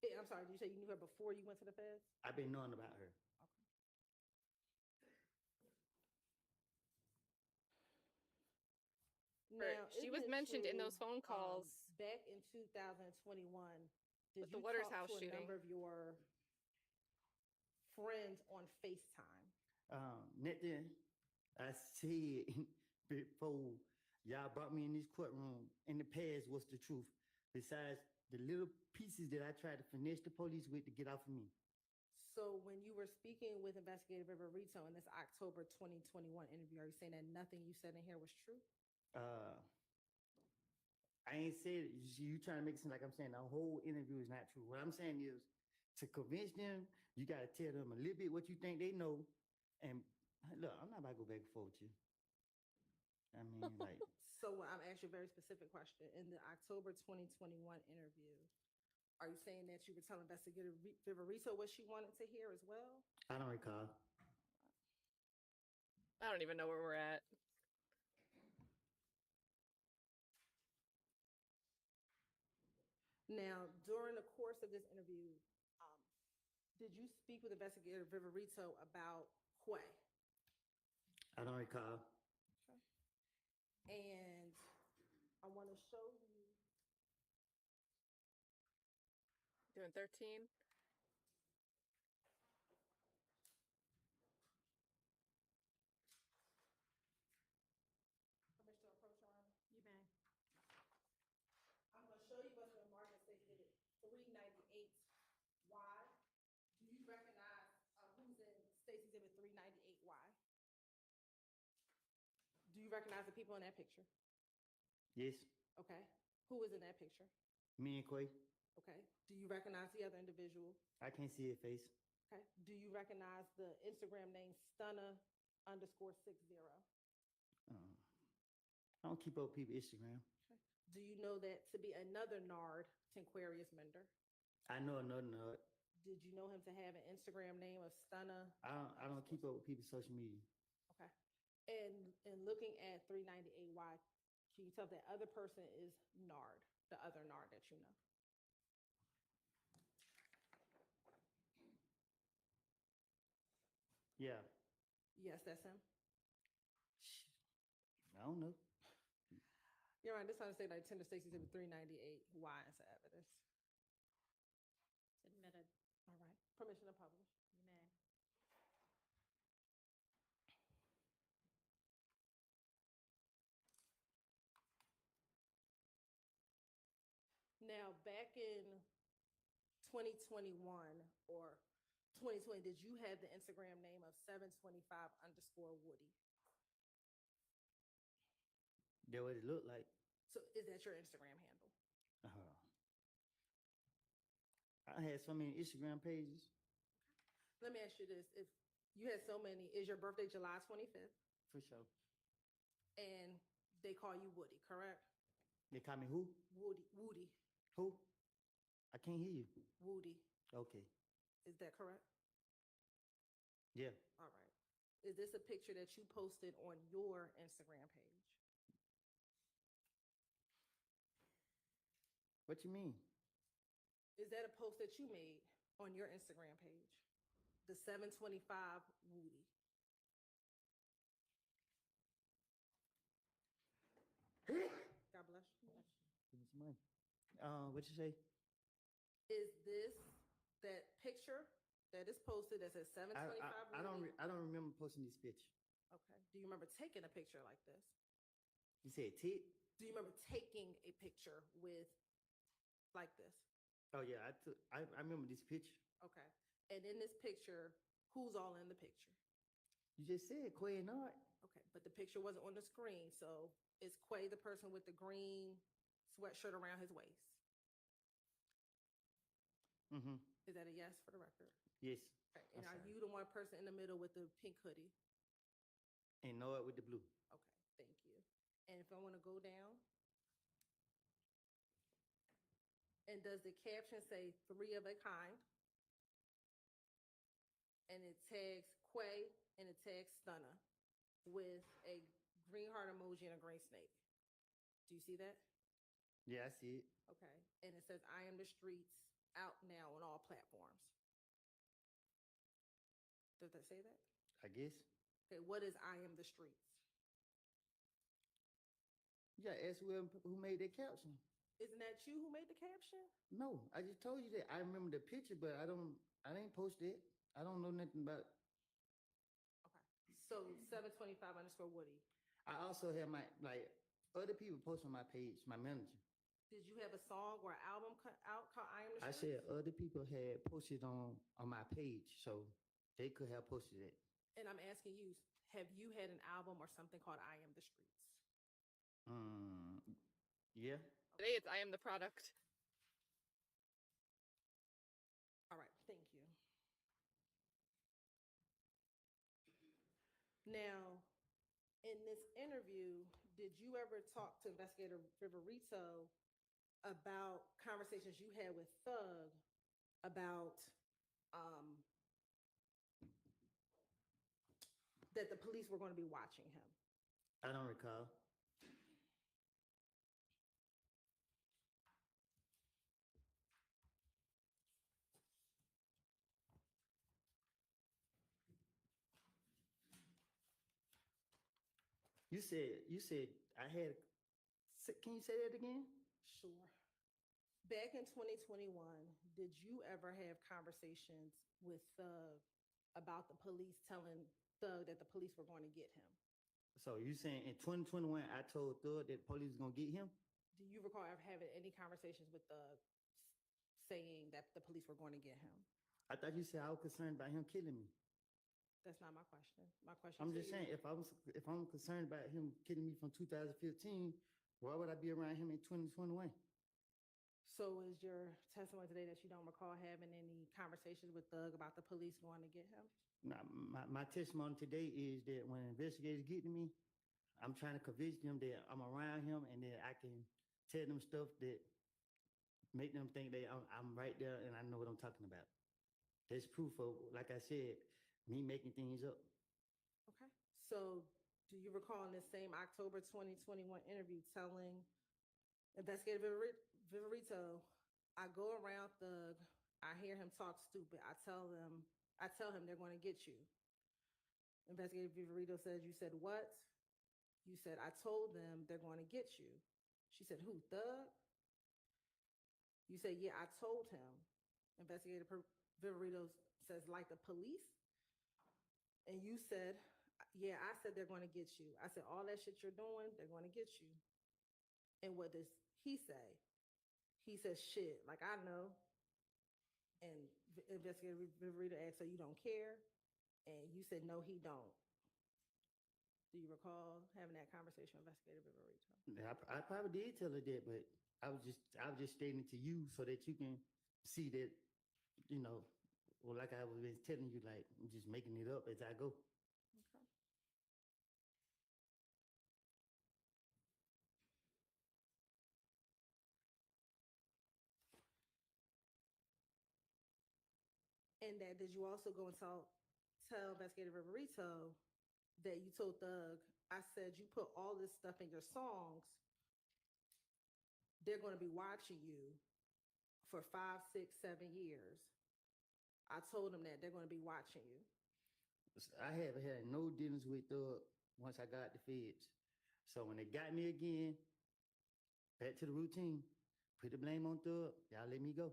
Speaker 3: Okay. I'm sorry, did you say you knew her before you went to the feds?
Speaker 6: I've been knowing about her.
Speaker 3: Now,
Speaker 12: she was mentioned in those phone
Speaker 3: true,
Speaker 12: calls.
Speaker 3: Back in 2021, did
Speaker 12: With the
Speaker 3: you
Speaker 12: Waters
Speaker 3: talk
Speaker 12: House
Speaker 3: to a
Speaker 12: shooting.
Speaker 3: number of your friends on FaceTime?
Speaker 6: Nothing I said before y'all brought me in this courtroom in the past was the truth. Besides the little pieces that I tried to finesse the police with to get off of me.
Speaker 3: So when you were speaking with Investigator Viverito in this October 2021 interview, are you saying that nothing you said in here was true?
Speaker 6: I ain't said it. You trying to make it seem like I'm saying the whole interview is not true. What I'm saying is to convince them, you got to tell them a little bit what you think they know. And look, I'm not about to go back and forth with you. I mean, like.
Speaker 3: So I'm asking you a very specific question. In the October 2021 interview, are you saying that you were telling Investigator Viverito what she wanted to hear as well?
Speaker 6: I don't recall.
Speaker 12: I don't even know where we're at.
Speaker 3: Now, during the course of this interview, did you speak with Investigator Viverito about Quay?
Speaker 6: I don't recall.
Speaker 3: And I want to show you.
Speaker 12: Doing 13.
Speaker 3: Permission to approach, Your Honor?
Speaker 4: You may.
Speaker 3: I'm going to show you what's been marked as Exhibit 398Y. Do you recognize who's in State's Exhibit 398Y? Do you recognize the people in that picture?
Speaker 6: Yes.
Speaker 3: Okay. Who is in that picture?
Speaker 6: Me and Quay.
Speaker 3: Okay. Do you recognize the other individual?
Speaker 6: I can't see her face.
Speaker 3: Okay. Do you recognize the Instagram name Stunner_60?
Speaker 6: I don't keep up with people's Instagram.
Speaker 3: Okay. Do you know that to be another Nard, Tinquarius Mender?
Speaker 6: I know another nerd.
Speaker 3: Did you know him to have an Instagram name of Stunner?
Speaker 6: I don't keep up with people's social media.
Speaker 3: Okay. And looking at 398Y, can you tell if that other person is Nard, the other Nard that you know?
Speaker 6: Yeah.
Speaker 3: Yes, that's him.
Speaker 6: I don't know.
Speaker 3: You're right. This time to say like Tender Stacy Exhibit 398Y into evidence.
Speaker 4: Admitted.
Speaker 3: All right. Permission to publish.
Speaker 4: You may.
Speaker 3: Now, back in 2021 or 2020, did you have the Instagram name of 725_Woody?
Speaker 6: That what it looked like.
Speaker 3: So is that your Instagram handle?
Speaker 6: I had so many Instagram pages.
Speaker 3: Let me ask you this. If you had so many, is your birthday July 25th?
Speaker 6: For sure.
Speaker 3: And they call you Woody, correct?
Speaker 6: They call me who?
Speaker 3: Woody.
Speaker 6: Who? I can't hear you.
Speaker 3: Woody.
Speaker 6: Okay.
Speaker 3: Is that correct?
Speaker 6: Yeah.
Speaker 3: All right. Is this a picture that you posted on your Instagram page?
Speaker 6: What you mean?
Speaker 3: Is that a post that you made on your Instagram page? The 725 Woody. God bless you.
Speaker 6: Give me some money. What you say?
Speaker 3: Is this that picture that is posted that says 725 Woody?
Speaker 6: I don't remember posting this picture.
Speaker 3: Okay. Do you remember taking a picture like this?
Speaker 6: You said tit?
Speaker 3: Do you remember taking a picture with like this?
Speaker 6: Oh yeah, I remember this picture.
Speaker 3: Okay. And in this picture, who's all in the picture?
Speaker 6: You just said Quay and Nard.
Speaker 3: Okay, but the picture wasn't on the screen, so is Quay the person with the green sweatshirt around his waist?
Speaker 6: Mm-hmm.
Speaker 3: Is that a yes for the record?
Speaker 6: Yes.
Speaker 3: Okay. And are you the one person in the middle with the pink hoodie?
Speaker 6: And Nard with the blue.
Speaker 3: Okay, thank you. And if I want to go down, and does the caption say 3 of a kind? And it tags Quay and it tags Stunner with a green heart emoji and a green snake. Do you see that?
Speaker 6: Yeah, I see it.
Speaker 3: Okay. And it says, I am the streets, out now on all platforms. Does that say that?
Speaker 6: I guess.
Speaker 3: Okay, what is I am the streets?
Speaker 6: You gotta ask who made that caption.
Speaker 3: Isn't that you who made the caption?
Speaker 6: No, I just told you that I remember the picture, but I didn't post it. I don't know nothing about it.
Speaker 3: Okay. So 725_Woody.
Speaker 6: I also have my, like, other people post on my page, my manager.
Speaker 3: Did you have a song or album out called I Am the
Speaker 6: I
Speaker 3: Streets?
Speaker 6: said other people had posted on my page, so they could have posted it.
Speaker 3: And I'm asking you, have you had an album or something called I Am the Streets?
Speaker 6: Yeah.
Speaker 12: Today it's I am the product.
Speaker 3: All right, thank you. Now, in this interview, did you ever talk to Investigator Viverito about conversations you had with Thug about that the police were going to be watching him?
Speaker 6: I don't recall. You said I had. Can you say that again?
Speaker 3: Sure. Back in 2021, did you ever have conversations with Thug about the police telling Thug that the police were going to get him?
Speaker 6: So you saying in 2021 I told Thug that the police was gonna get him?
Speaker 3: Do you recall ever having any conversations with Thug saying that the police were going to get him?
Speaker 6: I thought you said I was concerned about him killing me.
Speaker 3: That's not my question. My question.
Speaker 6: I'm
Speaker 3: to
Speaker 6: just
Speaker 3: you-
Speaker 6: saying if I'm concerned about him killing me from 2015, why would I be around him in 2021?
Speaker 3: So is your testimony today that you don't recall having any conversations with Thug about the police going to get him?
Speaker 6: Now, my testimony today is that when investigators get to me, I'm trying to convince them that I'm around him and that I can tell them stuff that make them think that I'm right there and I know what I'm talking about. That's proof of, like I said, me making things up.
Speaker 3: Okay. So do you recall in this same October 2021 interview telling Investigator Viverito, I go around Thug, I hear him talk stupid, I tell him they're going to get you. Investigator Viverito says, you said what? You said, I told them they're going to get you. She said, who, Thug? You said, yeah, I told him. Investigator Viverito says, like the police? And you said, yeah, I said they're going to get you. I said, all that shit you're doing, they're going to get you. And what does he say? He says, shit, like I know. And Investigator Viverito asked, so you don't care? And you said, no, he don't. Do you recall having that conversation with Investigator Viverito?
Speaker 6: I probably did tell her that, but I was just stating it to you so that you can see that, you know, well, like I was telling you, like I'm just making it up as I go.
Speaker 3: Okay. And that did you also go and tell Investigator Viverito that you told Thug, I said you put all this stuff in your songs, they're going to be watching you for 5, 6, 7 years. I told them that they're going to be watching you.
Speaker 6: I haven't had no dealings with Thug once I got the feds. So when they got me again, back to the routine, put the blame on Thug, y'all let me go.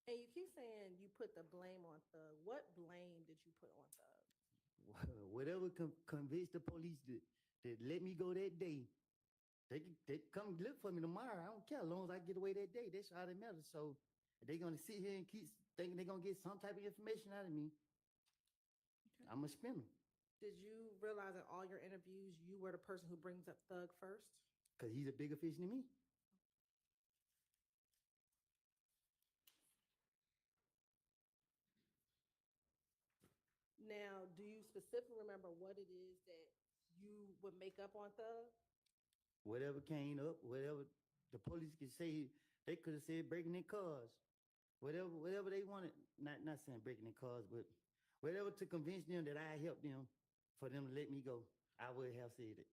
Speaker 3: And you keep saying you put the blame on Thug. What blame did you put on Thug?
Speaker 6: Whatever convinced the police to let me go that day, they come look for me tomorrow. I don't care as long as I get away that day. That's all that matters. So they're gonna sit here and keep thinking they're gonna get some type of information out of me. Okay. I'm gonna spin them.
Speaker 3: Did you realize in all your interviews you were the person who brings up Thug first?
Speaker 6: Because he's a bigger fish than me.
Speaker 3: Now, do you specifically remember what it is that you would make up on Thug?
Speaker 6: Whatever came up, whatever the police could say, they could have said breaking in cars. Whatever they wanted, not saying breaking in cars, but whatever to convince them that I helped them for them to let me go, I would have said it.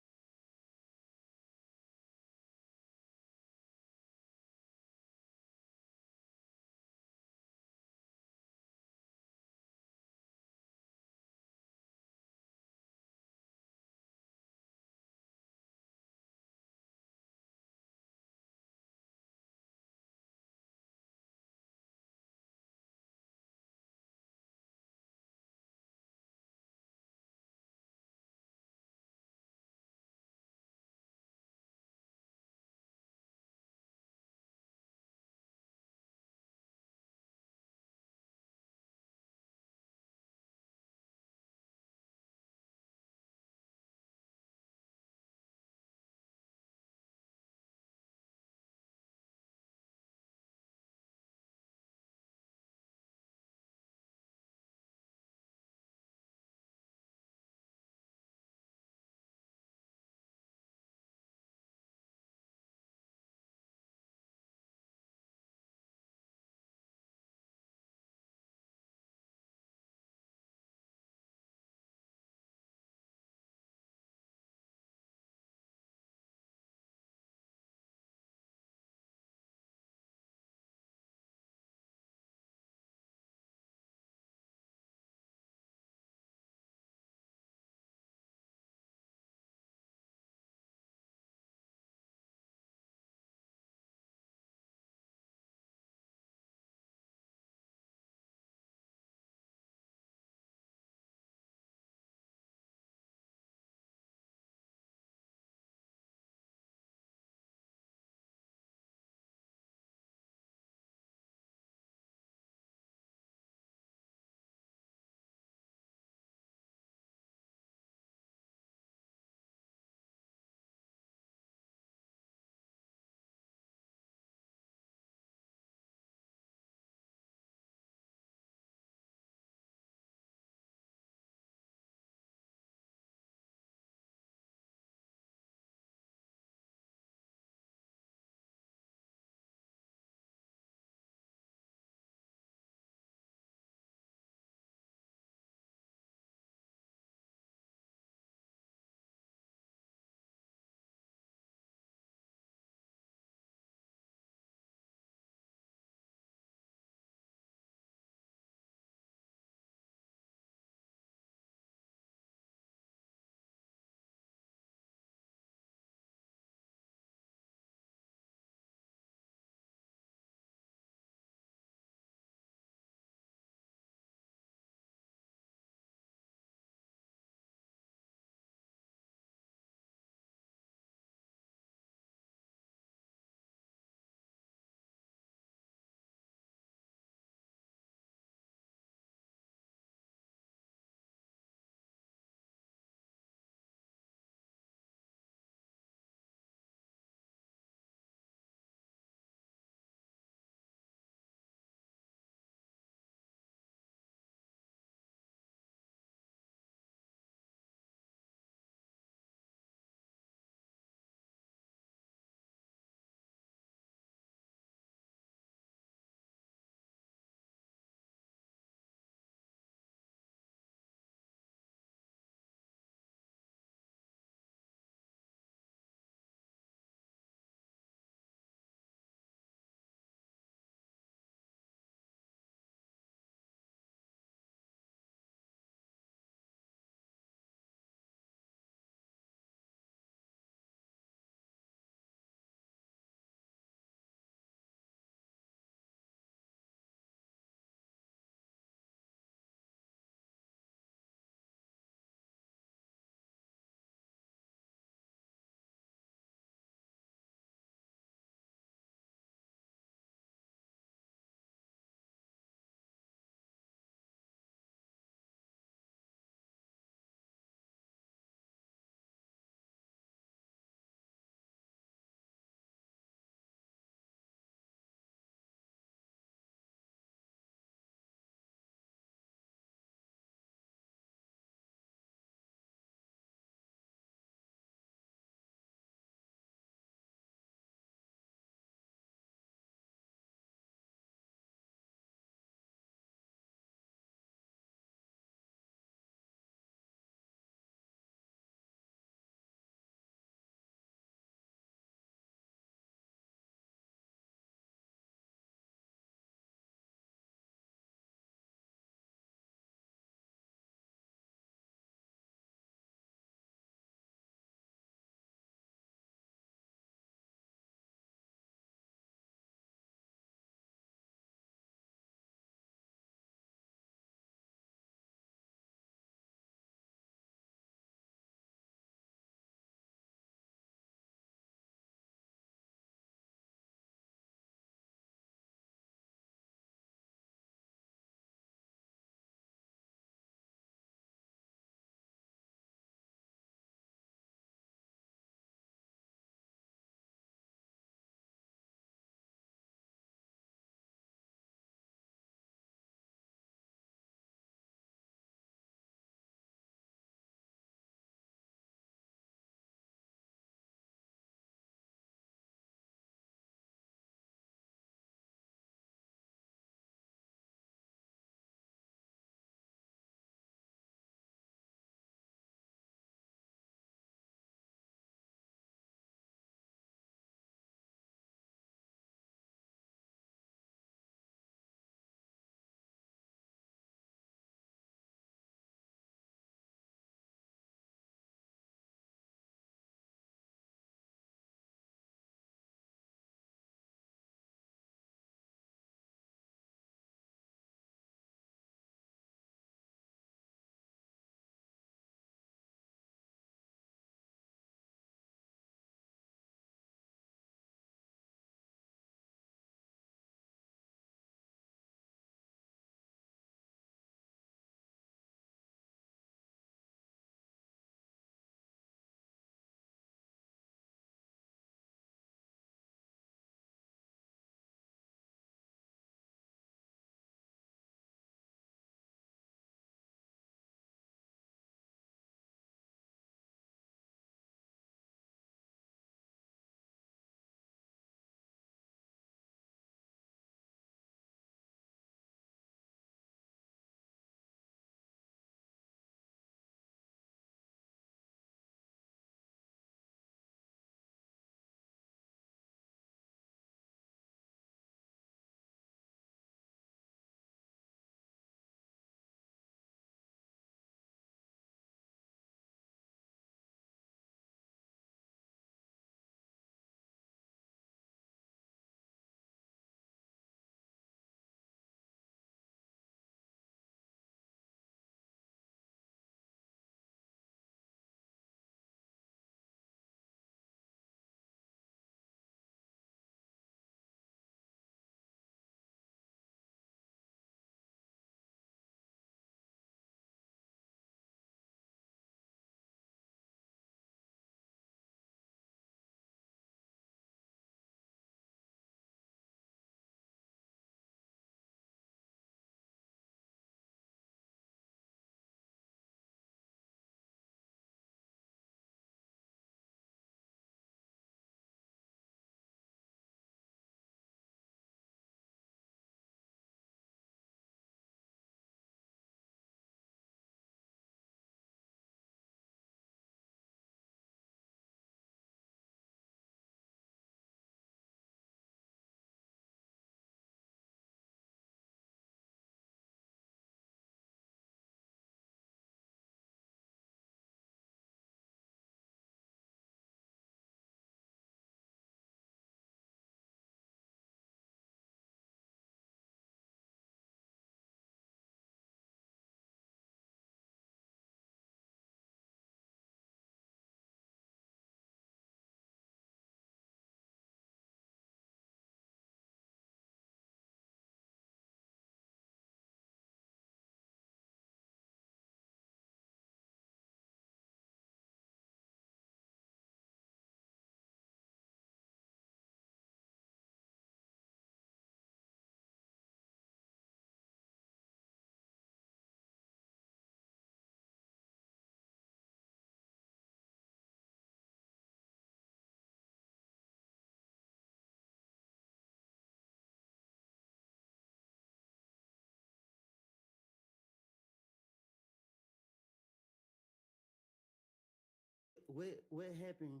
Speaker 6: what happened?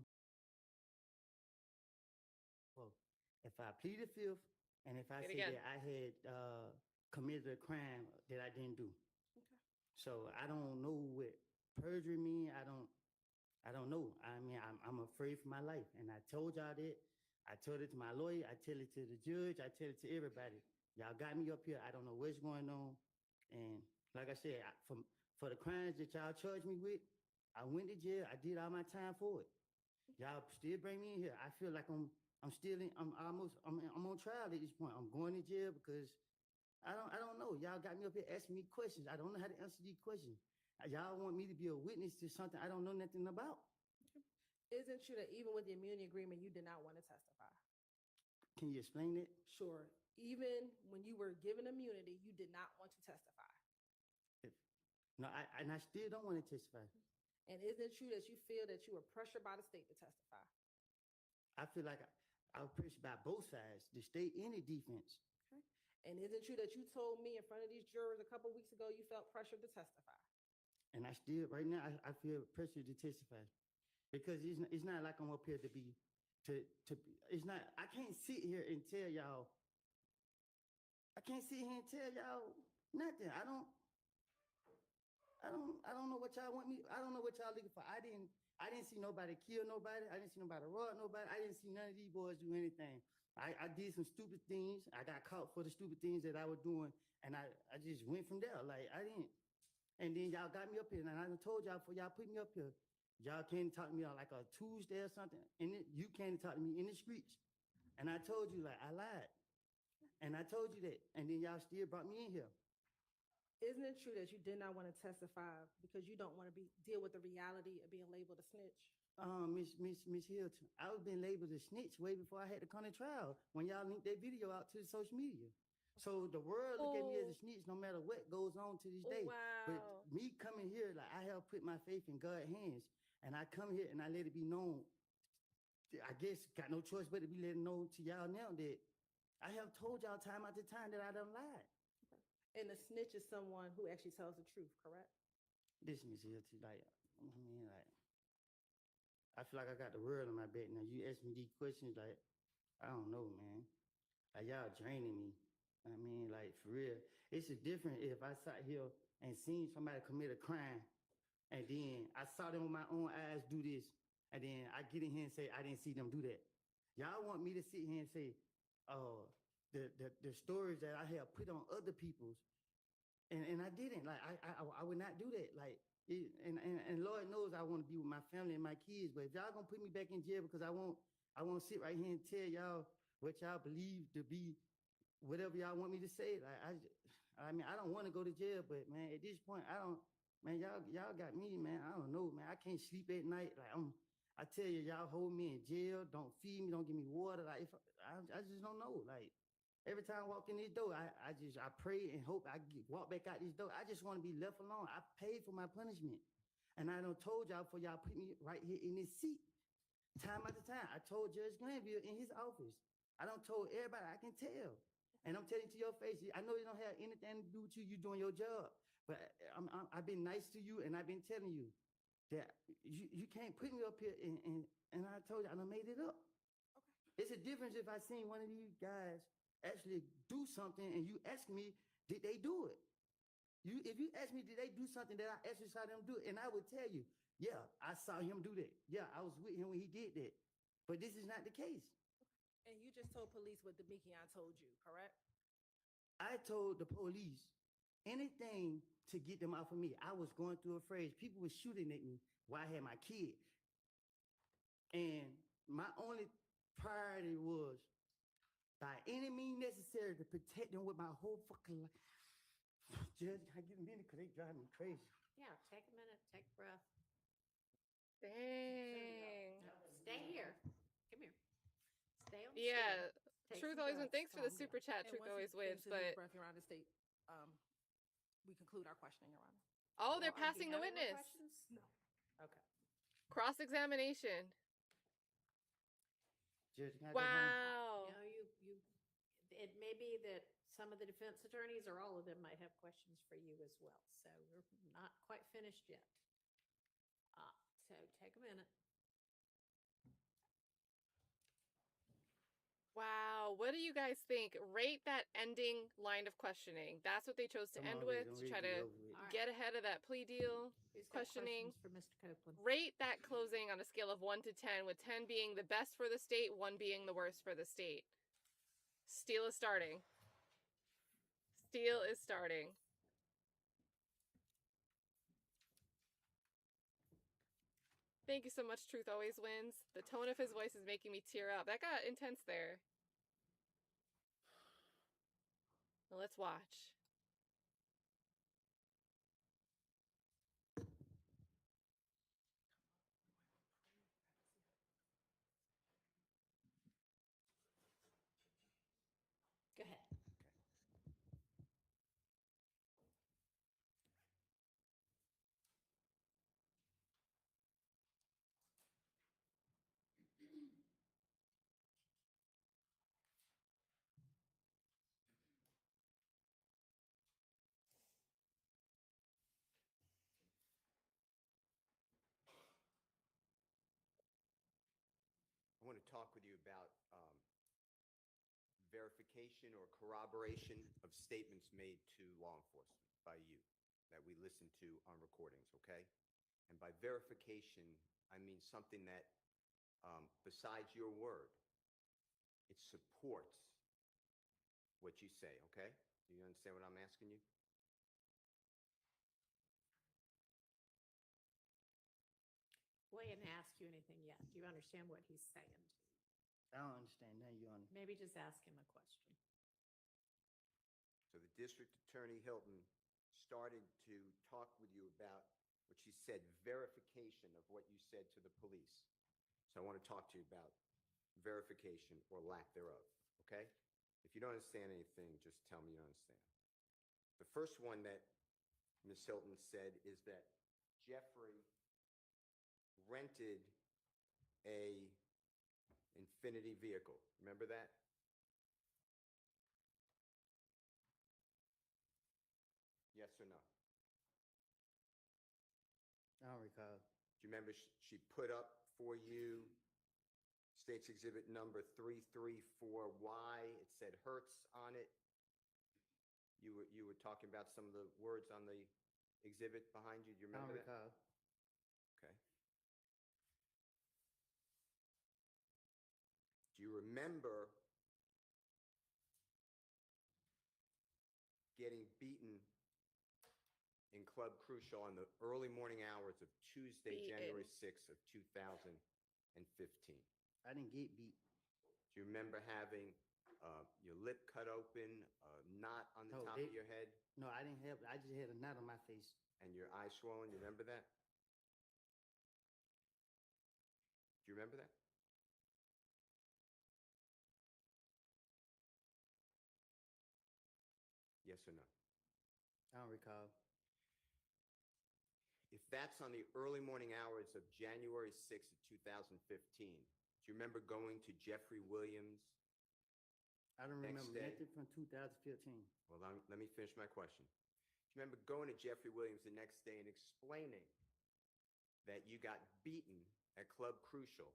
Speaker 6: Well, if I plead the fifth, and if I
Speaker 12: Say it
Speaker 6: say
Speaker 12: again.
Speaker 6: that I had committed a crime that I didn't do.
Speaker 3: Okay.
Speaker 6: So I don't know what perjury mean. I don't know. I mean, I'm afraid for my life, and I told y'all that. I told it to my lawyer. I tell it to the judge. I tell it to everybody. Y'all got me up here. I don't know what's going on, and like I said, for the crimes that y'all charged me with, I went to jail. I did all my time for it. Y'all still bring me in here. I feel like I'm on trial at this point. I'm going to jail because I don't know. Y'all got me up here asking me questions. I don't know how to answer these questions. Y'all want me to be a witness to something I don't know nothing about.
Speaker 3: Isn't true that even with the immunity agreement, you did not want to testify?
Speaker 6: Can you explain it?
Speaker 3: Sure. Even when you were given immunity, you did not want to testify.
Speaker 6: No, I still don't want to testify.
Speaker 3: And isn't it true that you feel that you were pressured by the state to testify?
Speaker 6: I feel like I was pressured by both sides, the state and the defense.
Speaker 3: Okay. And isn't it true that you told me in front of these jurors a couple weeks ago you felt pressured to testify?
Speaker 6: And I still, right now, I feel pressured to testify. Because it's not like I'm up here to it's not, I can't sit here and tell y'all, nothing. I don't know what y'all want me, I don't know what y'all looking for. I didn't see nobody kill nobody. I didn't see nobody rob nobody. I didn't see none of these boys do anything. I did some stupid things. I got caught for the stupid things that I was doing. And I just went from there. Like, I didn't. And then y'all got me up here. And I done told y'all before y'all put me up here, y'all came to talk to me on like a Tuesday or something. And you came to talk to me in the streets. And I told you, like, I lied. And I told you that. And then y'all still brought me in here.
Speaker 3: Isn't it true that you did not want to testify because you don't want to deal with the reality of being labeled a snitch?
Speaker 6: Miss Hilton, I was being labeled a snitch way before I had to come to trial when y'all linked that video out to the social media. So the world look at me as a snitch no matter what goes on to this day.
Speaker 12: Wow.
Speaker 6: But me coming here, like, I have put my faith in God's hands, and I come here and I let it be known. I guess got no choice but to be letting know to y'all now that I have told y'all time after time that I done lied.
Speaker 3: And a snitch is someone who actually tells the truth, correct?
Speaker 6: This Miss Hilton, like, I mean, like, I feel like I got the world on my back now. You ask me these questions, like, I don't know, man. Like, y'all draining me. I mean, like, for real. It's different if I sat here and seen somebody commit a crime, and then I saw them with my own eyes do this, and then I get in here and say, I didn't see them do that. Y'all want me to sit here and say, the stories that I have put on other people's, and I didn't. Like, I would not do that. Like, and Lord knows I want to be with my family and my kids, but if y'all gonna put me back in jail because I won't sit right here and tell y'all what y'all believe to be whatever y'all want me to say. Like, I mean, I don't want to go to jail, but man, at this point, man, y'all got me, man. I don't know, man. I can't sleep at night. Like, I tell you, y'all hold me in jail, don't feed me, don't give me water. Like, I just don't know. Like, every time I walk in this door, I pray and hope I walk back out this door. I just want to be left alone. I paid for my punishment. And I done told y'all before y'all put me right here in this seat. Time after time, I told Judge Glanville in his office. I done told everybody I can tell. And I'm telling you to your face, I know it don't have anything to do with you. You doing your job. But I've been nice to you, and I've been telling you that you can't put me up here. And I told you, I done made it up. Okay. It's a difference if I seen one of these guys actually do something, and you ask me, did they do it? If you ask me, did they do something that I actually saw them do it? And I would tell you, yeah, I saw him do that. Yeah, I was with him when he did that. But this is not the case.
Speaker 3: And you just told police what Demekion told you, correct?
Speaker 6: I told the police anything to get them off of me. I was going through a phase. People were shooting at me while I had my kid. And my only priority was, by any means necessary, to protect them with my whole fucking life. Judge, I get a minute because they drive me crazy.
Speaker 4: Yeah, take a minute, take a breath.
Speaker 12: Dang.
Speaker 4: Stay here. Come here. Stay on the
Speaker 12: Yeah.
Speaker 4: stand.
Speaker 12: Truth always wins. Thanks for the super chat.
Speaker 3: And
Speaker 12: Truth
Speaker 3: once
Speaker 12: always
Speaker 3: you
Speaker 12: wins.
Speaker 3: finish his
Speaker 12: But
Speaker 3: breath, Your Honor, state, we conclude our questioning, Your Honor.
Speaker 12: oh, they're
Speaker 4: Well,
Speaker 12: passing
Speaker 4: do
Speaker 12: the
Speaker 4: you have any more
Speaker 12: witness.
Speaker 4: questions? No. Okay.
Speaker 12: Cross-examination.
Speaker 6: Judge, can I go home?
Speaker 12: Wow.
Speaker 4: It may be that some of the defense attorneys or all of them might have questions for you as well. So we're not quite finished yet. So take a minute.
Speaker 12: Wow, what do you guys think? Rate that ending line of questioning. That's what they chose to
Speaker 6: Come
Speaker 12: end
Speaker 6: on,
Speaker 12: with,
Speaker 6: Reagan,
Speaker 12: to
Speaker 6: we
Speaker 12: try
Speaker 6: get
Speaker 12: to
Speaker 6: over it.
Speaker 4: All right.
Speaker 12: get ahead of that plea deal.
Speaker 4: Who's got
Speaker 12: Questioning.
Speaker 4: questions for Mr. Copeland?
Speaker 12: Rate that closing on a scale of 1 to 10, with 10 being the best for the state, 1 being the worst for the state. Steele is starting. Steele is starting. Thank you so much, Truth Always Wins. The tone of his voice is making me tear up. That got intense there. Well, let's watch.
Speaker 4: Go ahead.
Speaker 15: I want to talk with you about verification or corroboration of statements made to law enforcement by you that we listen to on recordings, okay? And by verification, I mean something that, besides your word, it supports what you say, okay? Do you understand what I'm asking you?
Speaker 4: Well, he didn't ask you anything yet. Do you understand what he's saying?
Speaker 6: I don't understand that, Your Honor.
Speaker 4: Maybe just ask him a question.
Speaker 15: So the District Attorney Hilton started to talk with you about what she said, verification of what you said to the police. So I want to talk to you about verification or lack thereof, okay? If you don't understand anything, just tell me you don't understand. The first one that Ms. Hilton said is that Jeffrey rented a Infinity vehicle. Remember that? Yes or no?
Speaker 6: I don't recall.
Speaker 15: Do you remember she put up for you State's Exhibit number 334Y? It said Hertz on it. You were talking about some of the words on the exhibit behind you. Do you
Speaker 6: I don't
Speaker 15: remember that?
Speaker 6: recall.
Speaker 15: Okay. Do you remember getting beaten in Club Crucial on the early morning hours of Tuesday, January 6th of 2015?
Speaker 6: I didn't get beat.
Speaker 15: Do you remember having your lip cut open, a knot on the
Speaker 6: No,
Speaker 15: top of your head,
Speaker 6: No, I didn't have, I just had a knot on my face.
Speaker 15: and your eyes swollen? You remember that? Do you remember that? Yes or no?
Speaker 6: I don't recall.
Speaker 15: If that's on the early morning hours of January 6th of 2015, do you remember going to Jeffrey Williams?
Speaker 6: I don't
Speaker 15: Next
Speaker 6: remember
Speaker 15: day.
Speaker 6: nothing from 2015.
Speaker 15: Well, let me finish my question. Do you remember going to Jeffrey Williams the next day and explaining that you got beaten at Club Crucial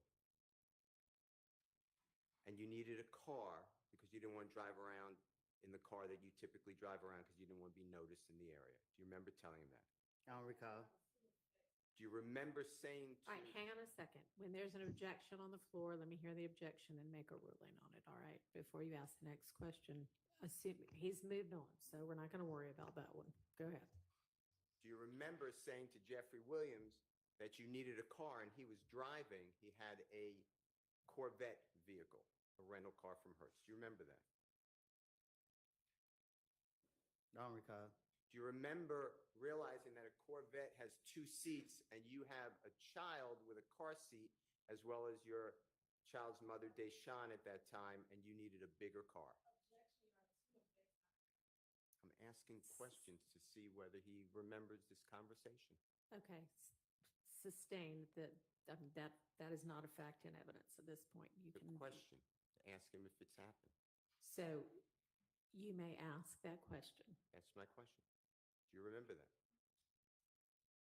Speaker 15: and you needed a car because you didn't want to drive around in the car that you typically drive around because you didn't want to be noticed in the area? Do you remember telling him that?
Speaker 6: I don't recall.
Speaker 15: Do you remember saying to...
Speaker 4: All right, hang on a second. When there's an objection on the floor, let me hear the objection and make a ruling on it, all right? Before you ask the next question. Assume he's moved on, so we're not going to worry about that one. Go ahead.
Speaker 15: Do you remember saying to Jeffrey Williams that you needed a car and he was driving? He had a Corvette vehicle, a rental car from Hertz. Do you remember that?
Speaker 6: I don't recall.
Speaker 15: Do you remember realizing that a Corvette has 2 seats and you have a child with a car seat as well as your child's mother, Deshawn, at that time, and you needed a bigger car? I'm asking questions to see whether he remembers this conversation.
Speaker 4: Okay, sustained that is not a fact in evidence at this point. You
Speaker 15: The
Speaker 4: can
Speaker 15: question, to ask him if it's happened.
Speaker 4: So you may ask that question.
Speaker 15: That's my question. Do you remember that?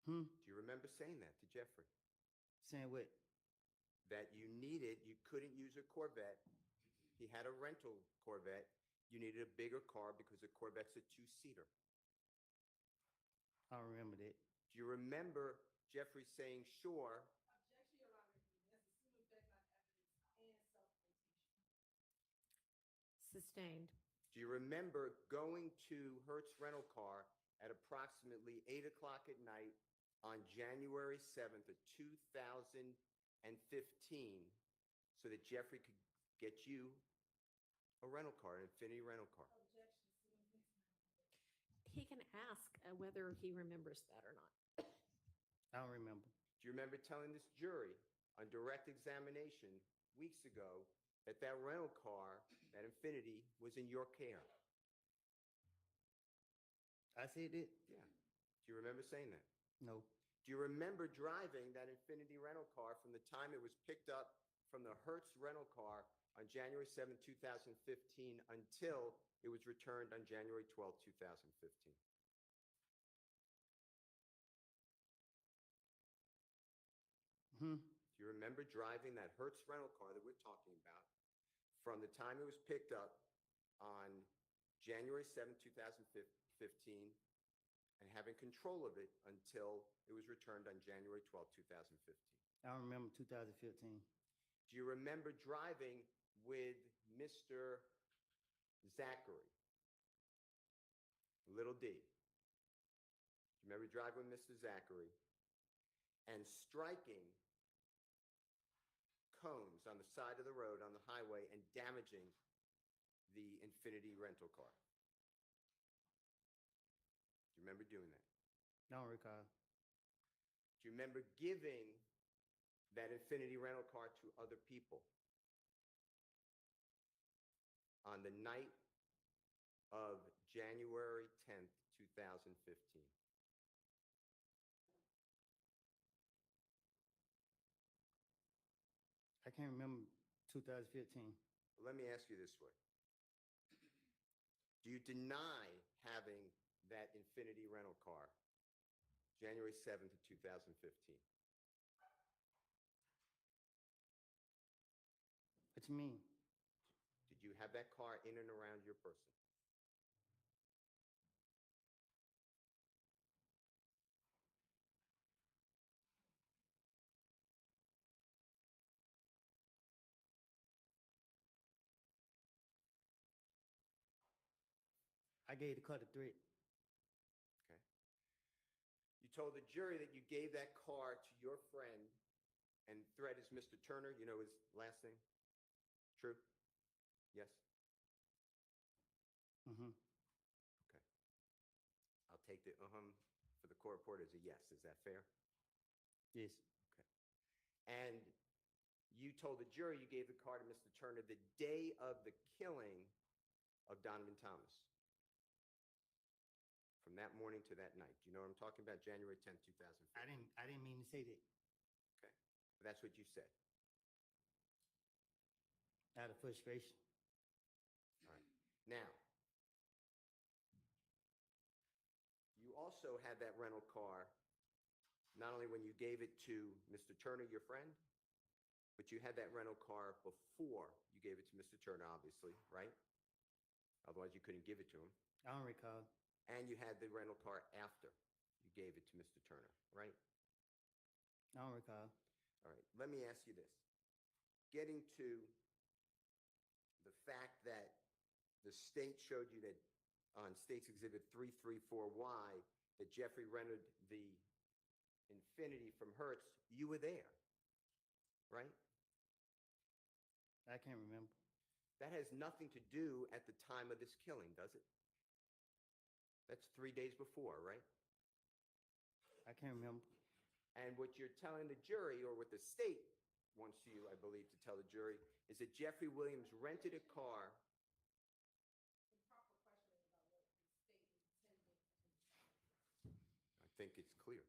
Speaker 6: Hmm?
Speaker 15: Do you remember saying that to Jeffrey?
Speaker 6: Saying what?
Speaker 15: That you couldn't use a Corvette. He had a rental Corvette. You needed a bigger car because a Corvette's a two-seater.
Speaker 6: I don't remember that.
Speaker 15: Do you remember Jeffrey saying, sure?
Speaker 3: Objection, Your Honor. That's assume effect on evidence and self-quotation.
Speaker 4: Sustained.
Speaker 15: Do you remember going to Hertz Rental Car at approximately 8 o'clock at night on January 7th of 2015 so that Jeffrey could get you a rental car, an Infiniti rental car?
Speaker 4: He can ask whether he remembers that or not.
Speaker 6: I don't remember.
Speaker 15: Do you remember telling this jury on direct examination weeks ago that that rental car, that Infiniti, was in your care?
Speaker 6: I said it?
Speaker 15: Yeah. Do you remember saying that?
Speaker 6: No.
Speaker 15: Do you remember driving that Infiniti rental car from the time it was picked up from the Hertz rental car on January 7, 2015 until it was returned on January 12, 2015?
Speaker 6: Hmm.
Speaker 15: Do you remember driving that Hertz rental car that we're talking about from the time it was picked up on January 7, 2015 and having control of it until it was returned on January 12, 2015?
Speaker 6: I don't remember 2015.
Speaker 15: Do you remember driving with Mr. Zachary? Little D. Do you remember driving with Mr. Zachary and striking cones on the side of the road on the highway and damaging the Infiniti rental car? Do you remember doing that?
Speaker 6: I don't recall.
Speaker 15: Do you remember giving that Infiniti rental car to other people on the night of January 10th, 2015?
Speaker 6: I can't remember 2015.
Speaker 15: Let me ask you this way. Do you deny having that Infiniti rental car January 7th of 2015?
Speaker 6: What you mean?
Speaker 15: Did you have that car in and around your person?
Speaker 6: I gave the car to Threat.
Speaker 15: Okay. You told the jury that you gave that car to your friend, and Threat is Mr. Turner. You know his last name? True? Yes?
Speaker 6: Mm-hmm.
Speaker 15: Okay. I'll take the for the court report as a yes. Is that fair?
Speaker 6: Yes.
Speaker 15: Okay. And you told the jury you gave the car to Mr. Turner the day of the killing of Donovan Thomas. From that morning to that night. Do you know what I'm talking about? January 10th, 2015.
Speaker 6: I didn't mean to say that.
Speaker 15: Okay. But that's what you said.
Speaker 6: Out of frustration.
Speaker 15: All right. Now, you also had that rental car not only when you gave it to Mr. Turner, your friend, but you had that rental car before you gave it to Mr. Turner, obviously, right? Otherwise, you couldn't give it to him.
Speaker 6: I don't recall.
Speaker 15: And you had the rental car after you gave it to Mr. Turner, right?
Speaker 6: I don't recall.
Speaker 15: All right. Let me ask you this. Getting to the fact that the state showed you that on State's Exhibit 334Y that Jeffrey rented the Infiniti from Hertz, you were there, right?
Speaker 6: I can't remember.
Speaker 15: That has nothing to do at the time of this killing, does it? That's 3 days before, right?
Speaker 6: I can't remember.
Speaker 15: And what you're telling the jury, or what the state wants you, I believe, to tell the jury, is that Jeffrey Williams rented a car. I think it's clear.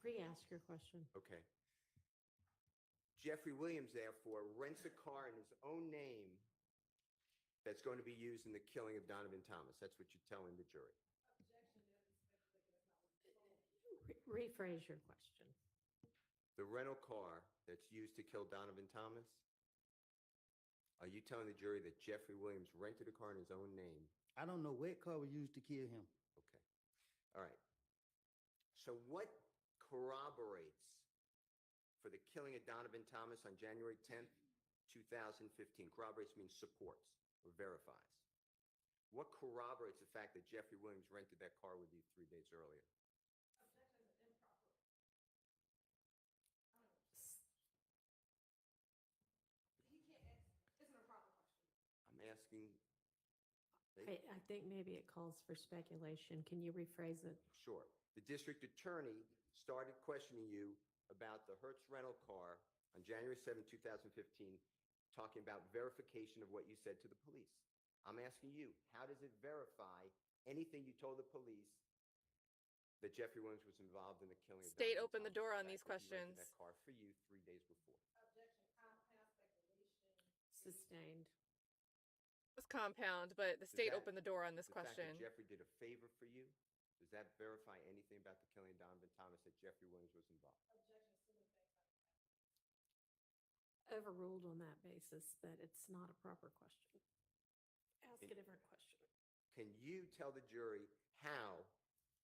Speaker 4: Re-ask your question.
Speaker 15: Okay. Jeffrey Williams, therefore, rents a car in his own name that's going to be used in the killing of Donovan Thomas. That's what you're telling the jury.
Speaker 4: Rephrase your question.
Speaker 15: The rental car that's used to kill Donovan Thomas, are you telling the jury that Jeffrey Williams rented a car in his own name?
Speaker 6: I don't know what car was used to kill him.
Speaker 15: Okay. All right. So what corroborates for the killing of Donovan Thomas on January 10th, 2015? Corroborates means supports or verifies. What corroborates the fact that Jeffrey Williams rented that car with you 3 days earlier? I'm asking.
Speaker 4: I think maybe it calls for speculation. Can you rephrase it?
Speaker 15: Sure. The district attorney started questioning you about the Hertz rental car on January 7, 2015, talking about verification of what you said to the police. I'm asking you, how does it verify anything you told the police that Jeffrey Williams was involved in the killing of
Speaker 12: State
Speaker 15: Donovan
Speaker 12: opened the
Speaker 15: Thomas,
Speaker 12: door on
Speaker 15: fact
Speaker 12: these
Speaker 15: that he rented
Speaker 12: questions.
Speaker 15: that car for you 3 days before?
Speaker 4: Sustained.
Speaker 12: It was compound, but the state
Speaker 15: that-
Speaker 12: opened the door on this
Speaker 15: The fact
Speaker 12: question.
Speaker 15: that Jeffrey did a favor for you, does that verify anything about the killing of Donovan Thomas that Jeffrey Williams was involved?
Speaker 4: Overruled on that basis that it's not a proper question. Ask a different question.
Speaker 15: Can you tell the jury how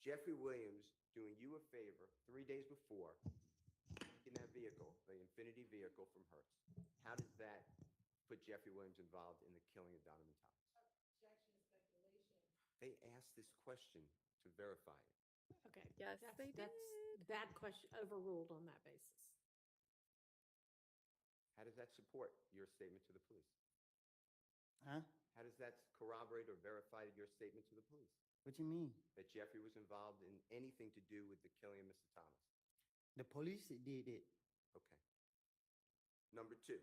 Speaker 15: Jeffrey Williams doing you a favor 3 days before in that vehicle, the Infinity vehicle from Hertz, how does that put Jeffrey Williams involved in the killing of Donovan Thomas? They asked this question to verify it.
Speaker 4: Okay.
Speaker 12: Yes, they did.
Speaker 4: That question overruled on that basis.
Speaker 15: How does that support your statement to the police?
Speaker 6: Huh?
Speaker 15: How does that corroborate or verify your statement to the police?
Speaker 6: What you mean?
Speaker 15: That Jeffrey was involved in anything to do with the killing of Mr. Thomas?
Speaker 6: The police that did it.
Speaker 15: Okay. Number 2.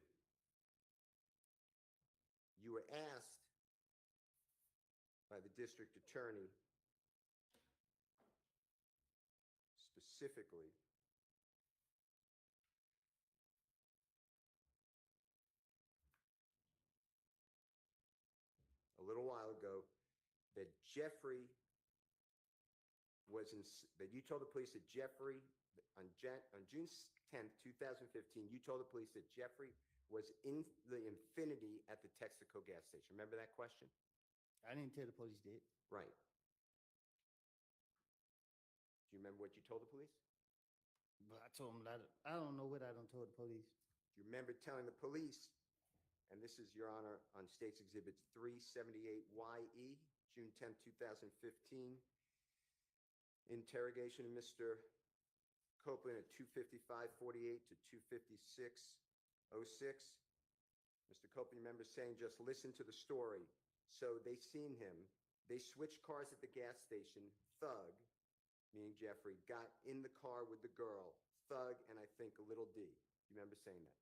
Speaker 15: You were asked by the district attorney specifically a little while ago that Jeffrey was in, that you told the police that Jeffrey, on June 10th, 2015, you told the police that Jeffrey was in the Infinity at the Texaco gas station. Remember that question?
Speaker 6: I didn't tell the police that.
Speaker 15: Right. Do you remember what you told the police?
Speaker 6: But I told them that I don't know what I done told the police.
Speaker 15: Do you remember telling the police, and this is, Your Honor, on State's Exhibit 378YE, June 10, 2015, interrogation of Mr. Copeland at 255:48 to 256:06. Mr. Copeland, remember saying, just listen to the story. So they seen him. They switched cars at the gas station. Thug, meaning Jeffrey, got in the car with the girl. Thug and I think a little D. You remember saying that?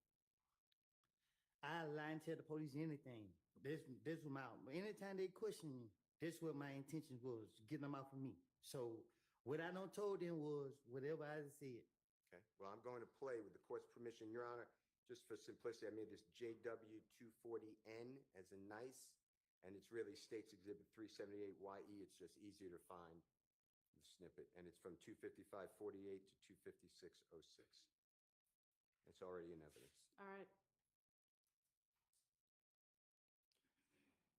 Speaker 6: I lie and tell the police anything. This was my, anytime they question me, this what my intention was, getting them out of me. So what I done told them was whatever I said.
Speaker 15: Okay. Well, I'm going to play with the court's permission, Your Honor. Just for simplicity, I made this JW240N as a nice, and it's really State's Exhibit 378YE. It's just easier to find the snippet, and it's from 255:48 to 256:06. It's already in evidence.
Speaker 4: All right.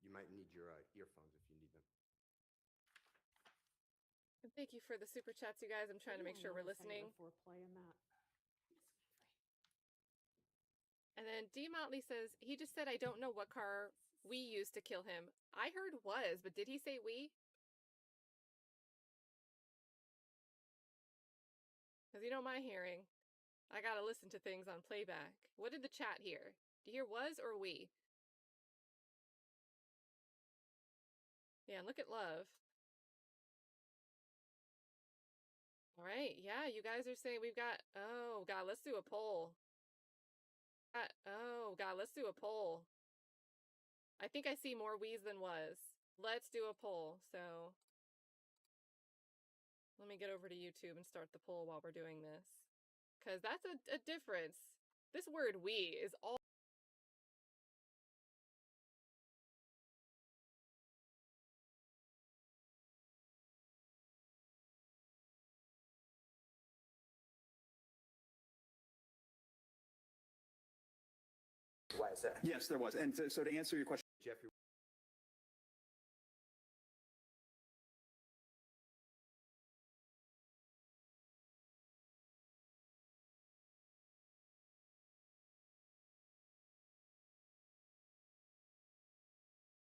Speaker 15: You might need your earphones if you need them.
Speaker 12: And thank you for the super chats, you guys. I'm trying to make sure we're listening.
Speaker 4: Before playing that.
Speaker 12: And then D. Motley says, he just said, I don't know what car we used to kill him. I heard was, but did he say we? Because you know my hearing. I gotta listen to things on playback. What did the chat hear? Do you hear was or we? Yeah, and look at love. All right, yeah, you guys are saying we've got, oh God, let's do a poll. Oh God, let's do a poll. I think I see more we's than was. Let's do a poll. So let me get over to YouTube and start the poll while we're doing this. Because that's a difference. This word we is all
Speaker 16: YSL.
Speaker 17: Yes, there was. And so to answer your question,
Speaker 15: Jeffrey.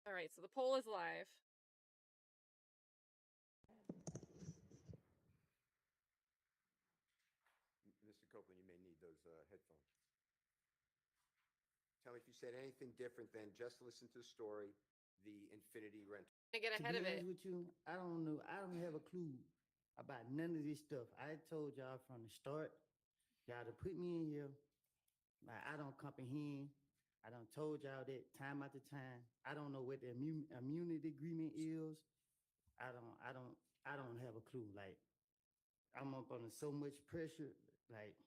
Speaker 12: All right, so the poll is live.
Speaker 15: Mr. Copeland, you may need those headphones. Tell me if you said anything different than just listen to the story, the Infinity rental.
Speaker 12: I get
Speaker 6: To
Speaker 12: ahead
Speaker 6: be
Speaker 12: of it.
Speaker 6: honest with you, I don't know. I don't have a clue about none of this stuff. I told y'all from the start, y'all to put me in here. Like, I don't comprehend. I done told y'all that time after time. I don't know what the immunity agreement is. I don't have a clue. Like, I'm up under so much pressure. Like,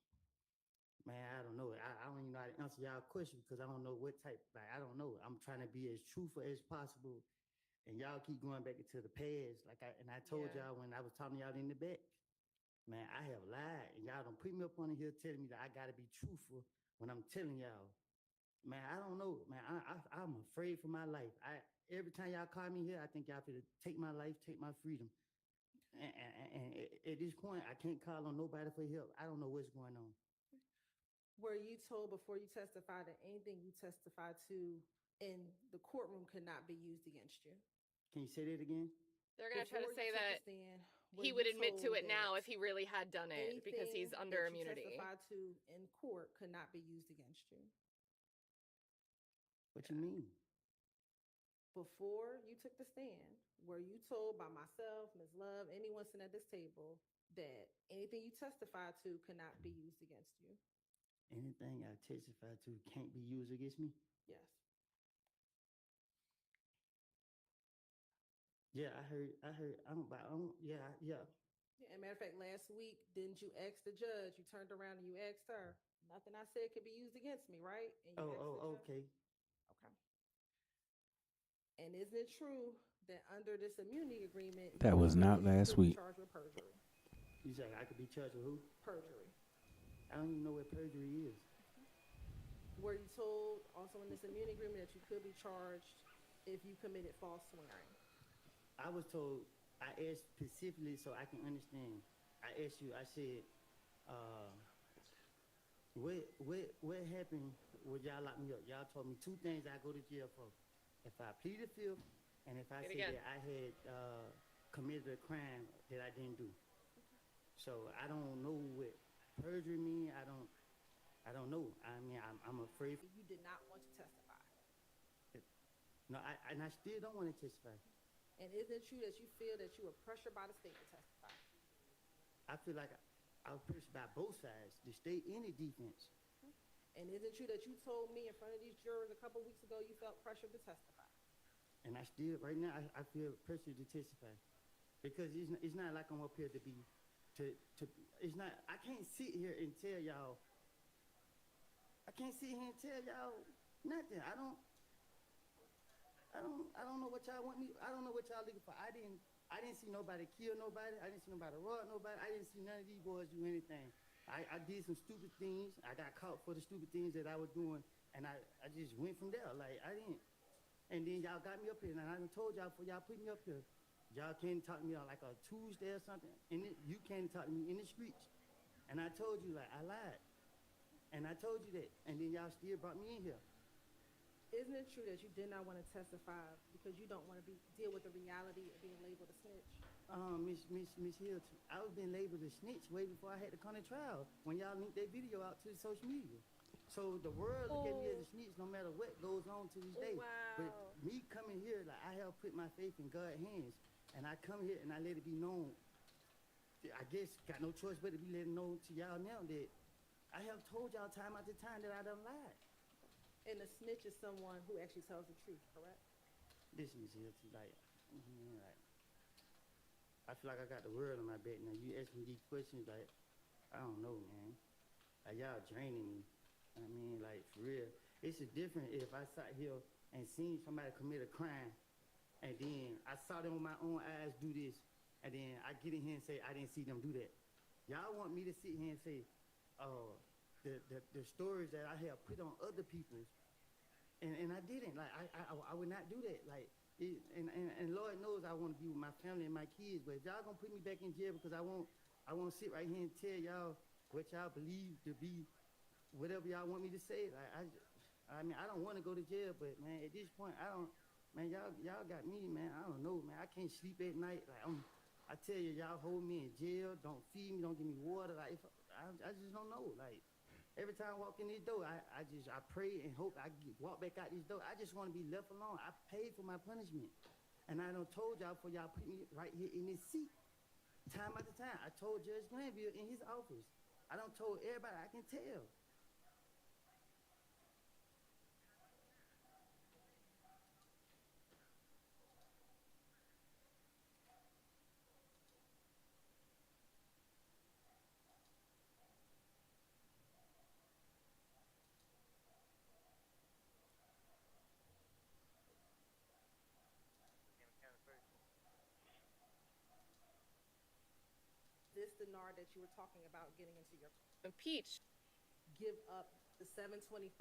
Speaker 6: man, I don't know. I don't even know how to answer y'all question because I don't know what type. Like, I don't know. I'm trying to be as truthful as possible, and y'all keep going back into the past. Like, I told y'all when I was talking to y'all in the back, man, I have lied, and y'all don't put me up on here telling me that I gotta be truthful when I'm telling y'all. Man, I don't know, man. I'm afraid for my life. Every time y'all call me here, I think y'all finna take my life, take my freedom. And at this point, I can't call on nobody for help. I don't know what's going on.
Speaker 3: Were you told before you testified that anything you testified to in the courtroom could not be used against you?
Speaker 6: Can you say that again?
Speaker 12: They're going to try to
Speaker 3: Before
Speaker 12: say
Speaker 3: you took
Speaker 12: that
Speaker 3: the stand,
Speaker 12: he
Speaker 3: were
Speaker 12: would
Speaker 3: you
Speaker 12: admit to
Speaker 3: told
Speaker 12: it now
Speaker 3: that
Speaker 12: if he really had done it because he's
Speaker 3: anything
Speaker 12: under
Speaker 3: that you
Speaker 12: immunity.
Speaker 3: testified to in court could not be used against you?
Speaker 6: What you mean?
Speaker 3: Before you took the stand, were you told by myself, Ms. Love, anyone sitting at this table, that anything you testified to could not be used against you?
Speaker 6: Anything I testify to can't be used against me?
Speaker 3: Yes.
Speaker 6: Yeah, I heard, yeah.
Speaker 3: Yeah, matter of fact, last week, didn't you ask the judge? You turned around and you asked her, nothing I said could be used against me, right? And you asked the judge?
Speaker 6: Okay.
Speaker 3: Okay. And isn't it true that under this immunity agreement,
Speaker 9: That was not last week.
Speaker 3: Charged with perjury?
Speaker 6: You said I could be charged with who?
Speaker 3: Perjury.
Speaker 6: I don't even know what perjury is.
Speaker 3: Were you told also in this immunity agreement that you could be charged if you committed false swearing?
Speaker 6: I was told, I asked specifically so I can understand. I asked you, I said, what happened when y'all locked me up? Y'all told me two things I go to jail for. If I pleaded fifth, and if I said that I had committed a crime that I didn't do. So I don't know what perjury mean. I don't know. I mean, I'm afraid.
Speaker 3: You did not want to testify.
Speaker 6: No, I still don't want to testify.
Speaker 3: And isn't it true that you feel that you were pressured by the state to testify?
Speaker 6: I feel like I was pressured by both sides, the state and the defense.
Speaker 3: And is it true that you told me in front of these jurors a couple weeks ago you felt pressured to testify?
Speaker 6: And I still, right now, I feel pressured to testify. Because it's not like I'm up here to be, it's not, I can't sit here and tell y'all, nothing. I don't know what y'all want me, I don't know what y'all looking for. I didn't see nobody kill nobody. I didn't see nobody rob nobody. I didn't see none of these boys do anything. I did some stupid things. I got caught for the stupid things that I was doing, and I just went from there. Like, I didn't. And then y'all got me up here, and I done told y'all before y'all put me up here, y'all can't talk to me on like a Tuesday or something, and you can't talk to me in the streets. And I told you, like, I lied. And I told you that, and then y'all still brought me in here.
Speaker 3: Isn't it true that you did not want to testify because you don't want to deal with the reality of being labeled a snitch?
Speaker 6: Miss Hill, I was being labeled a snitch way before I had to come to trial when y'all linked that video out to the social media. So the world look at me as a snitch no matter what goes on to this day.
Speaker 12: Wow.
Speaker 6: But me coming here, like, I have put my faith in God's hands, and I come here and I let it be known. I guess got no choice but to be letting know to y'all now that I have told y'all time after time that I done lied.
Speaker 3: And a snitch is someone who actually tells the truth, correct?
Speaker 6: Listen, Miss Hill, like, I feel like I got the world on my back now. You ask me these questions, like, I don't know, man. Like, y'all draining me. I mean, like, for real. It's a different if I sat here and seen somebody commit a crime, and then I saw them with my own eyes do this, and then I get in here and say, I didn't see them do that. Y'all want me to sit here and say, the stories that I have put on other people's, and I didn't. Like I would not do that. Like and Lord knows I want to be with my family and my kids. But if y'all gonna put me back in jail because I won't sit right here and tell y'all what y'all believe to be whatever y'all want me to say. Like I mean I don't want to go to jail, but man at this point I don't. Man, y'all got me, man. I don't know, man. I can't sleep at night. Like I tell you, y'all hold me in jail. Don't feed me. Don't give me water. Like I just don't know. Like every time I walk in this door, I pray and hope I walk back out this door. I just want to be left alone. I paid for my punishment, and I done told y'all before y'all put me right here in this seat, time after time. I told Judge Glanville in his office. I done told everybody I can tell.
Speaker 3: This the NAR that you were talking about getting into your
Speaker 12: impeached.
Speaker 3: Give up the 725.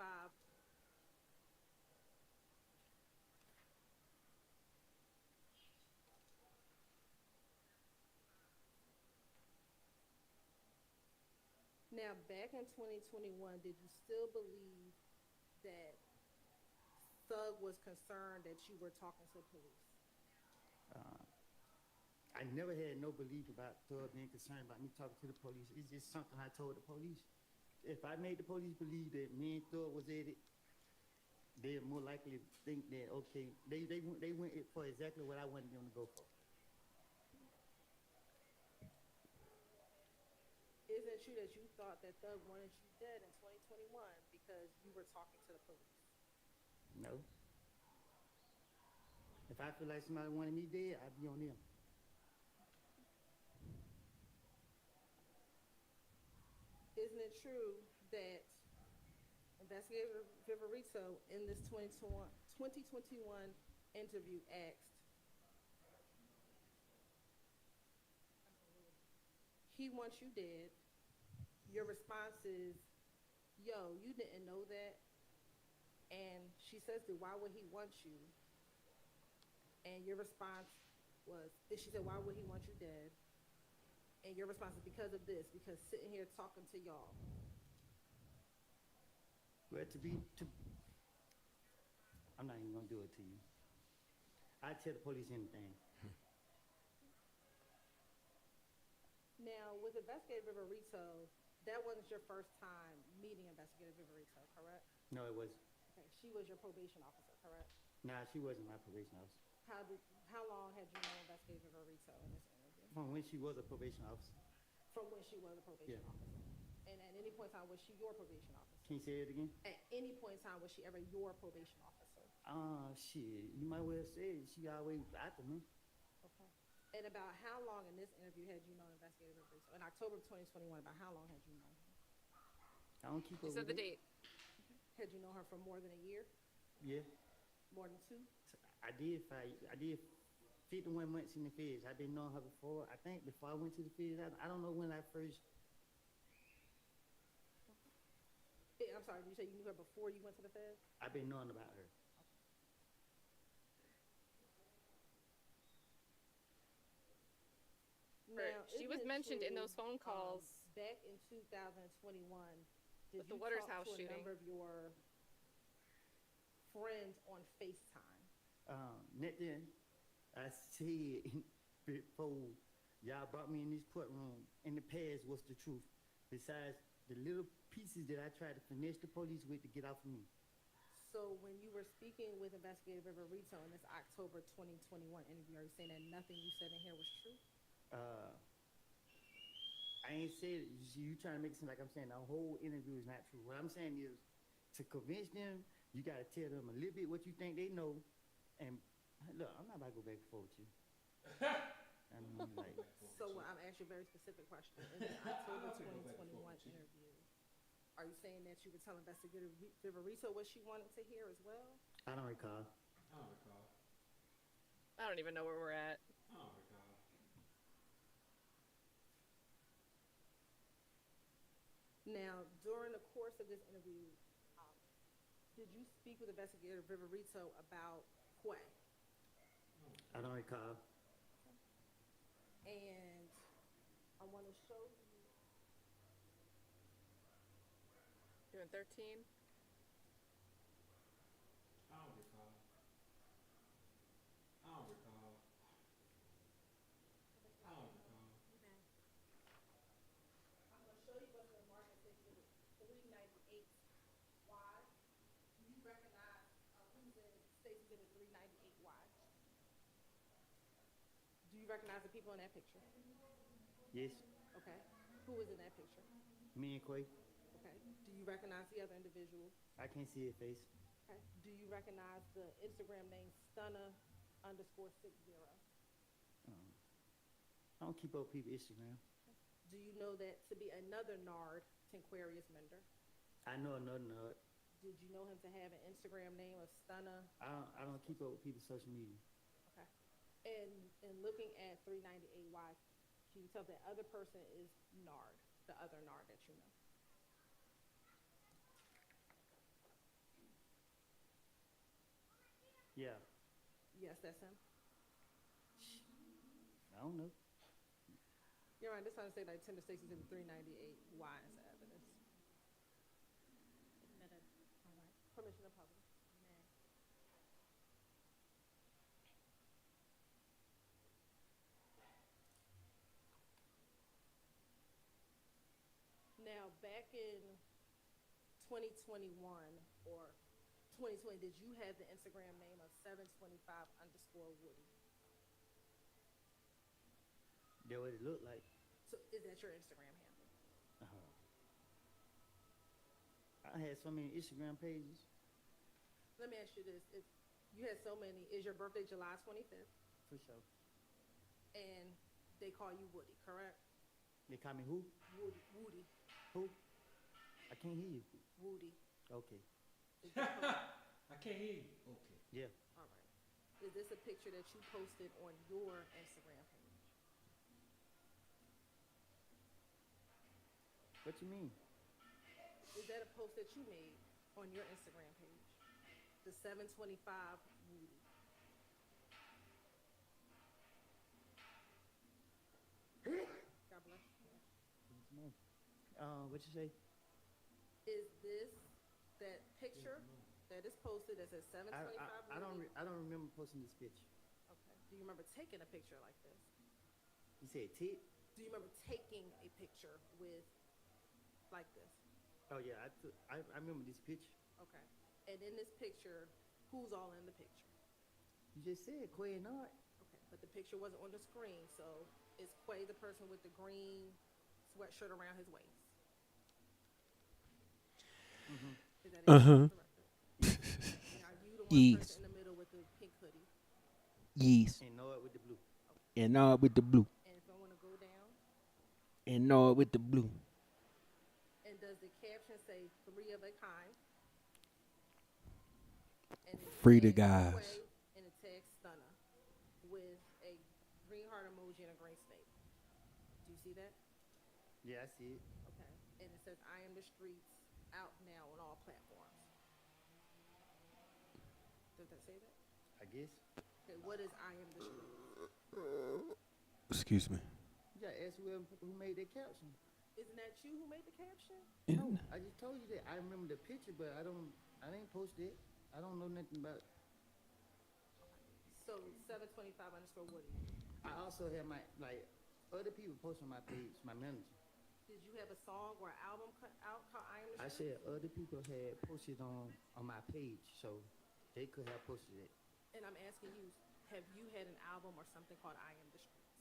Speaker 3: Now, back in 2021, did you still believe that Thug was concerned that you were talking to police?
Speaker 6: I never had no belief about Thug being concerned about me talking to the police. It's just something I told the police. If I made the police believe that me and Thug was at it, they're more likely to think that, okay, they went for exactly what I wanted them to go for.
Speaker 3: Is it true that you thought that Thug wanted you dead in 2021 because you were talking to the police?
Speaker 6: No. If I feel like somebody wanted me dead, I'd be on them.
Speaker 3: Isn't it true that Investigator Viverito in this 2021 interview asked, he wants you dead. Your response is, yo, you didn't know that. And she says, why would he want you? And your response was, she said, why would he want you dead? And your response is because of this, because sitting here talking to y'all.
Speaker 6: Well, I'm not even gonna do it to you. I'd tell the police anything.
Speaker 3: Now, with Investigator Viverito, that wasn't your first time meeting Investigator Viverito, correct?
Speaker 6: No, it wasn't.
Speaker 3: Okay, she was your probation officer, correct?
Speaker 6: Nah, she wasn't my probation officer.
Speaker 3: How long had you known Investigator Viverito in this interview?
Speaker 6: From when she was a probation officer.
Speaker 3: From when she was a probation officer. And at any point in time, was she your probation officer?
Speaker 6: Can you say it again?
Speaker 3: At any point in time, was she ever your probation officer?
Speaker 6: Shit. You might well say it. She always after me.
Speaker 3: Okay. And about how long in this interview had you known Investigator Viverito? In October of 2021, about how long had you known her?
Speaker 6: I don't keep up
Speaker 12: You said
Speaker 6: with
Speaker 12: the
Speaker 6: it.
Speaker 12: date.
Speaker 3: Had you known her for more than a year?
Speaker 6: Yeah.
Speaker 3: More than 2?
Speaker 6: I did 51 months in the feds. I've been knowing her before. I think before I went to the feds, I don't know when I first.
Speaker 3: I'm sorry, did you say you knew her before you went to the feds?
Speaker 6: I've been knowing about her.
Speaker 3: Now,
Speaker 12: she was mentioned in those phone calls.
Speaker 3: Back in 2021, did
Speaker 12: With the
Speaker 3: you
Speaker 12: Waters
Speaker 3: talk
Speaker 12: House
Speaker 3: to a
Speaker 12: shooting.
Speaker 3: number of your friends on FaceTime?
Speaker 6: Nothing I said before y'all brought me in this courtroom in the past was the truth. Besides the little pieces that I tried to finesse the police with to get off of me.
Speaker 3: So when you were speaking with Investigator Viverito in this October 2021 interview, are you saying that nothing you said in here was true?
Speaker 6: I ain't said it. You trying to make it seem like I'm saying the whole interview is not true. What I'm saying is, to convince them, you got to tell them a little bit what you think they know. And look, I'm not about to go back and forth with you. I mean, like.
Speaker 3: So I'm asking you a very specific question. In the October 2021 interview, are you saying that you would tell Investigator Viverito what she wanted to hear as well?
Speaker 6: I don't recall.
Speaker 12: I don't even know where we're at.
Speaker 3: Now, during the course of this interview, Did you speak with Investigator Viverito about Quay?
Speaker 6: I don't recall.
Speaker 3: And I want to show you.
Speaker 12: Doing 13.
Speaker 9: I don't recall. I don't recall. I don't recall.
Speaker 3: I'm going to show you what's in Market Exhibit 398Y. Do you recognize who's in State Exhibit 398Y? Do you recognize the people in that picture?
Speaker 6: Yes.
Speaker 3: Okay. Who was in that picture?
Speaker 6: Me and Quay.
Speaker 3: Okay. Do you recognize the other individual?
Speaker 6: I can't see his face.
Speaker 3: Okay. Do you recognize the Instagram name Stunner_60?
Speaker 6: I don't keep up with people's Instagram.
Speaker 3: Do you know that to be another Nard Tinquarius Mender?
Speaker 6: I know another nerd.
Speaker 3: Did you know him to have an Instagram name of Stunner?
Speaker 6: I don't keep up with people's social media.
Speaker 3: Okay. And looking at 398Y, can you tell that other person is Nard, the other Nard that you know?
Speaker 6: Yeah.
Speaker 3: Yes, that's him.
Speaker 6: I don't know.
Speaker 3: You're right. This time to say like Tender Stacy's in 398Y as evidence.
Speaker 4: Admitted.
Speaker 3: All right. Permission of public. Now, back in 2021 or 2020, did you have the Instagram name of 725_Woody?
Speaker 6: That what it looked like.
Speaker 3: So is that your Instagram handle?
Speaker 6: I had so many Instagram pages.
Speaker 3: Let me ask you this. If you had so many, is your birthday July 25th?
Speaker 6: For sure.
Speaker 3: And they call you Woody, correct?
Speaker 6: They call me who?
Speaker 3: Woody.
Speaker 6: Who? I can't hear you.
Speaker 3: Woody.
Speaker 6: Okay.
Speaker 9: I can't hear you. Okay.
Speaker 6: Yeah.
Speaker 3: All right. Is this a picture that you posted on your Instagram page?
Speaker 6: What you mean?
Speaker 3: Is that a post that you made on your Instagram page? The 725 Woody. God bless you.
Speaker 6: What you say?
Speaker 3: Is this that picture that is posted that says 725 Woody?
Speaker 6: I don't remember posting this picture.
Speaker 3: Okay. Do you remember taking a picture like this?
Speaker 6: You said tit?
Speaker 3: Do you remember taking a picture with like this?
Speaker 6: Oh yeah, I remember this picture.
Speaker 3: Okay. And in this picture, who's all in the picture?
Speaker 6: You just said Quay and Art.
Speaker 3: Okay, but the picture wasn't on the screen, so is Quay the person with the green sweatshirt around his waist?
Speaker 6: Mm-hmm.
Speaker 3: Is that it? Now, you the one person in the middle with the pink hoodie.
Speaker 9: Yes.
Speaker 6: And Art with the blue.
Speaker 9: Okay. And Art with the blue.
Speaker 3: And if I want to go down.
Speaker 9: And Art with the blue.
Speaker 3: And does the caption say 3 of a kind? And
Speaker 9: Free the guys.
Speaker 3: And it tags Stunner with a green heart emoji and a green snake. Do you see that?
Speaker 6: Yeah, I see it.
Speaker 3: Okay. And it says, I am the streets, out now on all platforms. Does that say that?
Speaker 6: I guess.
Speaker 3: Okay, what is I am the streets?
Speaker 9: Excuse me.
Speaker 6: You gotta ask who made that caption.
Speaker 3: Isn't that you who made the caption?
Speaker 9: Yeah.
Speaker 6: No, I just told you that. I remember the picture, but I didn't post it. I don't know nothing about it.
Speaker 3: So 725_Woody.
Speaker 6: I also have other people post on my page, my manager.
Speaker 3: Did you have a song or an album out called I Am the
Speaker 6: I
Speaker 3: Streets?
Speaker 6: said other people had posted on my page, so they could have posted it.
Speaker 3: And I'm asking you, have you had an album or something called I Am the Streets?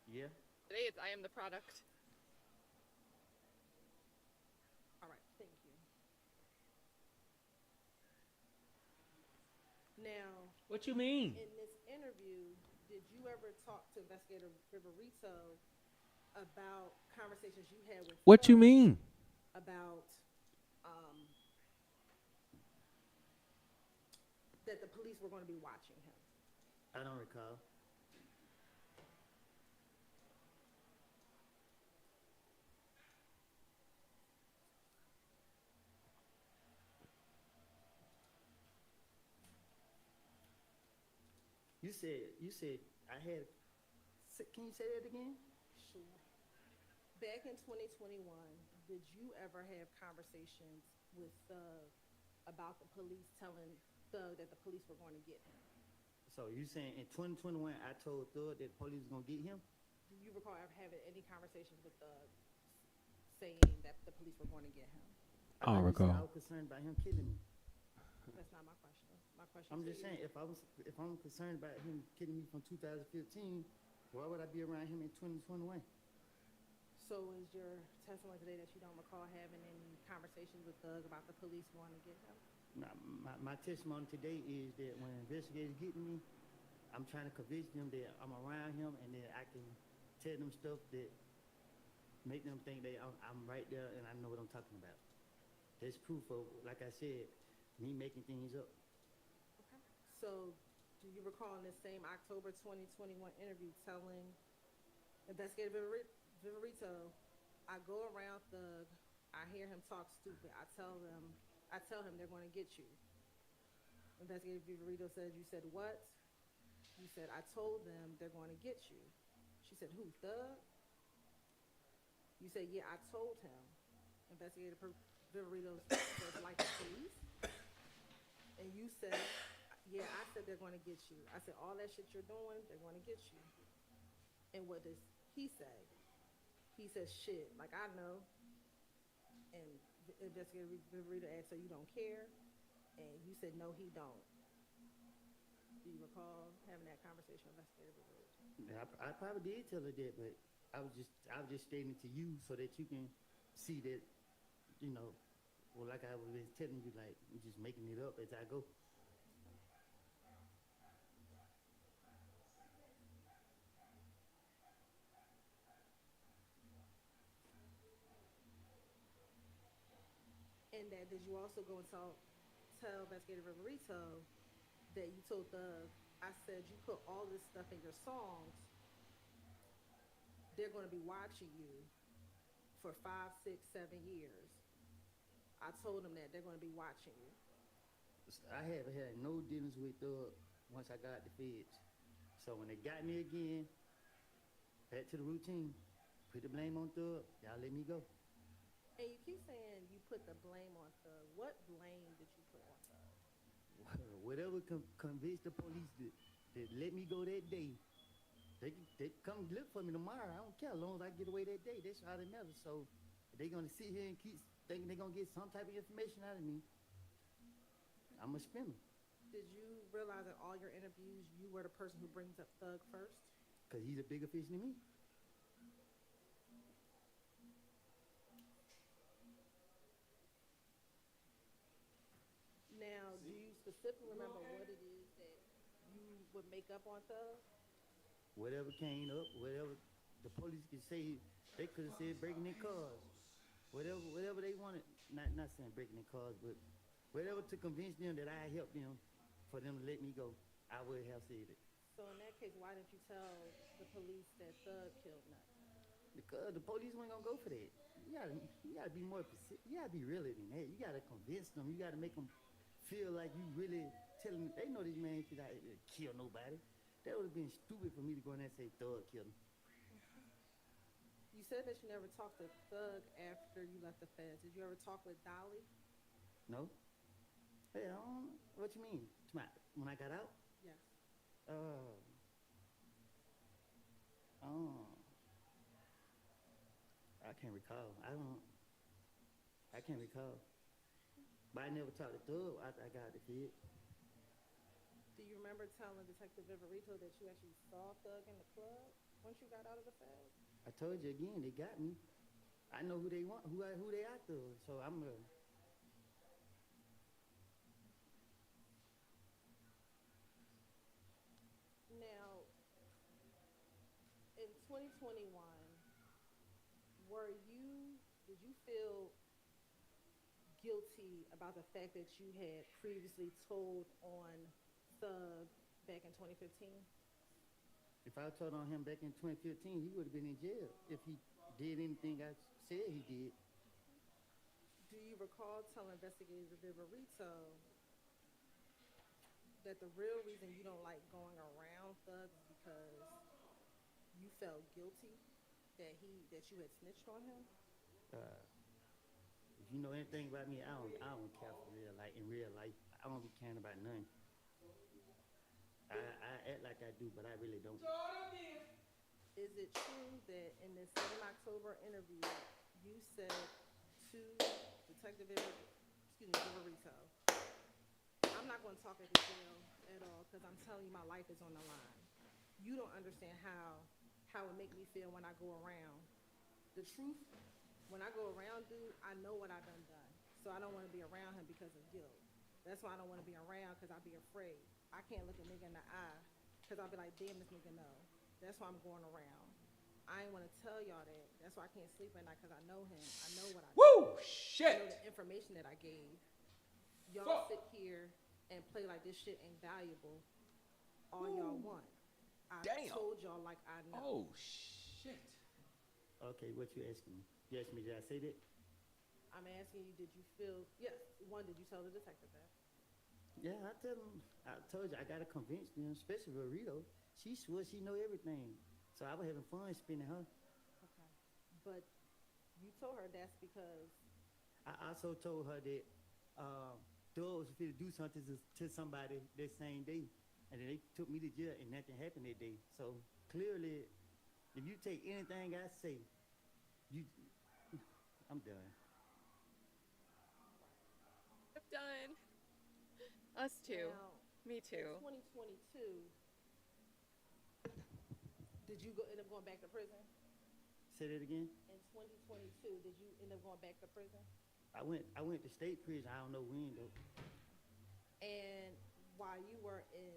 Speaker 6: Yeah.
Speaker 12: Today it's I am the product.
Speaker 3: All right, thank you. Now,
Speaker 9: What you mean?
Speaker 3: in this interview, did you ever talk to Investigator Viverito about conversations you had with
Speaker 9: What you
Speaker 3: Phil
Speaker 9: mean?
Speaker 3: about that the police were going to be watching him?
Speaker 6: I don't recall. You said I had. Can you say that again?
Speaker 3: Sure. Back in 2021, did you ever have conversations with Thug about the police telling Thug that the police were going to get him?
Speaker 6: So you saying in 2021 I told Thug that the police was gonna get him?
Speaker 3: Do you recall ever having any conversations with Thug saying that the police were going to get him?
Speaker 9: I don't recall.
Speaker 6: I was concerned about him killing me.
Speaker 3: That's not my question. My question.
Speaker 6: I'm just saying, if I'm concerned about him killing me from 2015, why would I be around him in 2021?
Speaker 3: So is your testimony today that you don't recall having any conversations with Thug about the police going to get him?
Speaker 6: Now, my testimony today is that when investigators get me, I'm trying to convince them that I'm around him and that I can tell them stuff that make them think that I'm right there and I know what I'm talking about. That's proof of, like I said, me making things up.
Speaker 3: Okay. So do you recall in this same October 2021 interview telling Investigator Viverito, I go around Thug, I hear him talk stupid, I tell him they're going to get you. Investigator Viverito says, you said what? You said, I told them they're going to get you. She said, who, Thug? You said, yeah, I told him. Investigator Viverito says, like the police? And you said, yeah, I said they're going to get you. I said, all that shit you're doing, they're going to get you. And what does he say? He says, shit, like I know. And Investigator Viverito asked, so you don't care? And you said, no, he don't. Do you recall having that conversation with Investigator Viverito?
Speaker 6: I probably did tell her that, but I was just stating it to you so that you can see that, you know, well, like I was telling you, like, I'm just making it up as I go.
Speaker 3: And that did you also go and tell Investigator Viverito that you told Thug, I said you put all this stuff in your songs, they're going to be watching you for 5, 6, 7 years. I told him that they're going to be watching you.
Speaker 6: I haven't had no dealings with Thug once I got the feds. So when they got me again, back to the routine, put the blame on Thug, y'all let me go.
Speaker 3: And you keep saying you put the blame on Thug. What blame did you put on Thug?
Speaker 6: Whatever convinced the police that let me go that day, they come look for me tomorrow. I don't care as long as I get away that day. That's all that matters. So they're going to sit here and keep thinking they're going to get some type of information out of me. I'm a spinner.
Speaker 3: Did you realize in all your interviews you were the person who brings up Thug first?
Speaker 6: Because he's a bigger fish than me.
Speaker 3: Now, do you specifically remember what it is that you would make up on Thug?
Speaker 6: Whatever came up, whatever the police could say, they could have said breaking their cars. Whatever they wanted, not saying breaking their cars, but whatever to convince them that I helped them for them to let me go, I would have said it.
Speaker 3: So in that case, why didn't you tell the police that Thug killed Nut?
Speaker 6: Because the police weren't gonna go for that. You gotta be more specific. You gotta be realer than that. You gotta convince them. You gotta make them feel like you really telling them. They know this man could not kill nobody. That would have been stupid for me to go in there and say Thug killed him.
Speaker 3: You said that you never talked to Thug after you left the feds. Did you ever talk with Dolly?
Speaker 6: No. Hey, what you mean? When I got out?
Speaker 3: Yes.
Speaker 6: I can't recall. I can't recall. But I never talked to Thug after I got out the fed.
Speaker 3: Do you remember telling Detective Viverito that you actually saw Thug in the club once you got out of the feds?
Speaker 6: I told you again, they got me. I know who they want, who they after. So I'm
Speaker 3: Now, in 2021, did you feel guilty about the fact that you had previously told on Thug back in 2015?
Speaker 6: If I told on him back in 2015, he would have been in jail if he did anything I said he did.
Speaker 3: Do you recall telling Investigator Viverito that the real reason you don't like going around thugs is because you felt guilty that you had snitched on him?
Speaker 6: If you know anything about me, I don't care for real. Like in real life, I don't be caring about nothing. I act like I do, but I really don't.
Speaker 3: Is it true that in this same October interview, you said to Detective Viverito, I'm not going to talk at the jail at all because I'm telling you my life is on the line. You don't understand how it make me feel when I go around. The truth, when I go around, dude, I know what I done. So I don't want to be around him because of guilt. That's why I don't want to be around because I'll be afraid. I can't look a nigga in the eye because I'll be like, damn, this nigga know. That's why I'm going around. I ain't want to tell y'all that. That's why I can't sleep at night because I know him. I know what I do.
Speaker 9: Woo! Shit!
Speaker 3: I know the information that I gave. Y'all sit here and play like this shit ain't valuable all y'all want. I told y'all like I know.
Speaker 9: Oh, shit.
Speaker 6: Okay, what you asking me? You asked me, did I say that?
Speaker 3: I'm asking you, did you feel, yes, one, did you tell the detective that?
Speaker 6: Yeah, I told you, I got to convince them, especially Rito. She swore she know everything. So I was having fun spinning her.
Speaker 3: Okay. But you told her that's because...
Speaker 6: I also told her that Doug was going to do something to somebody that same day. And then they took me to jail and nothing happened that day. So clearly, if you take anything I say, I'm done.
Speaker 12: I'm done. Us too.
Speaker 3: Now,
Speaker 12: Me too.
Speaker 3: In 2022, did you end up going back to prison?
Speaker 6: Say that again?
Speaker 3: In 2022, did you end up going back to prison?
Speaker 6: I went to state prison. I don't know when though.
Speaker 3: And while you were in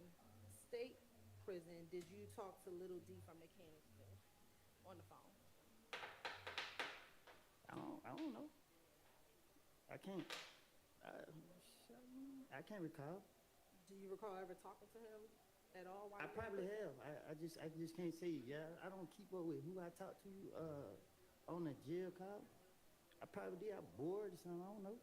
Speaker 3: state prison, did you talk to Little D from Mechanicsville on the phone?
Speaker 6: I don't know. I can't recall.
Speaker 3: Do you recall ever talking to him at all?
Speaker 6: I probably have. I just can't say. Yeah, I don't keep up with who I talk to on the jail call. I probably did. I'm bored or something. I don't know.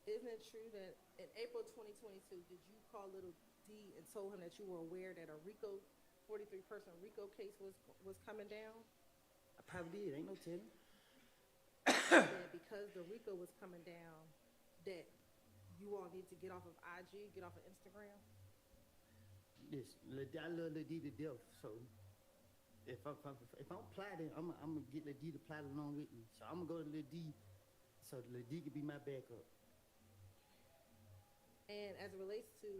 Speaker 3: Isn't it true that in April 2022, did you call Little D and told him that you were aware that a 43-person RICO case was coming down?
Speaker 6: I probably did. Ain't no telling.
Speaker 3: That because the RICO was coming down, that you all need to get off of IG, get off of Instagram?
Speaker 6: Yes, I love Lil D to death. So if I'm plotting, I'm gonna get Lil D to plot along with me. So I'm gonna go to Lil D, so Lil D can be my backup.
Speaker 3: And as it relates to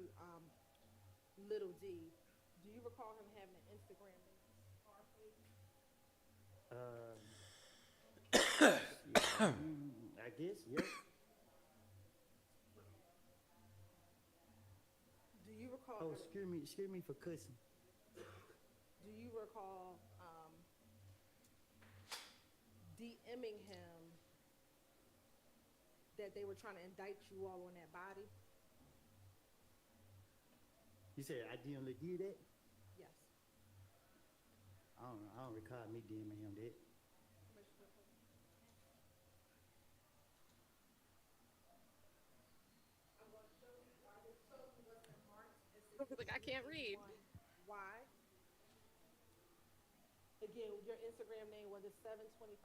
Speaker 3: Little D, do you recall him having an Instagram name?
Speaker 6: I guess, yeah.
Speaker 3: Do you recall?
Speaker 6: Oh, excuse me for cussing.
Speaker 3: Do you recall DMing him that they were trying to indict you all on that body?
Speaker 6: You said I DM'd you that?
Speaker 3: Yes.
Speaker 6: I don't recall me DMing him that.
Speaker 12: Like, I can't read.
Speaker 3: Why? Again, your Instagram name was 725 _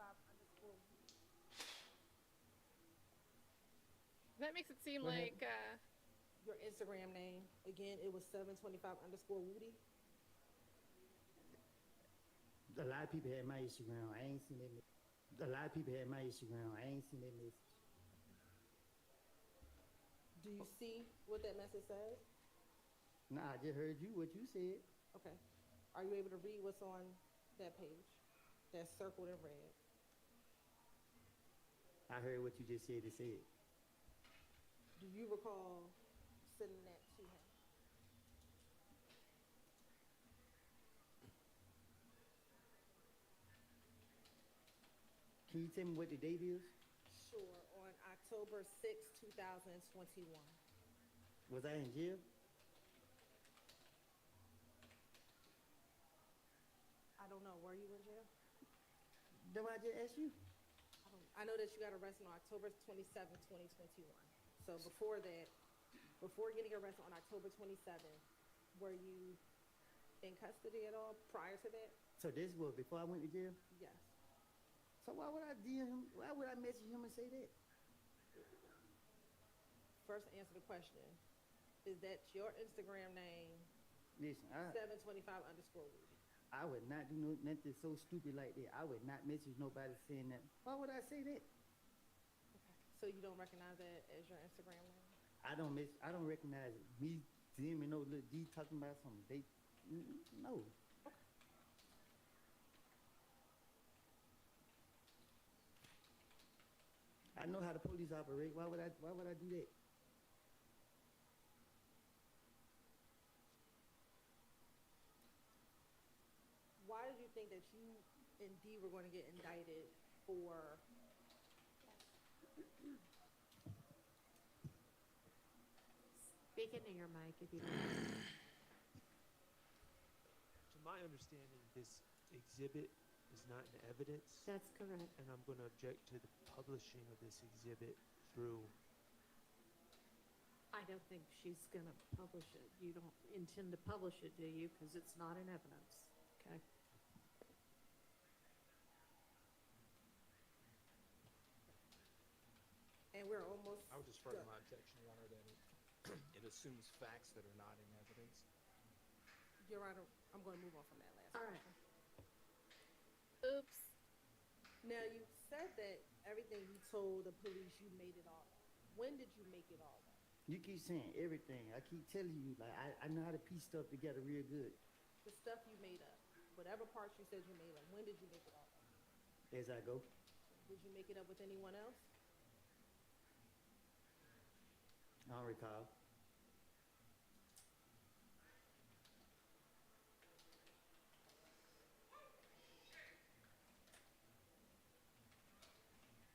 Speaker 12: That makes it seem like
Speaker 3: your Instagram name, again, it was 725 _ Woody.
Speaker 6: A lot of people had my Instagram. I ain't seen that. A lot of people had my Instagram. I ain't seen that message.
Speaker 3: Do you see what that message says?
Speaker 6: Nah, I just heard what you said.
Speaker 3: Okay. Are you able to read what's on that page that's circled in red?
Speaker 6: I heard what you just said. It said.
Speaker 3: Do you recall sending that to him?
Speaker 6: Can you tell me what the date is?
Speaker 3: Sure. On October 6, 2021.
Speaker 6: Was I in jail?
Speaker 3: I don't know. Were you in jail?
Speaker 6: Then I just asked you.
Speaker 3: I know that you got arrested on October 27, 2021. So before that, before getting arrested on October 27th, were you in custody at all prior to that?
Speaker 6: So this was before I went to jail?
Speaker 3: Yes.
Speaker 6: So why would I DM him? Why would I message him and say that?
Speaker 3: First, answer the question. Is that your Instagram name?
Speaker 6: Listen,
Speaker 3: 725_Rudy.
Speaker 6: I would not do nothing so stupid like that. I would not message nobody saying that. Why would I say that?
Speaker 3: Okay. So you don't recognize that as your Instagram name?
Speaker 6: I don't recognize it. Me DMing no little D talking about something. No.
Speaker 3: Okay.
Speaker 6: I know how the police operate. Why would I do that?
Speaker 3: Why did you think that you and D were going to get indicted for
Speaker 4: Speak into your mic if you don't.
Speaker 16: To my understanding, this exhibit is not in evidence.
Speaker 4: That's correct.
Speaker 16: And I'm going to object to the publishing of this exhibit through.
Speaker 4: I don't think she's going to publish it. You don't intend to publish it, do you? Because it's not in evidence. Okay.
Speaker 3: And we're almost.
Speaker 13: I would just further my objection, Your Honor, that it assumes facts that are not in evidence.
Speaker 3: Your Honor, I'm going to move on from that last
Speaker 4: All right.
Speaker 3: question. Oops. Now, you said that everything you told the police, you made it all up. When did you make it all up?
Speaker 6: You keep saying everything. I keep telling you, like, I know how to piece stuff together real good.
Speaker 3: The stuff you made up, whatever parts you said you made up, when did you make it all up?
Speaker 6: As I go.
Speaker 3: Did you make it up with anyone else?
Speaker 6: I don't recall.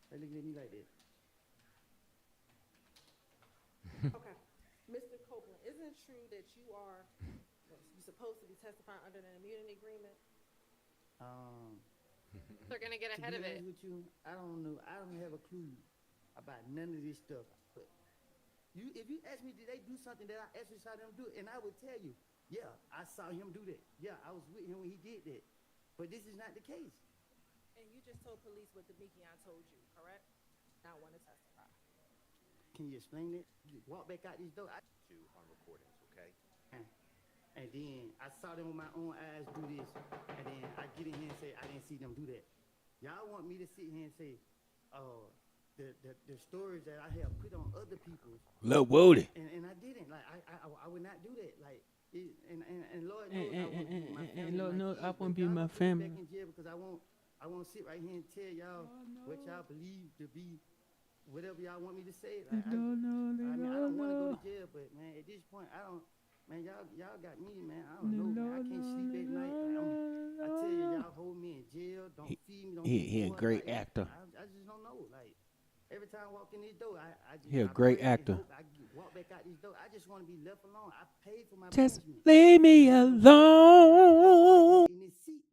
Speaker 6: They look at me like that.
Speaker 3: Okay. Mr. Copeland, isn't it true that you're supposed to be testifying under an immunity agreement?
Speaker 12: They're going to get ahead of it.
Speaker 6: With you, I don't know. I don't have a clue about none of this stuff. But if you ask me, did they do something that I actually saw them do, and I would tell you, yeah, I saw him do that. Yeah, I was with him when he did that. But this is not the case.
Speaker 3: And you just told police what Demekion told you, correct? I want to testify.
Speaker 6: Can you explain it? Walk back out this door.
Speaker 15: On recordings, okay?
Speaker 6: And then I saw them with my own eyes do this, and then I get in here and say I didn't see them do that. Y'all want me to sit here and say, the stories that I have put on other people.
Speaker 9: Lil Woody.
Speaker 6: And I didn't. Like I would not do that. Like and Lord knows I won't be my family. Back in jail because I won't sit right here and tell y'all what y'all believe to be whatever y'all want me to say. Like, I don't want to go to jail, but man, at this point I don't. Man, y'all got me, man. I don't know, man. I can't sleep at night. I tell you, y'all hold me in jail. Don't feed me. Don't
Speaker 9: He a great actor.
Speaker 6: I just don't know. Like every time I walk in this door,
Speaker 9: He a great actor.
Speaker 6: I walk back out this door. I just want to be left alone. I paid for my
Speaker 9: Just
Speaker 6: punishment.
Speaker 9: leave me alone.
Speaker 6: In his seat,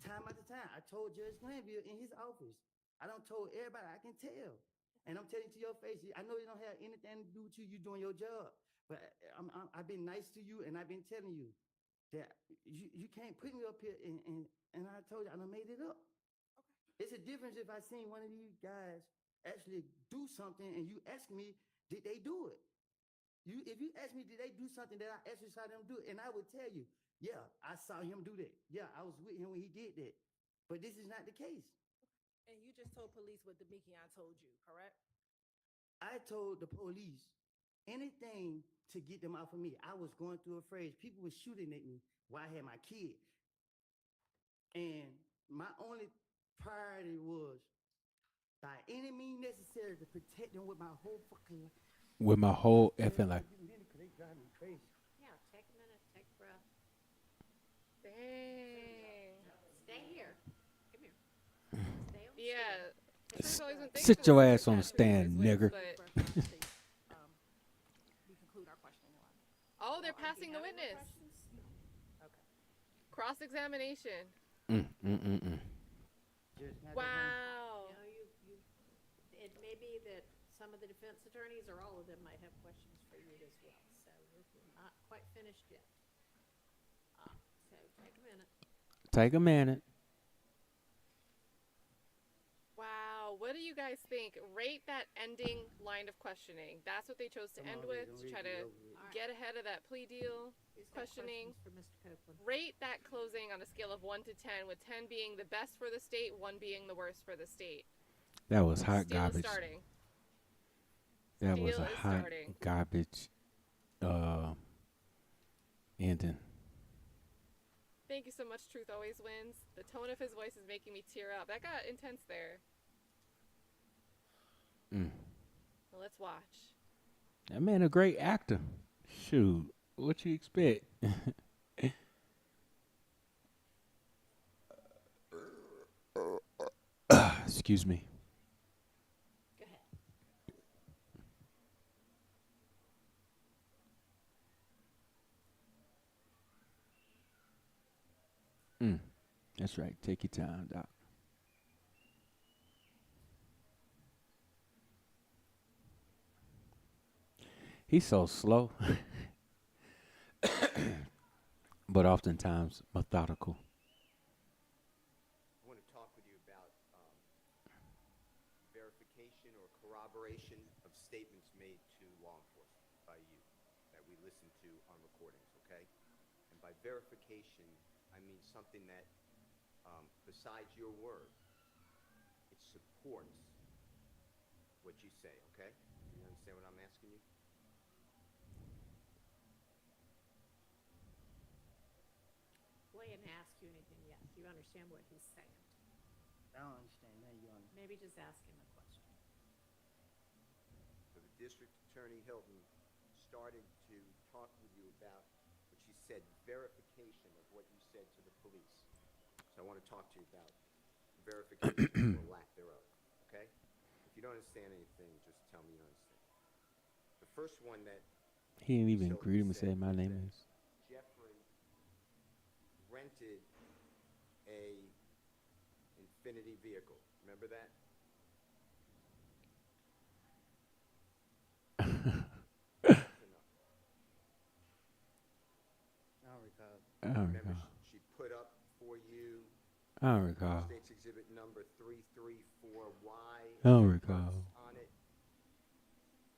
Speaker 6: time after time. I told Judge Glanville in his office. I don't told everybody. I can tell, and I'm telling you to your face. I know it don't have anything to do with you. You doing your job. But I've been nice to you, and I've been telling you that you can't put me up here, and I told you, I done made it up. Okay. It's a difference if I seen one of these guys actually do something, and you ask me, did they do it? If you ask me, did they do something that I actually saw them do it, and I would tell you, yeah, I saw him do that. Yeah, I was with him when he did that. But this is not the case.
Speaker 3: And you just told police what Demekion told you, correct?
Speaker 6: I told the police anything to get them off of me. I was going through a phase. People were shooting at me while I had my kid. And my only priority was, by any means necessary, to protect them with my whole fucking life.
Speaker 9: With my whole effing life.
Speaker 6: They drive me crazy.
Speaker 4: Yeah, take a minute, take a breath.
Speaker 12: Dang.
Speaker 4: Stay here. Come here. Stay on
Speaker 12: Yeah.
Speaker 9: Sit your ass on the stand, nigger.
Speaker 12: Oh, they're passing the witness.
Speaker 3: Okay.
Speaker 12: Cross-examination.
Speaker 4: You
Speaker 12: Wow.
Speaker 4: know, it may be that some of the defense attorneys or all of them might have questions for you as well. So we're not quite finished yet. So take a minute.
Speaker 9: Take a minute.
Speaker 12: Wow, what do you guys think? Rate that ending line of questioning. That's what they chose to end with, to try to get ahead of that plea deal. Questioning.
Speaker 4: For Mr. Copeland.
Speaker 12: Rate that closing on a scale of 1 to 10, with 10 being the best for the state, 1 being the worst for the state.
Speaker 9: That was hot
Speaker 12: Steele
Speaker 9: garbage.
Speaker 12: is starting.
Speaker 9: That
Speaker 12: Steele
Speaker 9: was a
Speaker 12: is
Speaker 9: hot
Speaker 12: starting.
Speaker 9: garbage ending.
Speaker 12: Thank you so much, Truth Always Wins. The tone of his voice is making me tear up. That got intense there. Well, let's watch.
Speaker 9: That man a great actor. Shoot, what you expect? Excuse me.
Speaker 4: Go ahead.
Speaker 9: That's right. Take your time, Doc. He's so slow, but oftentimes methodical.
Speaker 15: I want to talk with you about verification or corroboration of statements made to law enforcement by you that we listen to on recordings, okay? And by verification, I mean something that, besides your word, it supports what you say, okay? You understand what I'm asking you?
Speaker 4: Well, he didn't ask you anything yet. Do you understand what he's saying?
Speaker 6: I don't understand. Now you understand.
Speaker 4: Maybe just ask him a question.
Speaker 15: So the district attorney Hilton started to talk with you about what she said, verification of what you said to the police. So I want to talk to you about verification or lack thereof, okay? If you don't understand anything, just tell me you understand. The first one that
Speaker 9: He didn't even
Speaker 15: Hilton
Speaker 9: greet him and
Speaker 15: said
Speaker 9: say, "My
Speaker 15: was
Speaker 9: name
Speaker 15: that
Speaker 9: is."
Speaker 15: Jeffrey rented a Infinity vehicle. Remember that?
Speaker 6: I don't recall.
Speaker 9: I don't
Speaker 15: Remember,
Speaker 9: recall.
Speaker 15: she put up for you
Speaker 9: I don't recall.
Speaker 15: State's Exhibit number 334Y.
Speaker 9: I don't
Speaker 15: Words
Speaker 9: recall.
Speaker 15: on it.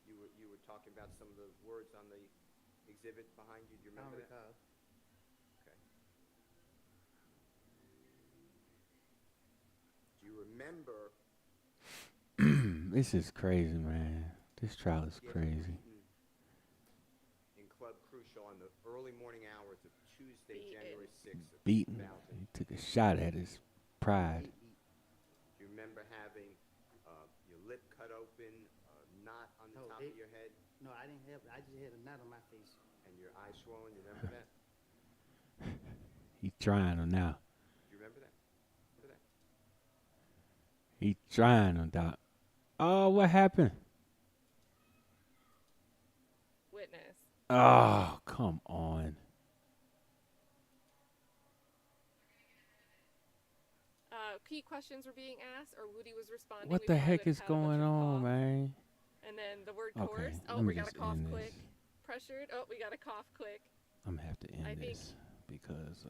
Speaker 15: You were talking about some of the words on the exhibit behind you. Do you
Speaker 6: I don't
Speaker 15: remember that?
Speaker 6: recall.
Speaker 15: Okay. Do you remember
Speaker 9: This is crazy, man. This trial is
Speaker 15: getting
Speaker 9: crazy.
Speaker 15: beaten in Club Crucial on the early morning hours of Tuesday, January 6th of
Speaker 9: Beaten.
Speaker 15: 2000?
Speaker 9: He took a shot at his pride.
Speaker 15: Do you remember having your lip cut open, a knot on the top of your head,
Speaker 6: No, I didn't have. I just had a knot on my face.
Speaker 15: and your eyes swollen? You remember that?
Speaker 9: He trying him now.
Speaker 15: Do you remember that? Remember that?
Speaker 9: He trying him, Doc. Oh, what happened?
Speaker 12: Witness.
Speaker 9: Oh, come on.
Speaker 12: Key questions were being asked, or Woody was responding.
Speaker 9: What
Speaker 12: We
Speaker 9: the
Speaker 12: probably
Speaker 9: heck
Speaker 12: would have
Speaker 9: is
Speaker 12: had a bunch
Speaker 9: going
Speaker 12: of
Speaker 9: on,
Speaker 12: cough.
Speaker 9: man?
Speaker 12: And then the word
Speaker 9: Okay,
Speaker 12: coerced. Oh,
Speaker 9: let me
Speaker 12: we got a
Speaker 9: just
Speaker 12: cough
Speaker 9: end
Speaker 12: quick.
Speaker 9: this.
Speaker 12: Pressured. Oh, we got a cough quick.
Speaker 9: I'm gonna have to
Speaker 12: I
Speaker 9: end
Speaker 12: think
Speaker 9: this because